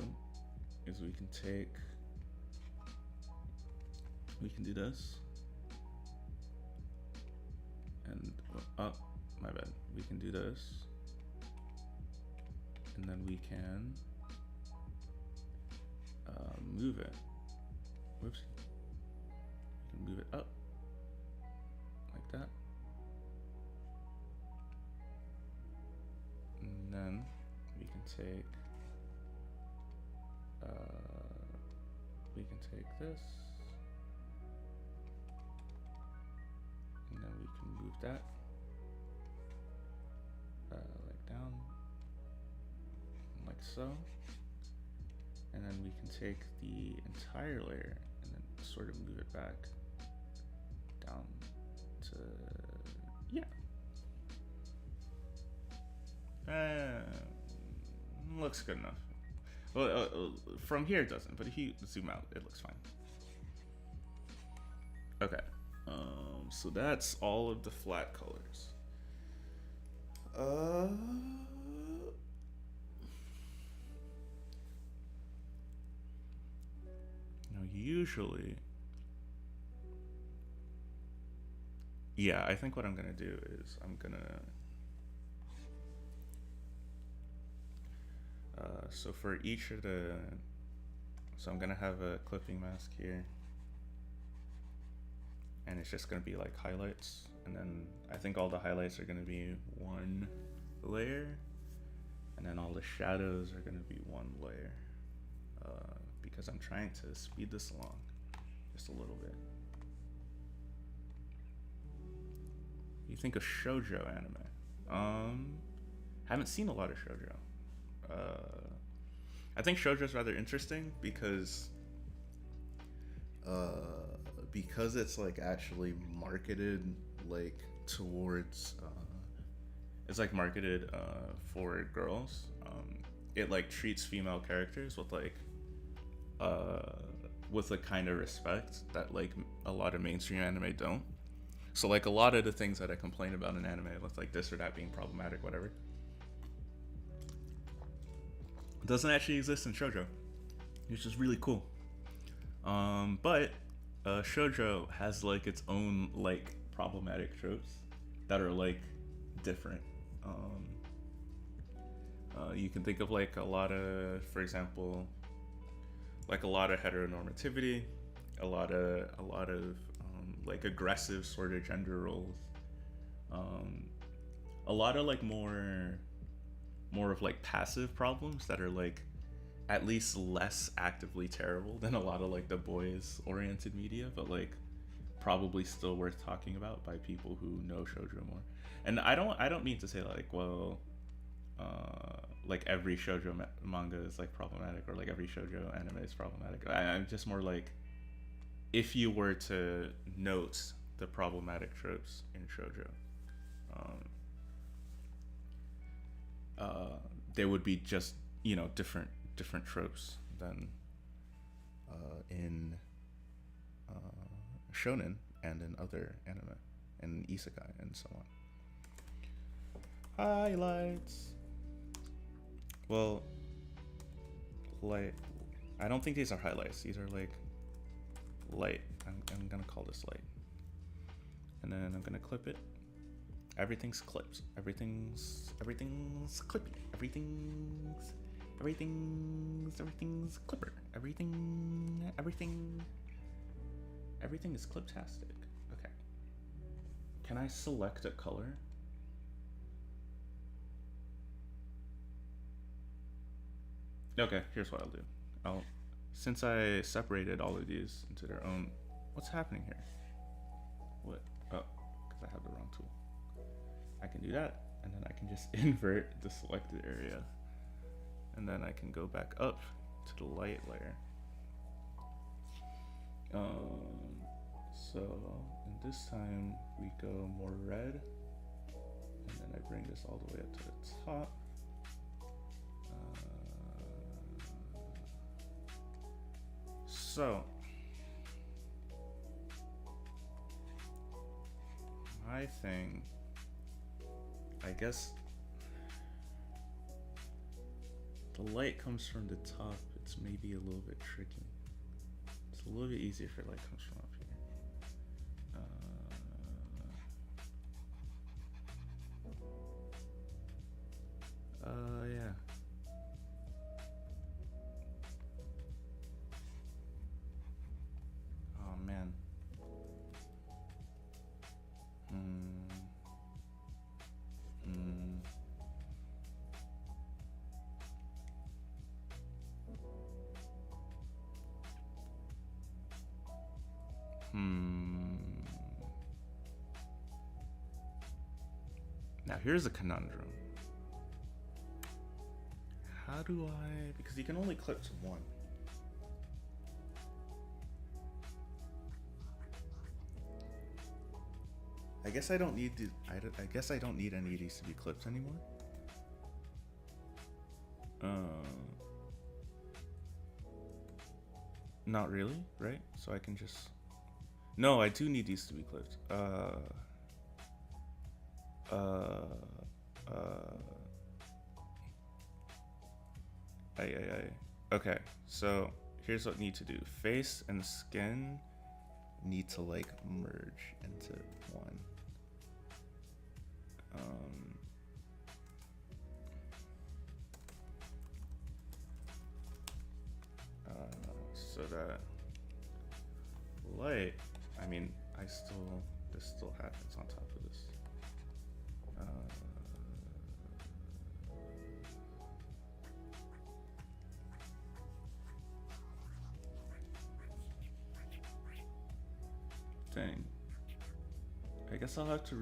is we can do this, and oh, my bad. We can do this, and then we can move it. Whoops. We can move it up like that, and then we can take this, and then we can move that like down, like so, and then we can take the entire layer and then sort of move it back down to, yeah. Looks good enough. Well, from here it doesn't, but if you zoom out, it looks fine. Okay, so that's all of the flat colors. Now usually, yeah, I think what I'm gonna do is I'm gonna so for each of the, so I'm gonna have a clipping mask here, and it's just gonna be like highlights, and then I think all the highlights are gonna be one layer, and then all the shadows are gonna be one layer, because I'm trying to speed this along just a little bit. You think of shoujo anime? Haven't seen a lot of shoujo. I think shoujo is rather interesting because it's like actually marketed like towards it's like marketed for girls. It like treats female characters with the kind of respect that like a lot of mainstream anime don't. So like a lot of the things that I complain about in anime with like this or that being problematic, whatever, doesn't actually exist in shoujo, which is really cool. But shoujo has like its own like problematic tropes that are like different. You can think of like a lot of, for example, like a lot of heteronormativity, a lot of like aggressive sort of gender roles, a lot of like more of like passive problems that are like at least less actively terrible than a lot of like the boys oriented media, but like probably still worth talking about by people who know shoujo more. And I don't mean to say like, well, like every shoujo manga is like problematic, or like every shoujo anime is problematic. I'm just more like, if you were to note the problematic tropes in shoujo, they would be just, you know, different tropes than in shonen and in other anime and isekai and so on. Highlights. Well, like, I don't think these are highlights. These are like light. I'm gonna call this light, and then I'm gonna clip it. Everything's clipped. Everything's clippy. Everything's clipper. Everything is cliptastic. Okay. Can I select a color? Okay, here's what I'll do. Since I separated all of these into their own, what's happening here? What? Oh, because I have the wrong tool. I can do that, and then I can just invert the selected area, and then I can go back up to the light layer. So, and this time we go more red, and then I bring this all the way up to the top. So, my thing, I guess the light comes from the top. It's maybe a little bit tricky. It's a little bit easier if light comes from up here. Yeah. Oh man. Now here's a conundrum. How do I, because you can only clip to one. I guess I don't need to, I guess I don't need any of these to be clipped anymore. Not really, right? So I can just, no, I do need these to be clipped. Okay, so here's what I need to do. Face and skin need to like merge into one. So that light, I mean, this still happens on top of this. Dang. I guess I'll have to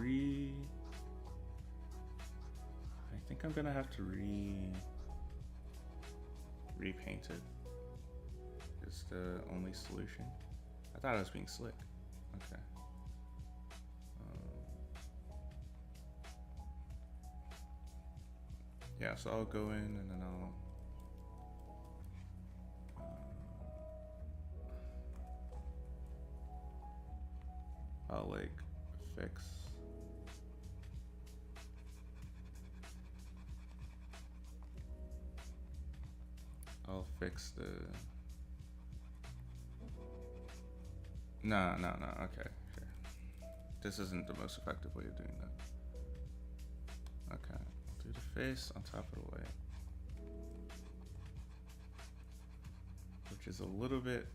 I think I'm gonna have to repaint it. It's the only solution. I thought I was being slick. Okay. Yeah, so I'll go in and then I'll like fix. I'll fix the. No, okay, sure. This isn't the most effective way of doing that. Okay, I'll do the face on top of the light. Which is a little bit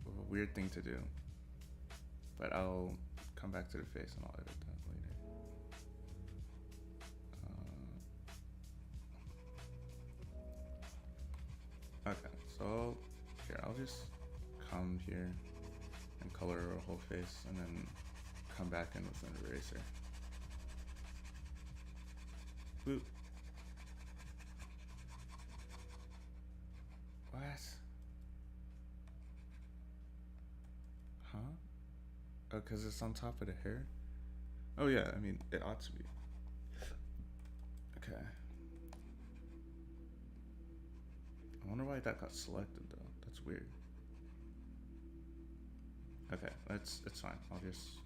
of a weird thing to do. But I'll come back to the face and I'll edit that later. Okay, so here, I'll just come here and color her whole face and then come back in with an eraser. Boop. What? Huh? Oh, because it's on top of the hair? Oh yeah, I mean, it ought to be. Okay. I wonder why that got selected though. That's weird. Okay, it's fine. I'll just.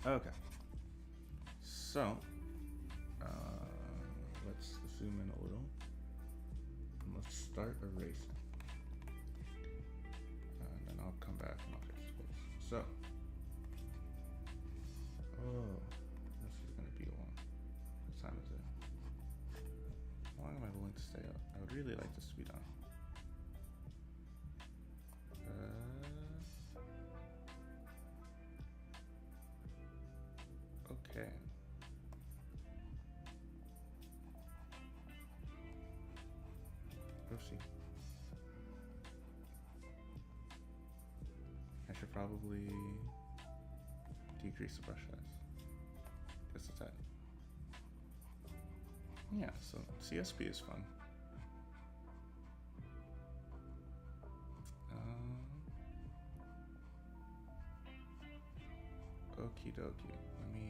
Okay. So, let's zoom in a little. And let's start erasing. And then I'll come back and I'll fix this. So, oh, this is gonna be long. What time is it? How long am I willing to stay up? I would really like this to be done. Okay. Oopsie. I should probably decrease the brush size. Guess it's that. Yeah, so CSP is fun. Okie dokie. Let me.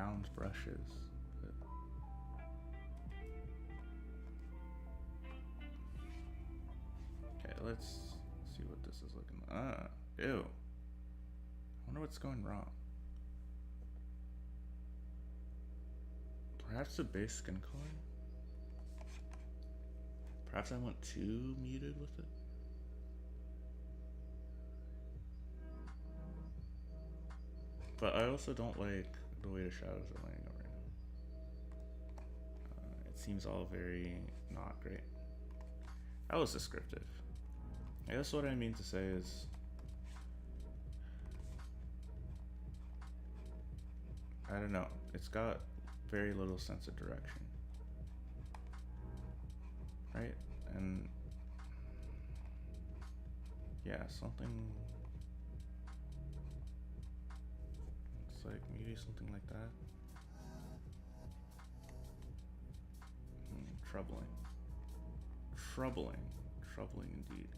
round brushes. But... Okay, let's see what this is looking like. Ew. I wonder what's going wrong. Perhaps the base skin color? Perhaps I went too muted with it? But I also don't like the way the shadows are laying out right now. It seems all very not great. That was descriptive. I guess what I mean to say is I don't know. It's got very little sense of direction. Right? And yeah, something... It's like maybe something like that. Troubling. Troubling. Troubling indeed.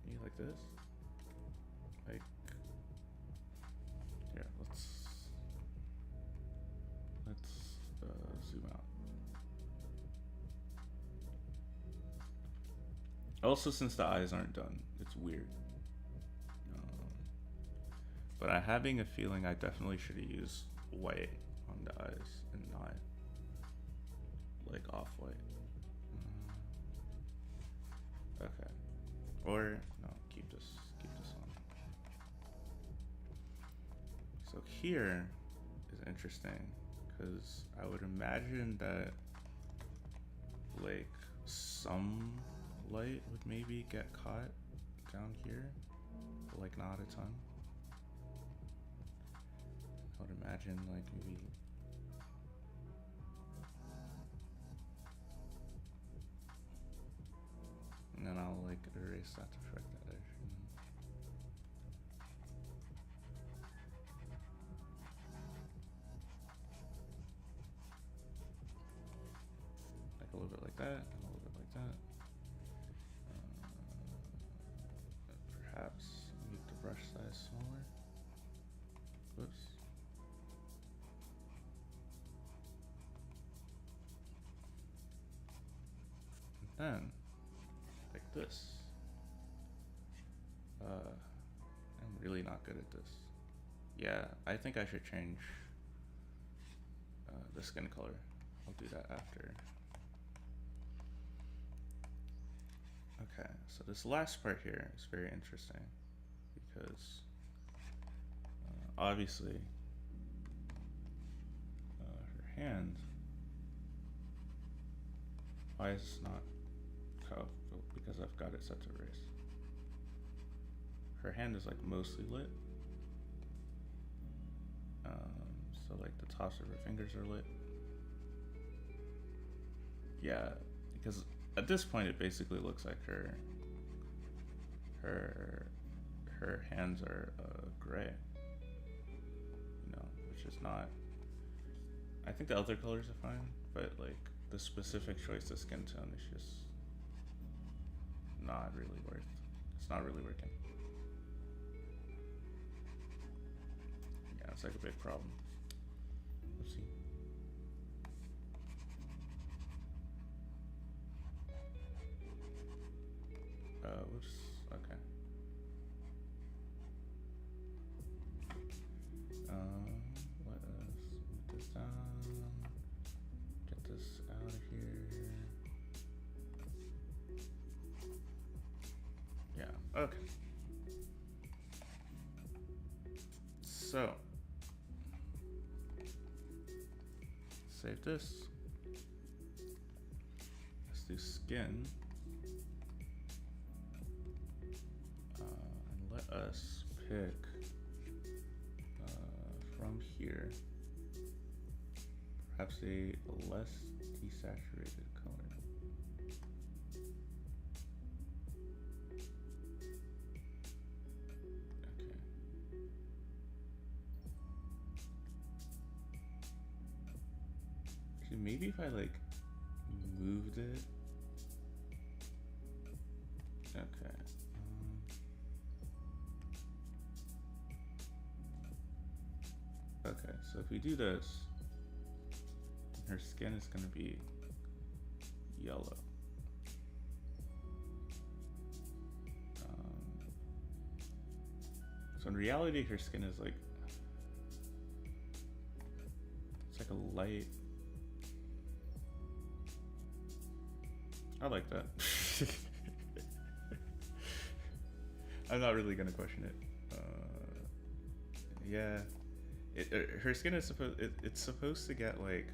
You like this? Like, yeah, let's zoom out. Also, since the eyes aren't done, it's weird. But I'm having a feeling I definitely should have used white on the eyes and not like off-white. Okay. Or no, keep this on. So here is interesting because I would imagine that like some light would maybe get caught down here, but like not a ton. I would imagine like maybe and then I'll like erase that to correct that edge. Like a little bit like that, and a little bit like that. Perhaps make the brush size smaller. Whoops. And then, like this. I'm really not good at this. Yeah, I think I should change the skin color. I'll do that after. Okay, so this last part here is very interesting because obviously her hand, why is it not cut? Because I've got it set to erase. Her hand is like mostly lit. So like the tops of her fingers are lit. Yeah, because at this point it basically looks like her hands are gray. You know, which is not. I think the other colors are fine, but like the specific choice of skin tone is just not really worth. It's not really working. Yeah, it's like a big problem. Let's see. Whoops. Okay. Let us move this down. Get this out of here. Yeah. Okay. So. Save this. Let's do skin. And let us pick from here perhaps a less desaturated color. Okay. Actually, maybe if I like moved it. Okay. So if we do this, her skin is going to be yellow. So in reality, her skin is like, it's like a light. I like that. I'm not really gonna question it. Yeah, her skin is it's supposed to get like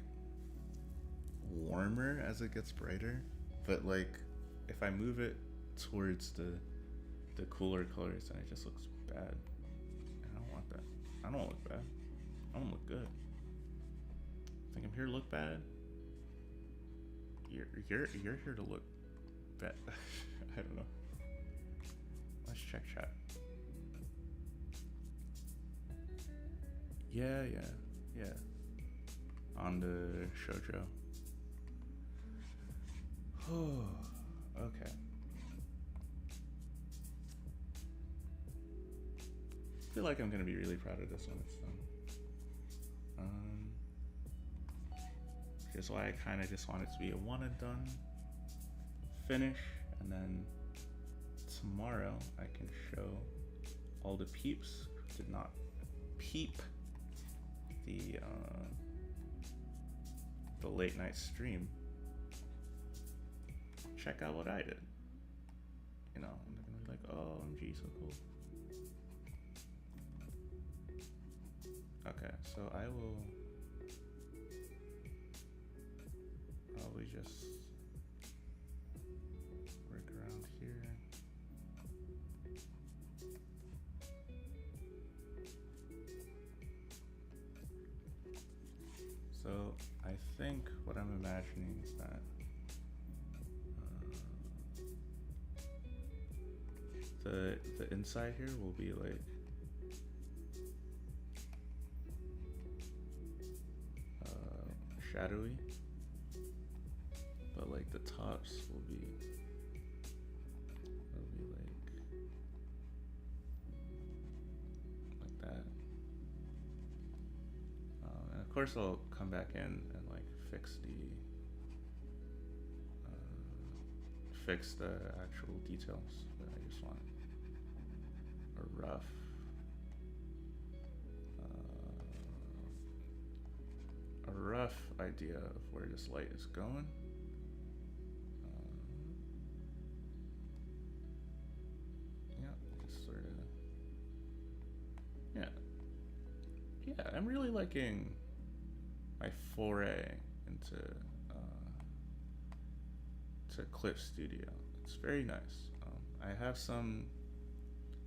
warmer as it gets brighter, but like if I move it towards the cooler colors, then it just looks bad. I don't want that. I don't want to look bad. I want to look good. Think I'm here to look bad? You're here to look bad. I don't know. Let's check chat. Yeah. On the shoujo. Oh, okay. I feel like I'm gonna be really proud of this when it's done. Which is why I kind of just want it to be a one and done finish, and then tomorrow I can show all the peeps who did not peep the late night stream. Check out what I did. You know, and they're gonna be like, "Oh, OMG, so cool." Okay, so I will probably just work around here. So I think what I'm imagining is that the inside here will be like shadowy, but like the tops will be like that. And of course I'll come back in and like fix the actual details, but I just want a rough idea of where this light is going. Just sort of, yeah. I'm really liking my foray into to Clip Studio. It's very nice. I have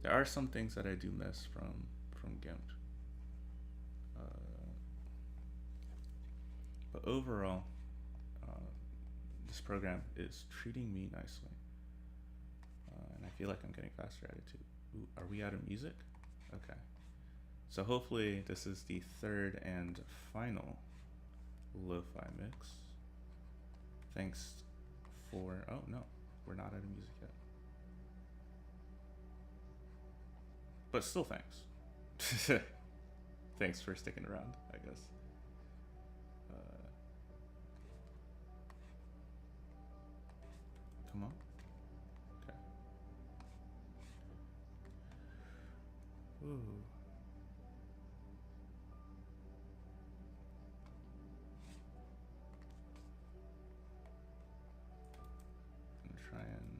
there are some things that I do miss from GIMP. But overall, this program is treating me nicely. And I feel like I'm getting faster at it too. Ooh, are we out of music? Okay. So hopefully this is the third and final lo-fi mix. Thanks for, oh no, we're not out of music yet. But still thanks. Thanks for sticking around, I guess. Come on. Okay. Ooh. I'm gonna try and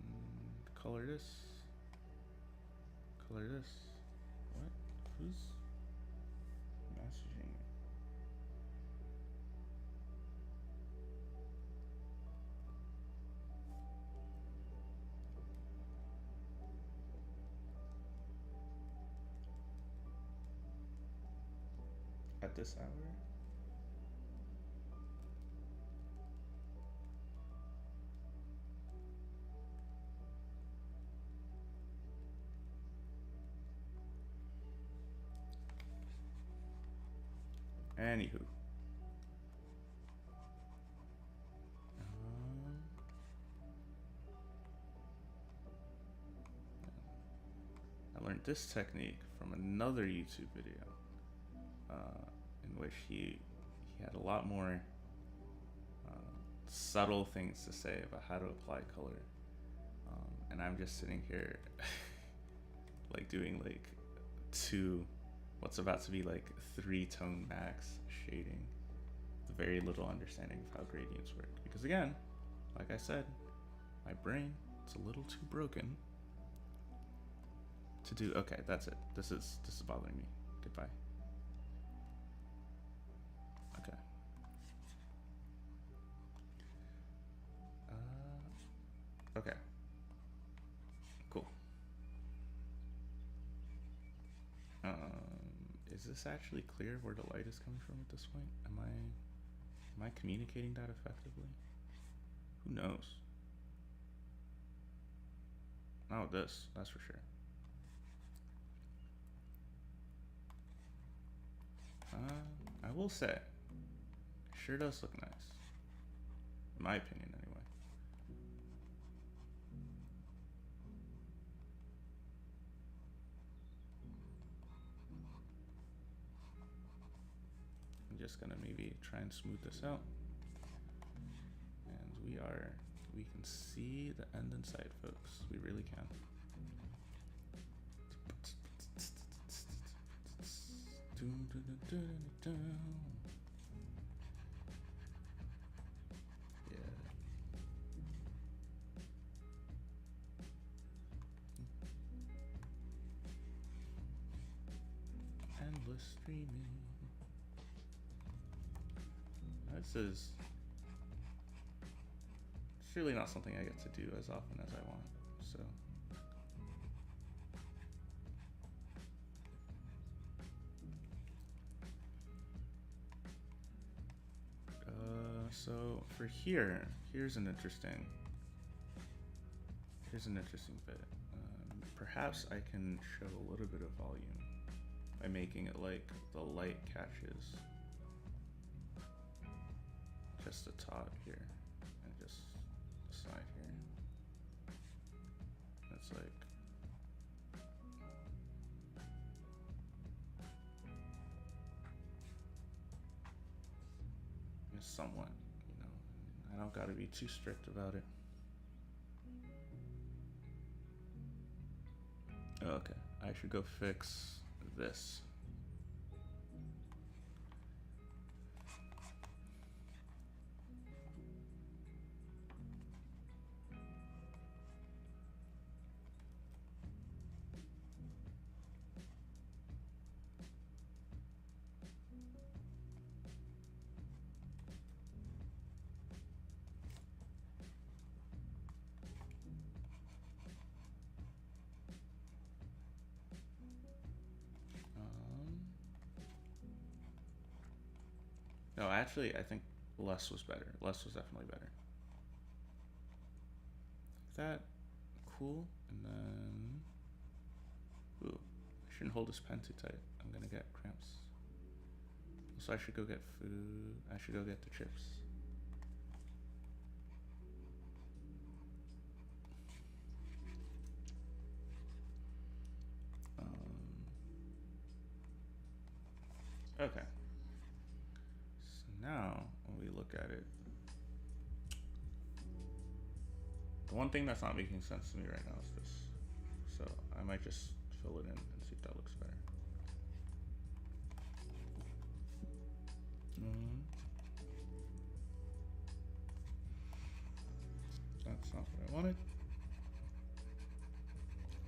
color this. Color this. What? Who's messaging? At this hour? Anywho. I learned this technique from another YouTube video. In which he had a lot more subtle things to say about how to apply color, and I'm just sitting here like doing like what's about to be like 3-tone max shading, with very little understanding of how gradients work. Because again, like I said, my brain, it's a little too broken to do. Okay, that's it. This is bothering me. Goodbye. Okay. Okay. Cool. Is this actually clear where the light is coming from at this point? Am I communicating that effectively? Who knows? Oh, that's for sure. I will say, it sure does look nice. In my opinion, anyway. I'm just gonna maybe try and smooth this out. And we can see the end in sight, folks. We really can. Yeah. Endless streaming. This is surely not something I get to do as often as I want, so. So for here's an interesting bit. Perhaps I can show a little bit of volume by making it like the light catches just the top here and just the side here. It's like somewhat, you know. I don't gotta be too strict about it. Okay, I should go fix this. No, actually, I think less was better. Less was definitely better. That cool, and then ooh, I shouldn't hold this pen too tight. I'm gonna get cramps. So I should go get food. I should go get the chips. Okay. So now, when we look at it, the one thing that's not making sense to me right now is this. So I might just fill it in and see if that looks better. That's not what I wanted.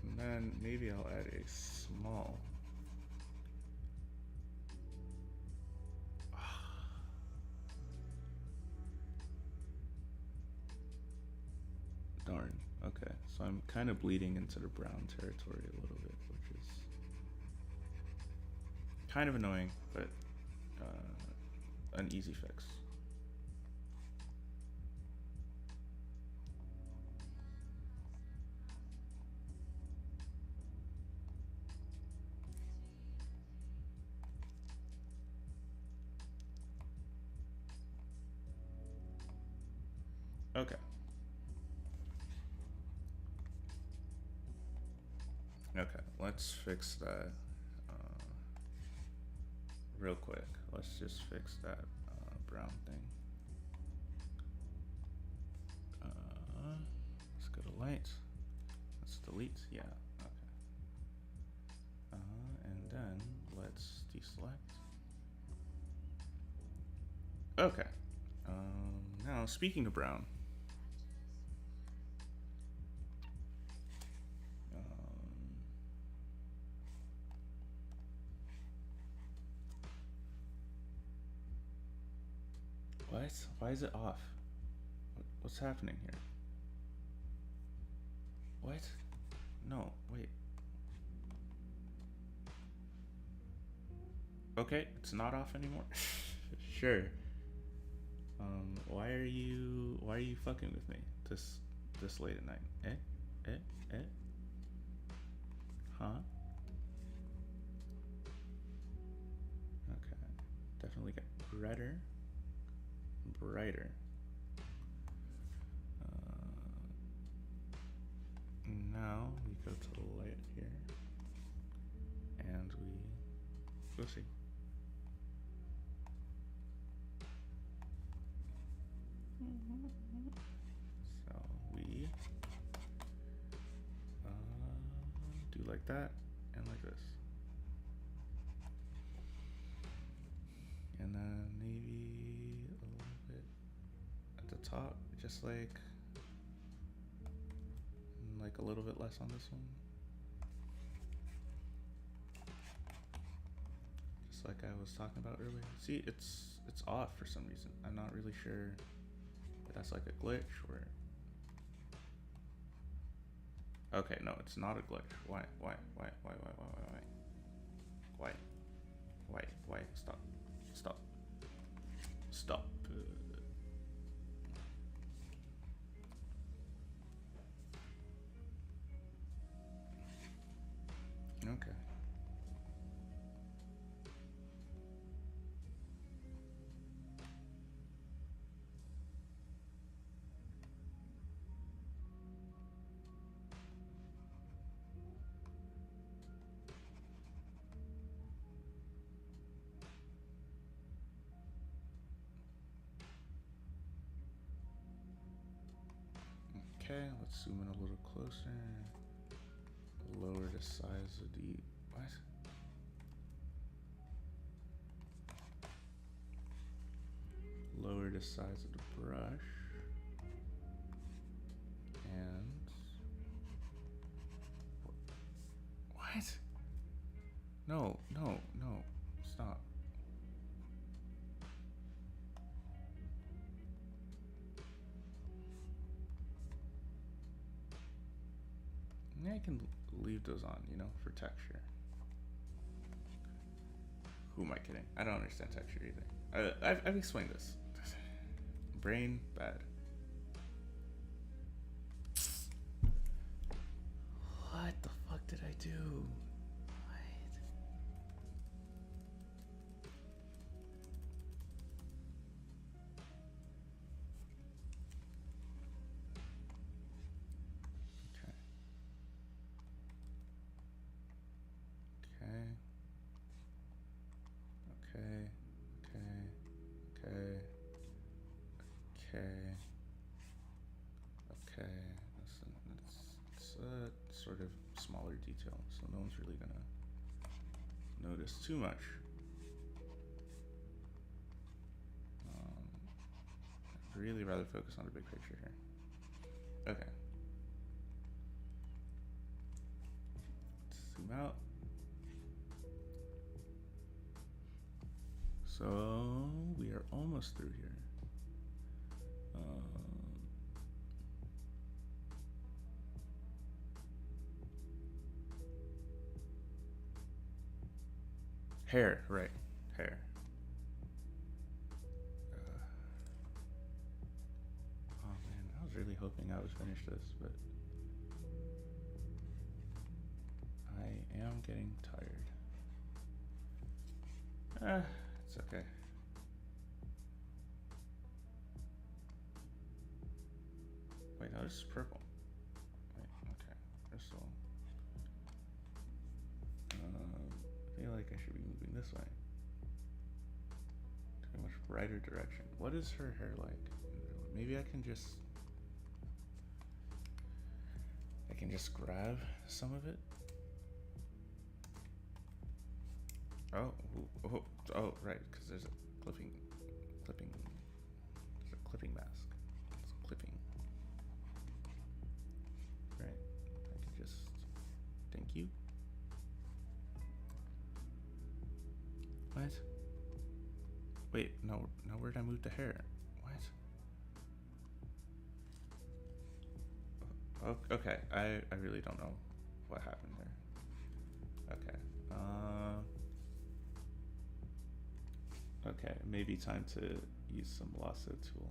And then maybe I'll add a small. Darn. Okay, so I'm kind of bleeding into the brown territory a little bit, which is kind of annoying, but an easy fix. Okay. Okay, let's fix that real quick, let's just fix that brown thing. Let's go to light. Let's delete. Yeah. Okay. And then let's deselect. Okay. Now speaking of brown. What? Why is it off? What's happening here? What? No, wait. Okay, it's not off anymore. Sure. Why are you fucking with me this late at night? Huh? Okay. Definitely get brighter. Now we go to the light here, and we'll see. So we do like that and like this, and then maybe a little bit at the top, just like a little bit less on this one, just like I was talking about earlier. See, it's off for some reason. I'm not really sure if that's like a glitch or... Okay, no, it's not a glitch. Why? Stop. Okay. Okay, let's zoom in a little closer. Lower the size of the... What? Lower the size of the brush. And... What? No. Stop. Yeah, I can leave those on, for texture. Who am I kidding? I don't understand texture either. I've explained this. Brain bad. What the fuck did I do? Okay. That's a sort of smaller detail, so no one's really gonna notice too much. I'd really rather focus on the big picture here. Okay. Zoom out. So we are almost through here. Hair, right? Hair. Oh man, I was really hoping I would finish this, but I am getting tired. It's okay. Wait, no, this is purple. Wait, okay. Crystal. I feel like I should be moving this way. brighter direction. What is her hair like? Maybe I can just grab some of it. Oh, right, because there's a clipping, there's a clipping mask. It's clipping. Right, I can just, thank you. What? Wait, no, where'd I move the hair? What? Okay, I really don't know what happened there. Okay, okay, maybe time to use some lasso tool.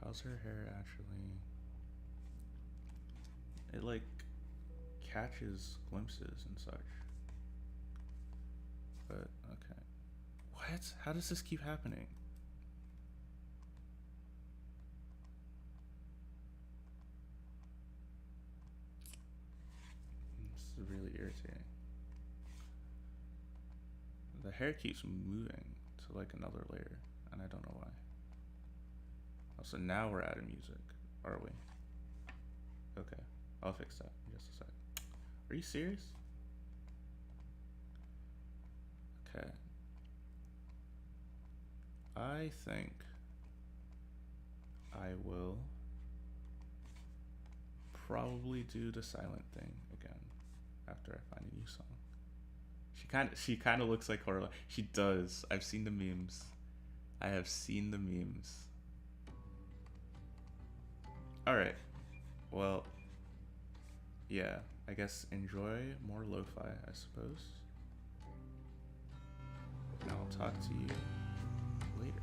How's her hair actually? It like catches glimpses and such. But okay. What? How does this keep happening? This is really irritating. The hair keeps moving to like another layer, and I don't know why. So now we're adding music, are we? Okay, I'll fix that in just a sec. Are you serious? Okay. I think I will probably do the silent thing again after I find a new song. She kind of looks like Horla. She does. I've seen the memes. I have seen the memes. Alright, well, yeah, I guess enjoy more lo-fi, I suppose. And I'll talk to you later.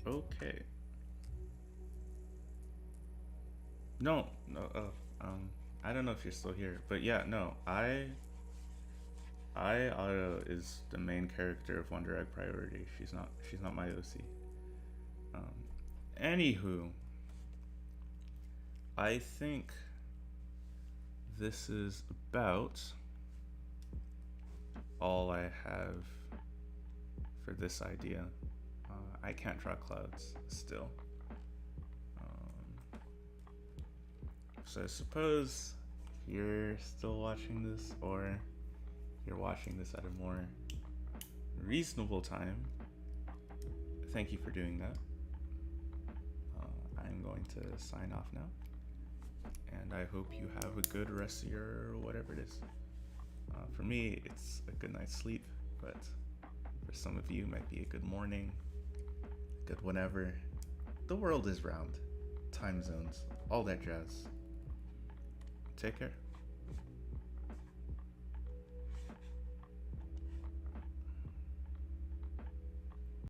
Okay. No, no. I don't know if you're still here, but yeah, no. Ohto is the main character of Wonder Egg Priority. She's not. She's not my OC. Um, Anywho, I think this is about all I have for this idea. I can't draw clouds still. So I suppose if you're still watching this, or you're watching this at a more reasonable time, thank you for doing that. I'm going to sign off now, and I hope you have a good rest of your whatever it is. For me, it's a good night's sleep, but for some of you, it might be a good morning, good whatever. The world is round, time zones, all that jazz. Take care.